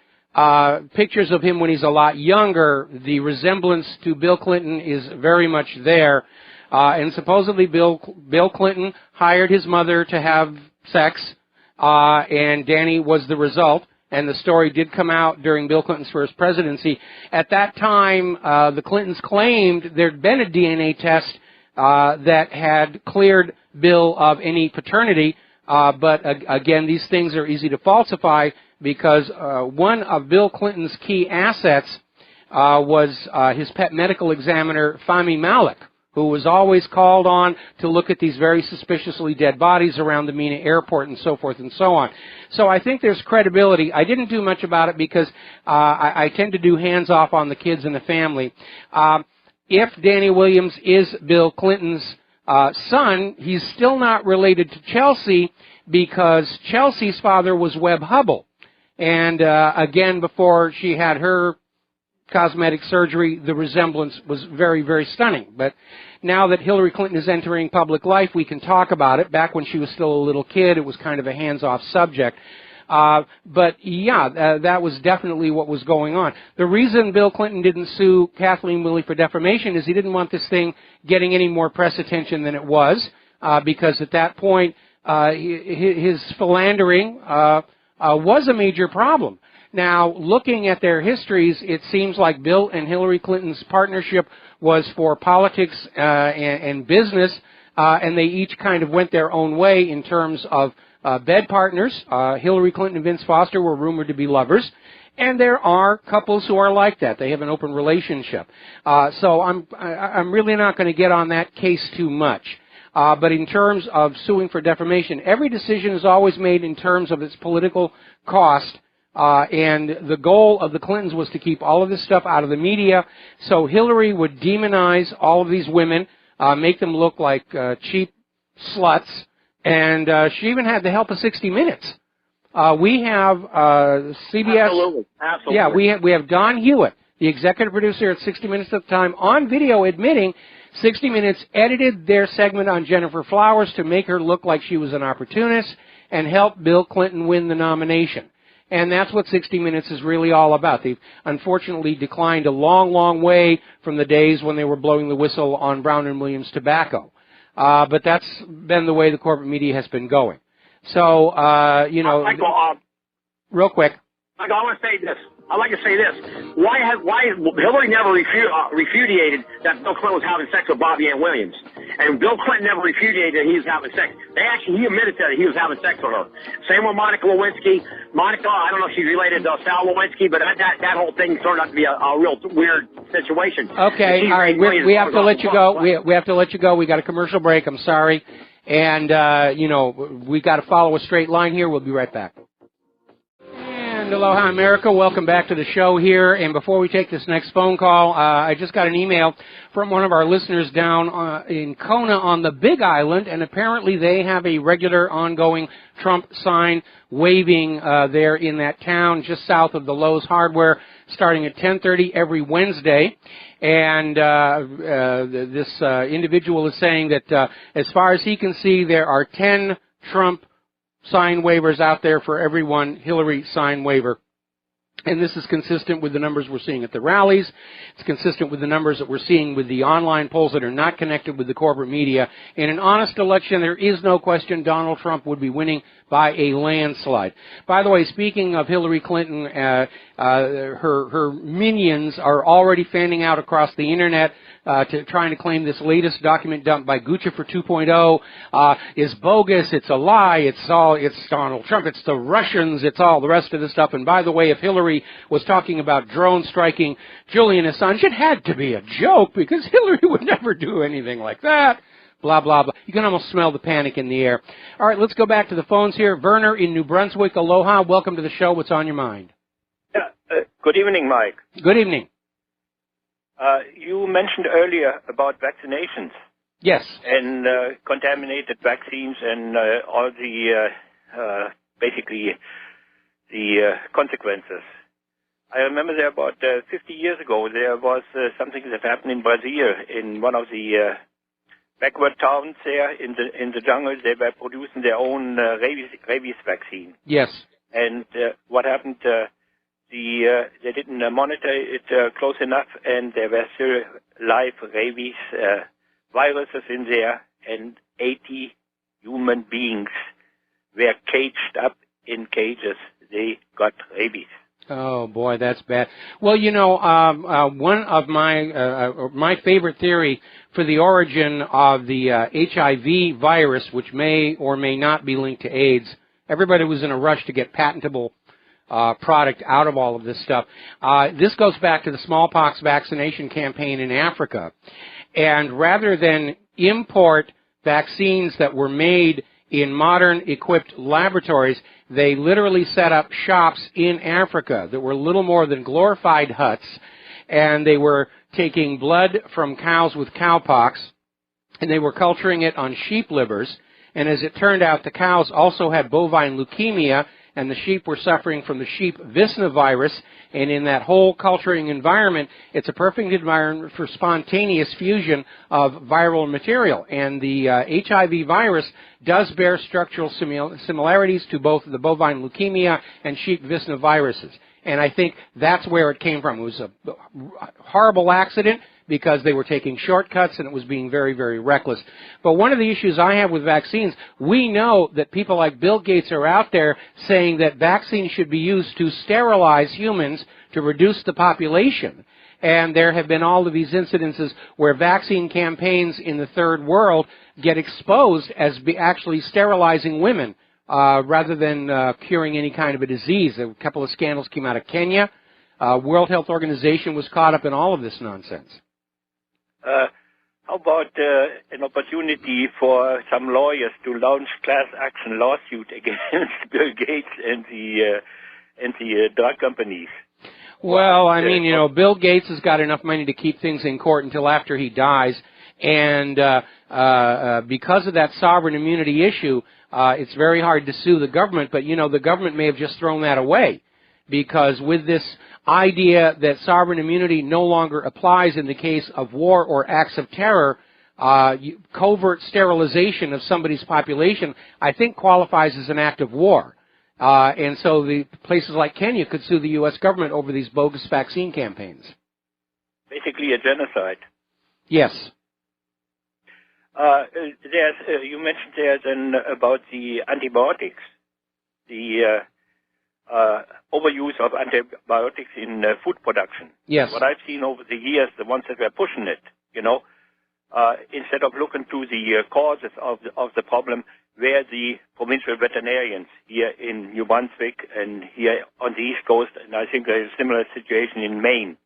Speaker 2: pictures of him when he's a lot younger, the resemblance to Bill Clinton is very much there. And supposedly Bill Clinton hired his mother to have sex, and Danny was the result. And the story did come out during Bill Clinton's first presidency. At that time, the Clintons claimed there'd been a DNA test that had cleared Bill of any paternity. But again, these things are easy to falsify, because one of Bill Clinton's key assets was his pet medical examiner, Fahmy Malik, who was always called on to look at these very suspiciously dead bodies around the Mena airport and so forth and so on. So I think there's credibility. I didn't do much about it because I tend to do hands-off on the kids and the family. If Danny Williams is Bill Clinton's son, he's still not related to Chelsea, because Chelsea's father was Webb Hubbell. And again, before she had her cosmetic surgery, the resemblance was very, very stunning. But now that Hillary Clinton is entering public life, we can talk about it. Back when she was still a little kid, it was kind of a hands-off subject. But yeah, that was definitely what was going on. The reason Bill Clinton didn't sue Kathleen Willey for defamation is he didn't want this thing getting any more press attention than it was, because at that point, his philandering was a major problem. Now, looking at their histories, it seems like Bill and Hillary Clinton's partnership was for politics and business, and they each kind of went their own way in terms of bed partners. Hillary Clinton and Vince Foster were rumored to be lovers. And there are couples who are like that. They have an open relationship. So I'm really not going to get on that case too much. But in terms of suing for defamation, every decision is always made in terms of its political cost. And the goal of the Clintons was to keep all of this stuff out of the media. So Hillary would demonize all of these women, make them look like cheap sluts. And she even had the help of 60 Minutes. We have CBS.
Speaker 13: Absolutely.
Speaker 2: Yeah, we have Don Hewitt, the executive producer at 60 Minutes at the time, on video admitting 60 Minutes edited their segment on Jennifer Flowers to make her look like she was an opportunist and help Bill Clinton win the nomination. And that's what 60 Minutes is really all about. They've unfortunately declined a long, long way from the days when they were blowing the whistle on Brown and Williams tobacco. But that's been the way the corporate media has been going. So,
Speaker 13: Michael,
Speaker 2: real quick.
Speaker 13: Michael, I want to say this. I'd like to say this. Why Hillary never repudiated that Bill Clinton was having sex with Bobby Ann Williams, and Bill Clinton never repudiated that he was having sex. He admitted that he was having sex with her. Same with Monica Lewinsky. Monica, I don't know if she's related to Sal Lewinsky, but that whole thing turned out to be a real weird situation.
Speaker 2: Okay, all right. We have to let you go. We have to let you go. We got a commercial break. I'm sorry. And, we got to follow a straight line here. We'll be right back. And aloha, America. Welcome back to the show here. And before we take this next phone call, I just got an email from one of our listeners down in Kona on the Big Island, and apparently they have a regular ongoing Trump sign waving there in that town just south of the Lowe's Hardware, starting at 10:30 every Wednesday. And this individual is saying that as far as he can see, there are 10 Trump sign waivers out there for every one Hillary sign waiver. And this is consistent with the numbers we're seeing at the rallies. It's consistent with the numbers that we're seeing with the online polls that are not connected with the corporate media. In an honest election, there is no question Donald Trump would be winning by a landslide. By the way, speaking of Hillary Clinton, her minions are already fanning out across the internet trying to claim this latest document dumped by Gucci for 2.0 is bogus, it's a lie, it's Donald Trump, it's the Russians, it's all the rest of the stuff. And by the way, if Hillary was talking about drone striking Julian Assange, it had to be a joke because Hillary would never do anything like that. Blah, blah, blah. You can almost smell the panic in the air. All right, let's go back to the phones here. Werner in New Brunswick, aloha. Welcome to the show. What's on your mind?
Speaker 14: Yeah, good evening, Mike.
Speaker 2: Good evening.
Speaker 14: You mentioned earlier about vaccinations.
Speaker 2: Yes.
Speaker 14: And contaminated vaccines and all the, basically, the consequences. I remember there about 50 years ago, there was something that happened in Brazil, in one of the backward towns there in the jungle. They were producing their own rabies vaccine.
Speaker 2: Yes.
Speaker 14: And what happened? They didn't monitor it close enough, and there were still live rabies viruses in there, and 80 human beings were caged up in cages. They got rabies.
Speaker 2: Oh boy, that's bad. Well, one of my favorite theory for the origin of the HIV virus, which may or may not be linked to AIDS. Everybody was in a rush to get patentable product out of all of this stuff. This goes back to the smallpox vaccination campaign in Africa. And rather than import vaccines that were made in modern equipped laboratories, they literally set up shops in Africa that were little more than glorified huts, and they were taking blood from cows with cowpox, and they were culturing it on sheep livers. And as it turned out, the cows also had bovine leukemia, and the sheep were suffering from the sheep Visna virus. And in that whole culturing environment, it's a perfect environment for spontaneous fusion of viral material. And the HIV virus does bear structural similarities to both the bovine leukemia and sheep Visna viruses. And I think that's where it came from. It was a horrible accident. because they were taking shortcuts and it was being very, very reckless. But one of the issues I have with vaccines, we know that people like Bill Gates are out there saying that vaccines should be used to sterilize humans to reduce the population. And there have been all of these incidences where vaccine campaigns in the third world get exposed as actually sterilizing women rather than curing any kind of a disease. A couple of scandals came out of Kenya. World Health Organization was caught up in all of this nonsense.
Speaker 14: How about an opportunity for some lawyers to launch class action lawsuit against Bill Gates and the drug companies?
Speaker 2: Well, I mean, you know, Bill Gates has got enough money to keep things in court until after he dies, and because of that sovereign immunity issue, it's very hard to sue the government, but, you know, the government may have just thrown that away, because with this idea that sovereign immunity no longer applies in the case of war or acts of terror, covert sterilization of somebody's population, I think qualifies as an act of war. And so the places like Kenya could sue the U.S. government over these bogus vaccine campaigns.
Speaker 14: Basically a genocide.
Speaker 2: Yes.
Speaker 14: You mentioned there then about the antibiotics, the overuse of antibiotics in food production.
Speaker 2: Yes.
Speaker 14: What I've seen over the years, the ones that were pushing it, you know, instead of looking to the causes of the problem, where the provincial veterinarians here in New Brunswick and here on the East Coast, and I think there's a similar situation in Maine,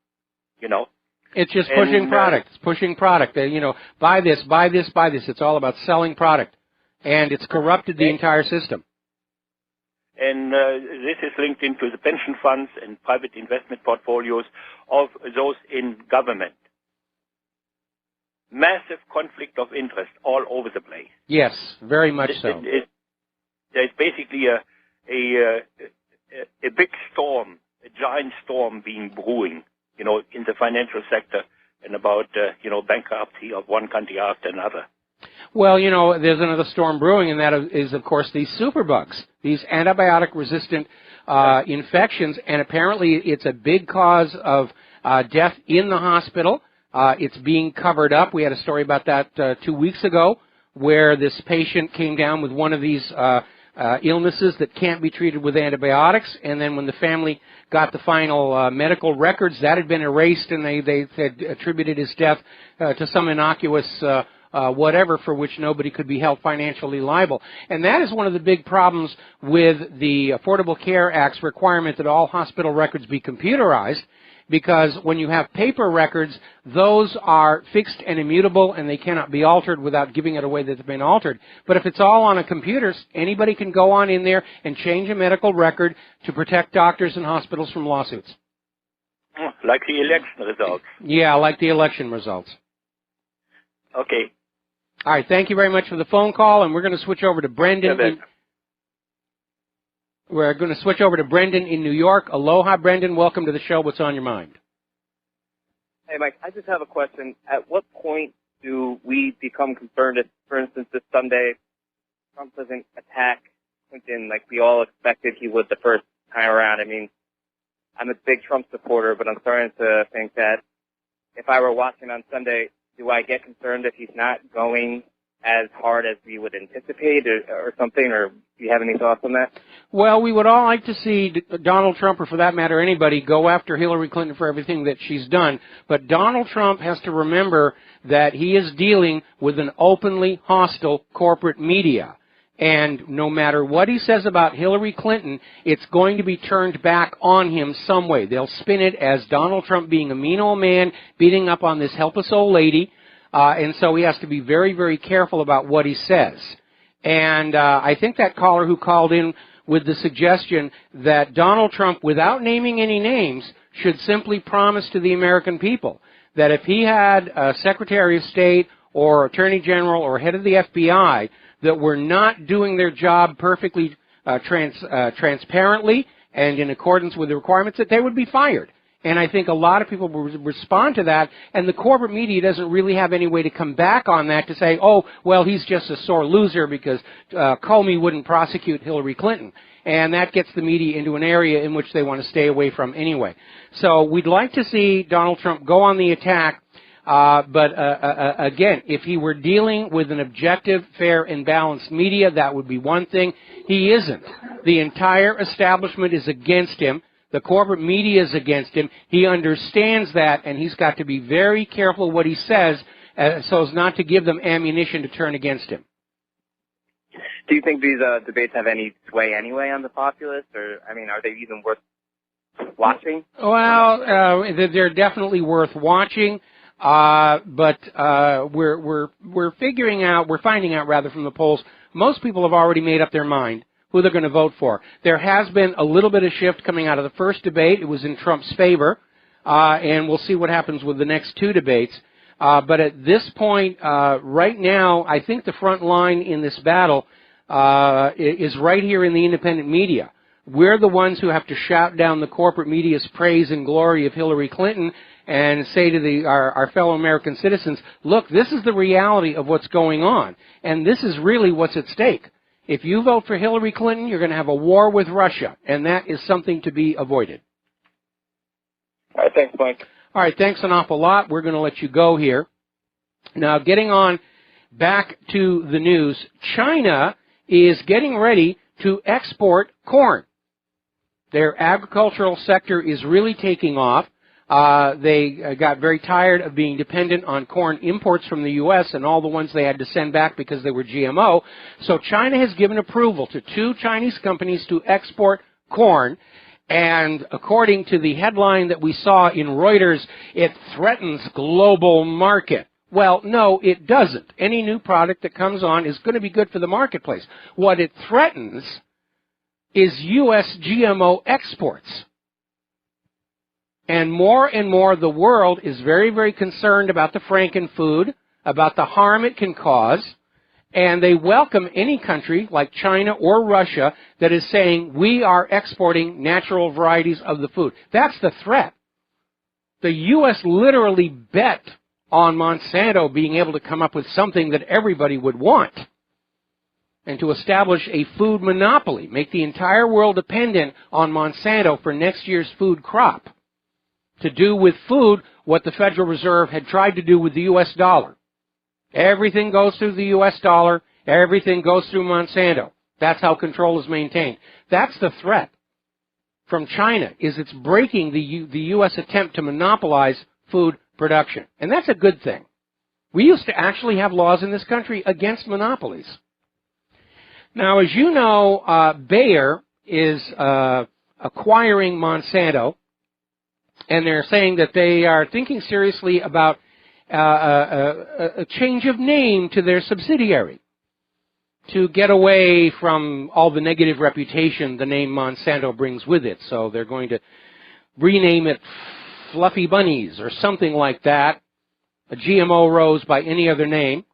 Speaker 14: you know.
Speaker 2: It's just pushing product. It's pushing product. You know, buy this, buy this, buy this. It's all about selling product. And it's corrupted the entire system.
Speaker 14: And this is linked into the pension funds and private investment portfolios of those in government. Massive conflict of interest all over the place.
Speaker 2: Yes, very much so.
Speaker 14: There's basically a big storm, a giant storm being brewing, you know, in the financial sector and about, you know, bankruptcy of one country after another.
Speaker 2: Well, you know, there's another storm brewing, and that is, of course, these superbugs, these antibiotic-resistant infections, and apparently it's a big cause of death in the hospital. It's being covered up. We had a story about that 2 weeks ago, where this patient came down with one of these illnesses that can't be treated with antibiotics, and then when the family got the final medical records, that had been erased, and they had attributed his death to some innocuous whatever for which nobody could be held financially liable. And that is one of the big problems with the Affordable Care Act's requirement that all hospital records be computerized, because when you have paper records, those are fixed and immutable, and they cannot be altered without giving it away that they've been altered. But if it's all on a computer, anybody can go on in there and change a medical record to protect doctors and hospitals from lawsuits.
Speaker 14: Like the election results.
Speaker 2: Yeah, like the election results.
Speaker 14: Okay.
Speaker 2: All right, thank you very much for the phone call, and we're going to switch over to Brendan. We're going to switch over to Brendan in New York. Aloha, Brendan. Welcome to the show. What's on your mind?
Speaker 15: Hey, Mike, I just have a question. At what point do we become concerned if, for instance, this Sunday, Trump doesn't attack Clinton like we all expected he would the first time around? I mean, I'm a big Trump supporter, but I'm starting to think that if I were watching on Sunday, do I get concerned if he's not going as hard as we would anticipate or something, or do you have any thoughts on that?
Speaker 2: Well, we would all like to see Donald Trump, or for that matter anybody, go after Hillary Clinton for everything that she's done. But Donald Trump has to remember that he is dealing with an openly hostile corporate media. And no matter what he says about Hillary Clinton, it's going to be turned back on him some way. They'll spin it as Donald Trump being a mean old man, beating up on this helpless old lady. And so he has to be very, very careful about what he says. And I think that caller who called in with the suggestion that Donald Trump, without naming any names, should simply promise to the American people that if he had a Secretary of State or Attorney General or head of the FBI that were not doing their job perfectly transparently and in accordance with the requirements, that they would be fired. And I think a lot of people will respond to that, and the corporate media doesn't really have any way to come back on that to say, oh, well, he's just a sore loser because Comey wouldn't prosecute Hillary Clinton. And that gets the media into an area in which they want to stay away from anyway. So we'd like to see Donald Trump go on the attack. Again, if he were dealing with an objective, fair, and balanced media, that would be one thing. He isn't. The entire establishment is against him. The corporate media is against him. He understands that, and he's got to be very careful what he says so as not to give them ammunition to turn against him.
Speaker 15: Do you think these debates have any sway anyway on the populace, or, I mean, are they even worth watching?
Speaker 2: Well, they're definitely worth watching, but we're finding out rather from the polls, most people have already made up their mind who they're going to vote for. There has been a little bit of shift coming out of the first debate. It was in Trump's favor, and we'll see what happens with the next two debates. But at this point, right now, I think the front line in this battle is right here in the independent media. We're the ones who have to shout down the corporate media's praise and glory of Hillary Clinton and say to our fellow American citizens, look, this is the reality of what's going on, and this is really what's at stake. If you vote for Hillary Clinton, you're going to have a war with Russia, and that is something to be avoided.
Speaker 15: All right, thanks, Mike.
Speaker 2: All right, thanks an awful lot. We're going to let you go here. Now, getting on back to the news, China is getting ready to export corn. Their agricultural sector is really taking off. They got very tired of being dependent on corn imports from the U.S. and all the ones they had to send back because they were GMO. So China has given approval to 2 Chinese companies to export corn. And according to the headline that we saw in Reuters, it threatens global market. Well, no, it doesn't. Any new product that comes on is going to be good for the marketplace. What it threatens is U.S. GMO exports. And more the world is very, very concerned about the frankenfood, about the harm it can cause, and they welcome any country like China or Russia that is saying we are exporting natural varieties of the food. That's the threat. The U.S. literally bet on Monsanto being able to come up with something that everybody would want and to establish a food monopoly, make the entire world dependent on Monsanto for next year's food crop, to do with food what the Federal Reserve had tried to do with the U.S. dollar. Everything goes through the U.S. dollar. Everything goes through Monsanto. That's how control is maintained. That's the threat from China, is it's breaking the U.S. attempt to monopolize food production. And that's a good thing. We used to actually have laws in this country against monopolies. Now, as you know, Bayer is acquiring Monsanto, and they're saying that they are thinking seriously about a change of name to their subsidiary to get away from all the negative reputation the name Monsanto brings with it. So they're going to rename it Fluffy Bunnies or something like that, a GMO rose by any other name.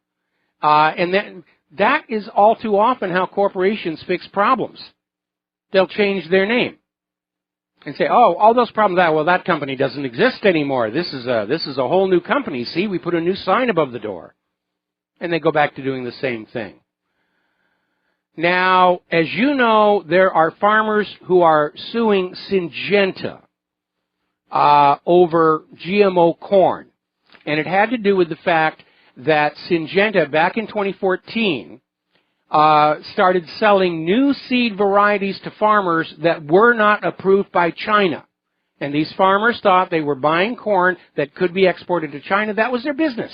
Speaker 2: And that is all too often how corporations fix problems. They'll change their name and say, oh, all those problems, that company doesn't exist anymore. This is a whole new company. See, we put a new sign above the door. And they go back to doing the same thing. Now, as you know, there are farmers who are suing Syngenta over GMO corn. And it had to do with the fact that Syngenta, back in 2014, started selling new seed varieties to farmers that were not approved by China. And these farmers thought they were buying corn that could be exported to China. That was their business.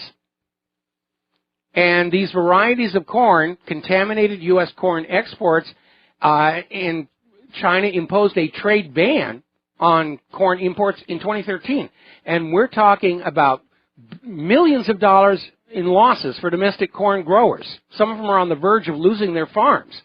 Speaker 2: And these varieties of corn contaminated U.S. corn exports, and China imposed a trade ban on corn imports in 2013. And we're talking about millions of dollars in losses for domestic corn growers. Some of them are on the verge of losing their farms.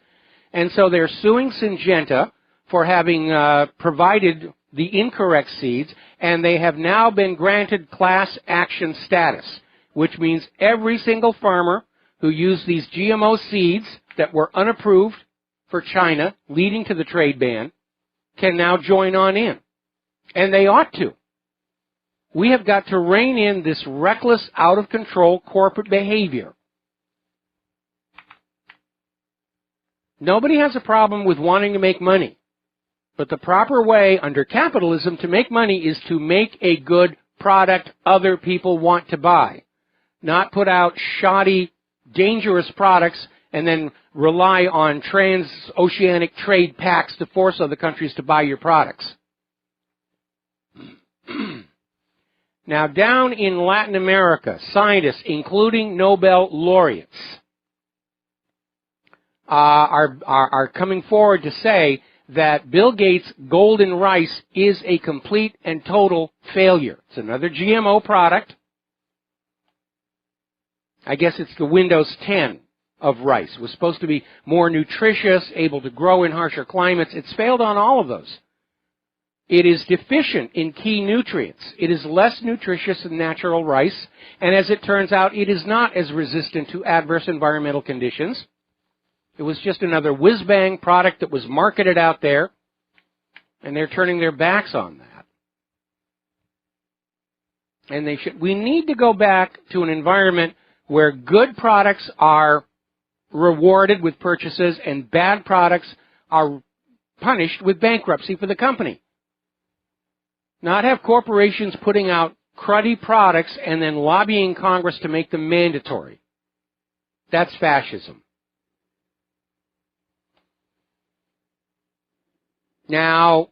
Speaker 2: And so they're suing Syngenta for having provided the incorrect seeds, and they have now been granted class action status, which means every single farmer who used these GMO seeds that were unapproved for China, leading to the trade ban, can now join on in. And they ought to. We have got to rein in this reckless, out-of-control corporate behavior. Nobody has a problem with wanting to make money. But the proper way under capitalism to make money is to make a good product other people want to buy. Not put out shoddy, dangerous products and then rely on transoceanic trade pacts to force other countries to buy your products. Now, down in Latin America, scientists, including Nobel laureates, are coming forward to say that Bill Gates' golden rice is a complete and total failure. It's another GMO product. I guess it's the Windows 10 of rice. It was supposed to be more nutritious, able to grow in harsher climates. It's failed on all of those. It is deficient in key nutrients. It is less nutritious than natural rice, and as it turns out, it is not as resistant to adverse environmental conditions. It was just another whiz-bang product that was marketed out there, and they're turning their backs on that. And they should. We need to go back to an environment where good products are rewarded with purchases and bad products are punished with bankruptcy for the company. Not have corporations putting out cruddy products and then lobbying Congress to make them mandatory. That's fascism. Now,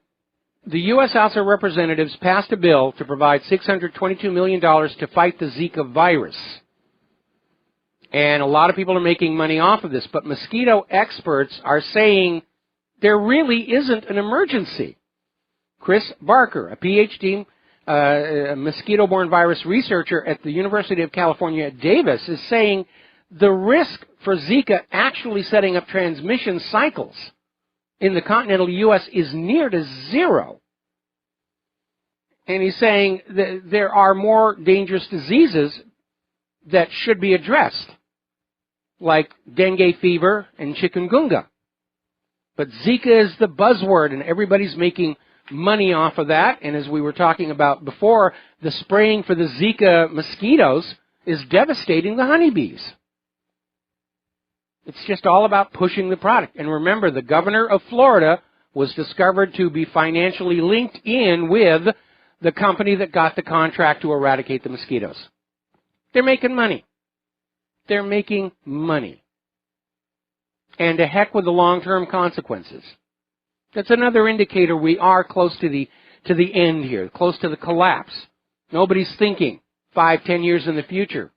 Speaker 2: the U.S. House of Representatives passed a bill to provide $622 million to fight the Zika virus. And a lot of people are making money off of this, but mosquito experts are saying there really isn't an emergency. Chris Barker, a PhD, a mosquito-borne virus researcher at the University of California at Davis, is saying the risk for Zika actually setting up transmission cycles in the continental U.S. is near to zero. And he's saying that there are more dangerous diseases that should be addressed, like dengue fever and chikungunya. But Zika is the buzzword, and everybody's making money off of that. And as we were talking about before, the spraying for the Zika mosquitoes is devastating the honeybees. It's just all about pushing the product. And remember, the governor of Florida was discovered to be financially linked in with the company that got the contract to eradicate the mosquitoes. They're making money. They're making money. And to heck with the long-term consequences. That's another indicator we are close to the end here, close to the collapse. Nobody's thinking 5-10 years in the future,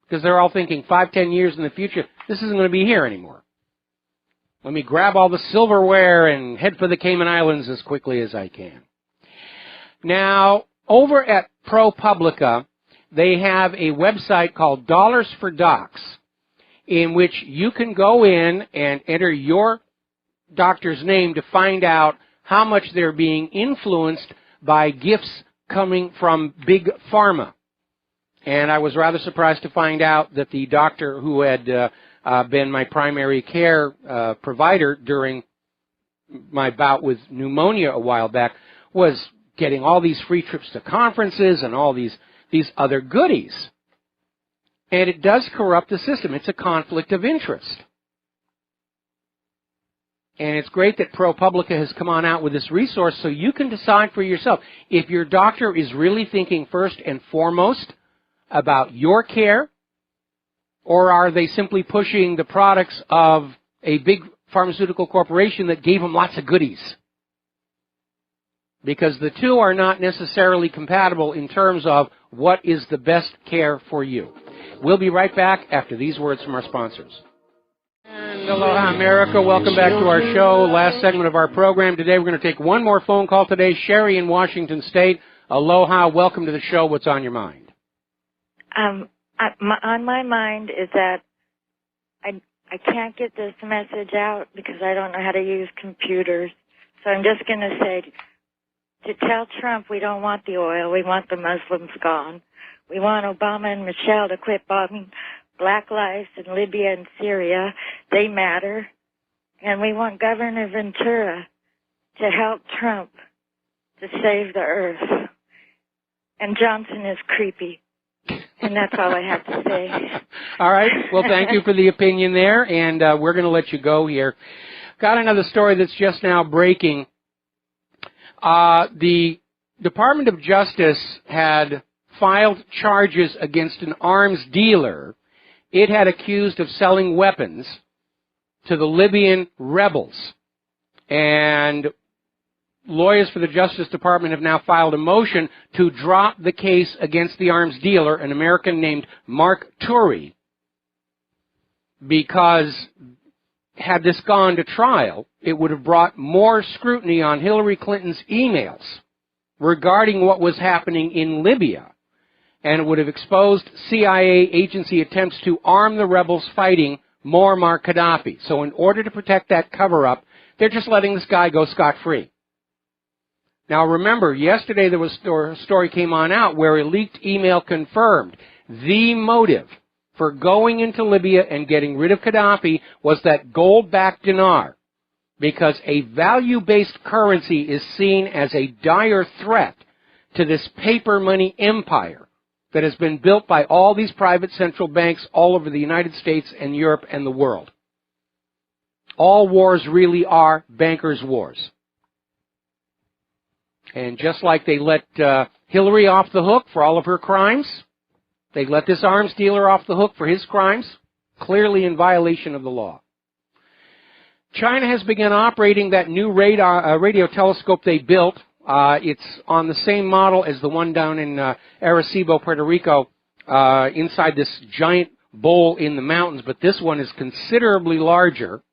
Speaker 2: because they're all thinking 5-10 years in the future, this isn't going to be here anymore. Let me grab all the silverware and head for the Cayman Islands as quickly as I can. Now, over at ProPublica, they have a website called Dollars for Docs, in which you can go in and enter your doctor's name to find out how much they're being influenced by gifts coming from Big Pharma. And I was rather surprised to find out that the doctor who had been my primary care provider during my bout with pneumonia a while back was getting all these free trips to conferences and all these other goodies. And it does corrupt the system. It's a conflict of interest. And it's great that ProPublica has come on out with this resource so you can decide for yourself if your doctor is really thinking first and foremost about your care, or are they simply pushing the products of a big pharmaceutical corporation that gave them lots of goodies? Because the two are not necessarily compatible in terms of what is the best care for you. We'll be right back after these words from our sponsors. And aloha, America. Welcome back to our show. Last segment of our program today. We're going to take one more phone call today. Sherry in Washington State. Aloha. Welcome to the show. What's on your mind?
Speaker 16: On my mind is that I can't get this message out because I don't know how to use computers. So I'm just going to say, to tell Trump we don't want the oil, we want the Muslims gone. We want Obama and Michelle to quit bombing black lives in Libya and Syria. They matter. And we want Governor Ventura to help Trump to save the earth. And Johnson is creepy. And that's all I have to say.
Speaker 2: All right. Well, thank you for the opinion there, and we're going to let you go here. Got another story that's just now breaking. The Department of Justice had filed charges against an arms dealer it had accused of selling weapons to the Libyan rebels. And lawyers for the Justice Department have now filed a motion to drop the case against the arms dealer, an American named Mark Turi, because had this gone to trial, it would have brought more scrutiny on Hillary Clinton's emails regarding what was happening in Libya, and it would have exposed CIA agency attempts to arm the rebels fighting Muammar Gaddafi. So in order to protect that cover-up, they're just letting this guy go scot-free. Now remember, yesterday there was a story came on out where a leaked email confirmed the motive for going into Libya and getting rid of Gaddafi was that gold-backed dinar, because a value-based currency is seen as a dire threat to this paper money empire that has been built by all these private central banks all over the United States and Europe and the world. All wars really are bankers' wars. And just like they let Hillary off the hook for all of her crimes, they let this arms dealer off the hook for his crimes, clearly in violation of the law. China has begun operating that new radio telescope they built. It's on the same model as the one down in Arecibo, Puerto Rico, inside this giant bowl in the mountains, but this one is considerably larger,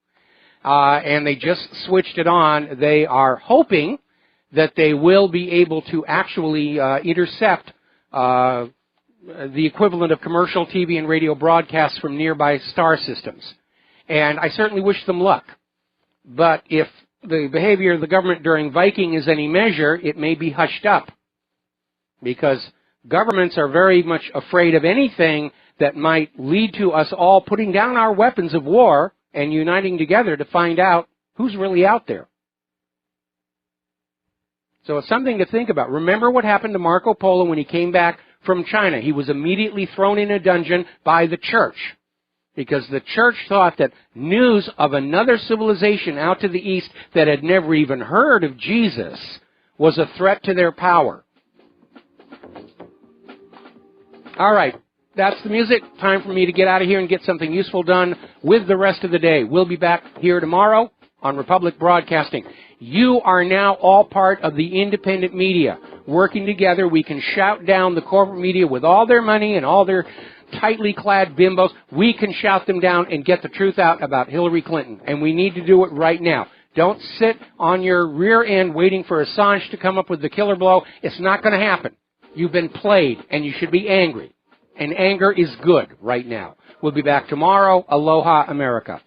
Speaker 2: and they just switched it on. They are hoping that they will be able to actually intercept the equivalent of commercial TV and radio broadcasts from nearby star systems. And I certainly wish them luck. But if the behavior of the government during Viking is any measure, it may be hushed up. Because governments are very much afraid of anything that might lead to us all putting down our weapons of war and uniting together to find out who's really out there. So it's something to think about. Remember what happened to Marco Polo when he came back from China. He was immediately thrown in a dungeon by the church, because the church thought that news of another civilization out to the east that had never even heard of Jesus was a threat to their power. All right, that's the music. Time for me to get out of here and get something useful done with the rest of the day. We'll be back here tomorrow on Republic Broadcasting. You are now all part of the independent media. Working together, we can shout down the corporate media with all their money and all their tightly clad bimbos. We can shout them down and get the truth out about Hillary Clinton, and we need to do it right now. Don't sit on your rear end waiting for Assange to come up with the killer blow. It's not going to happen. You've been played, and you should be angry. And anger is good right now. We'll be back tomorrow. Aloha, America.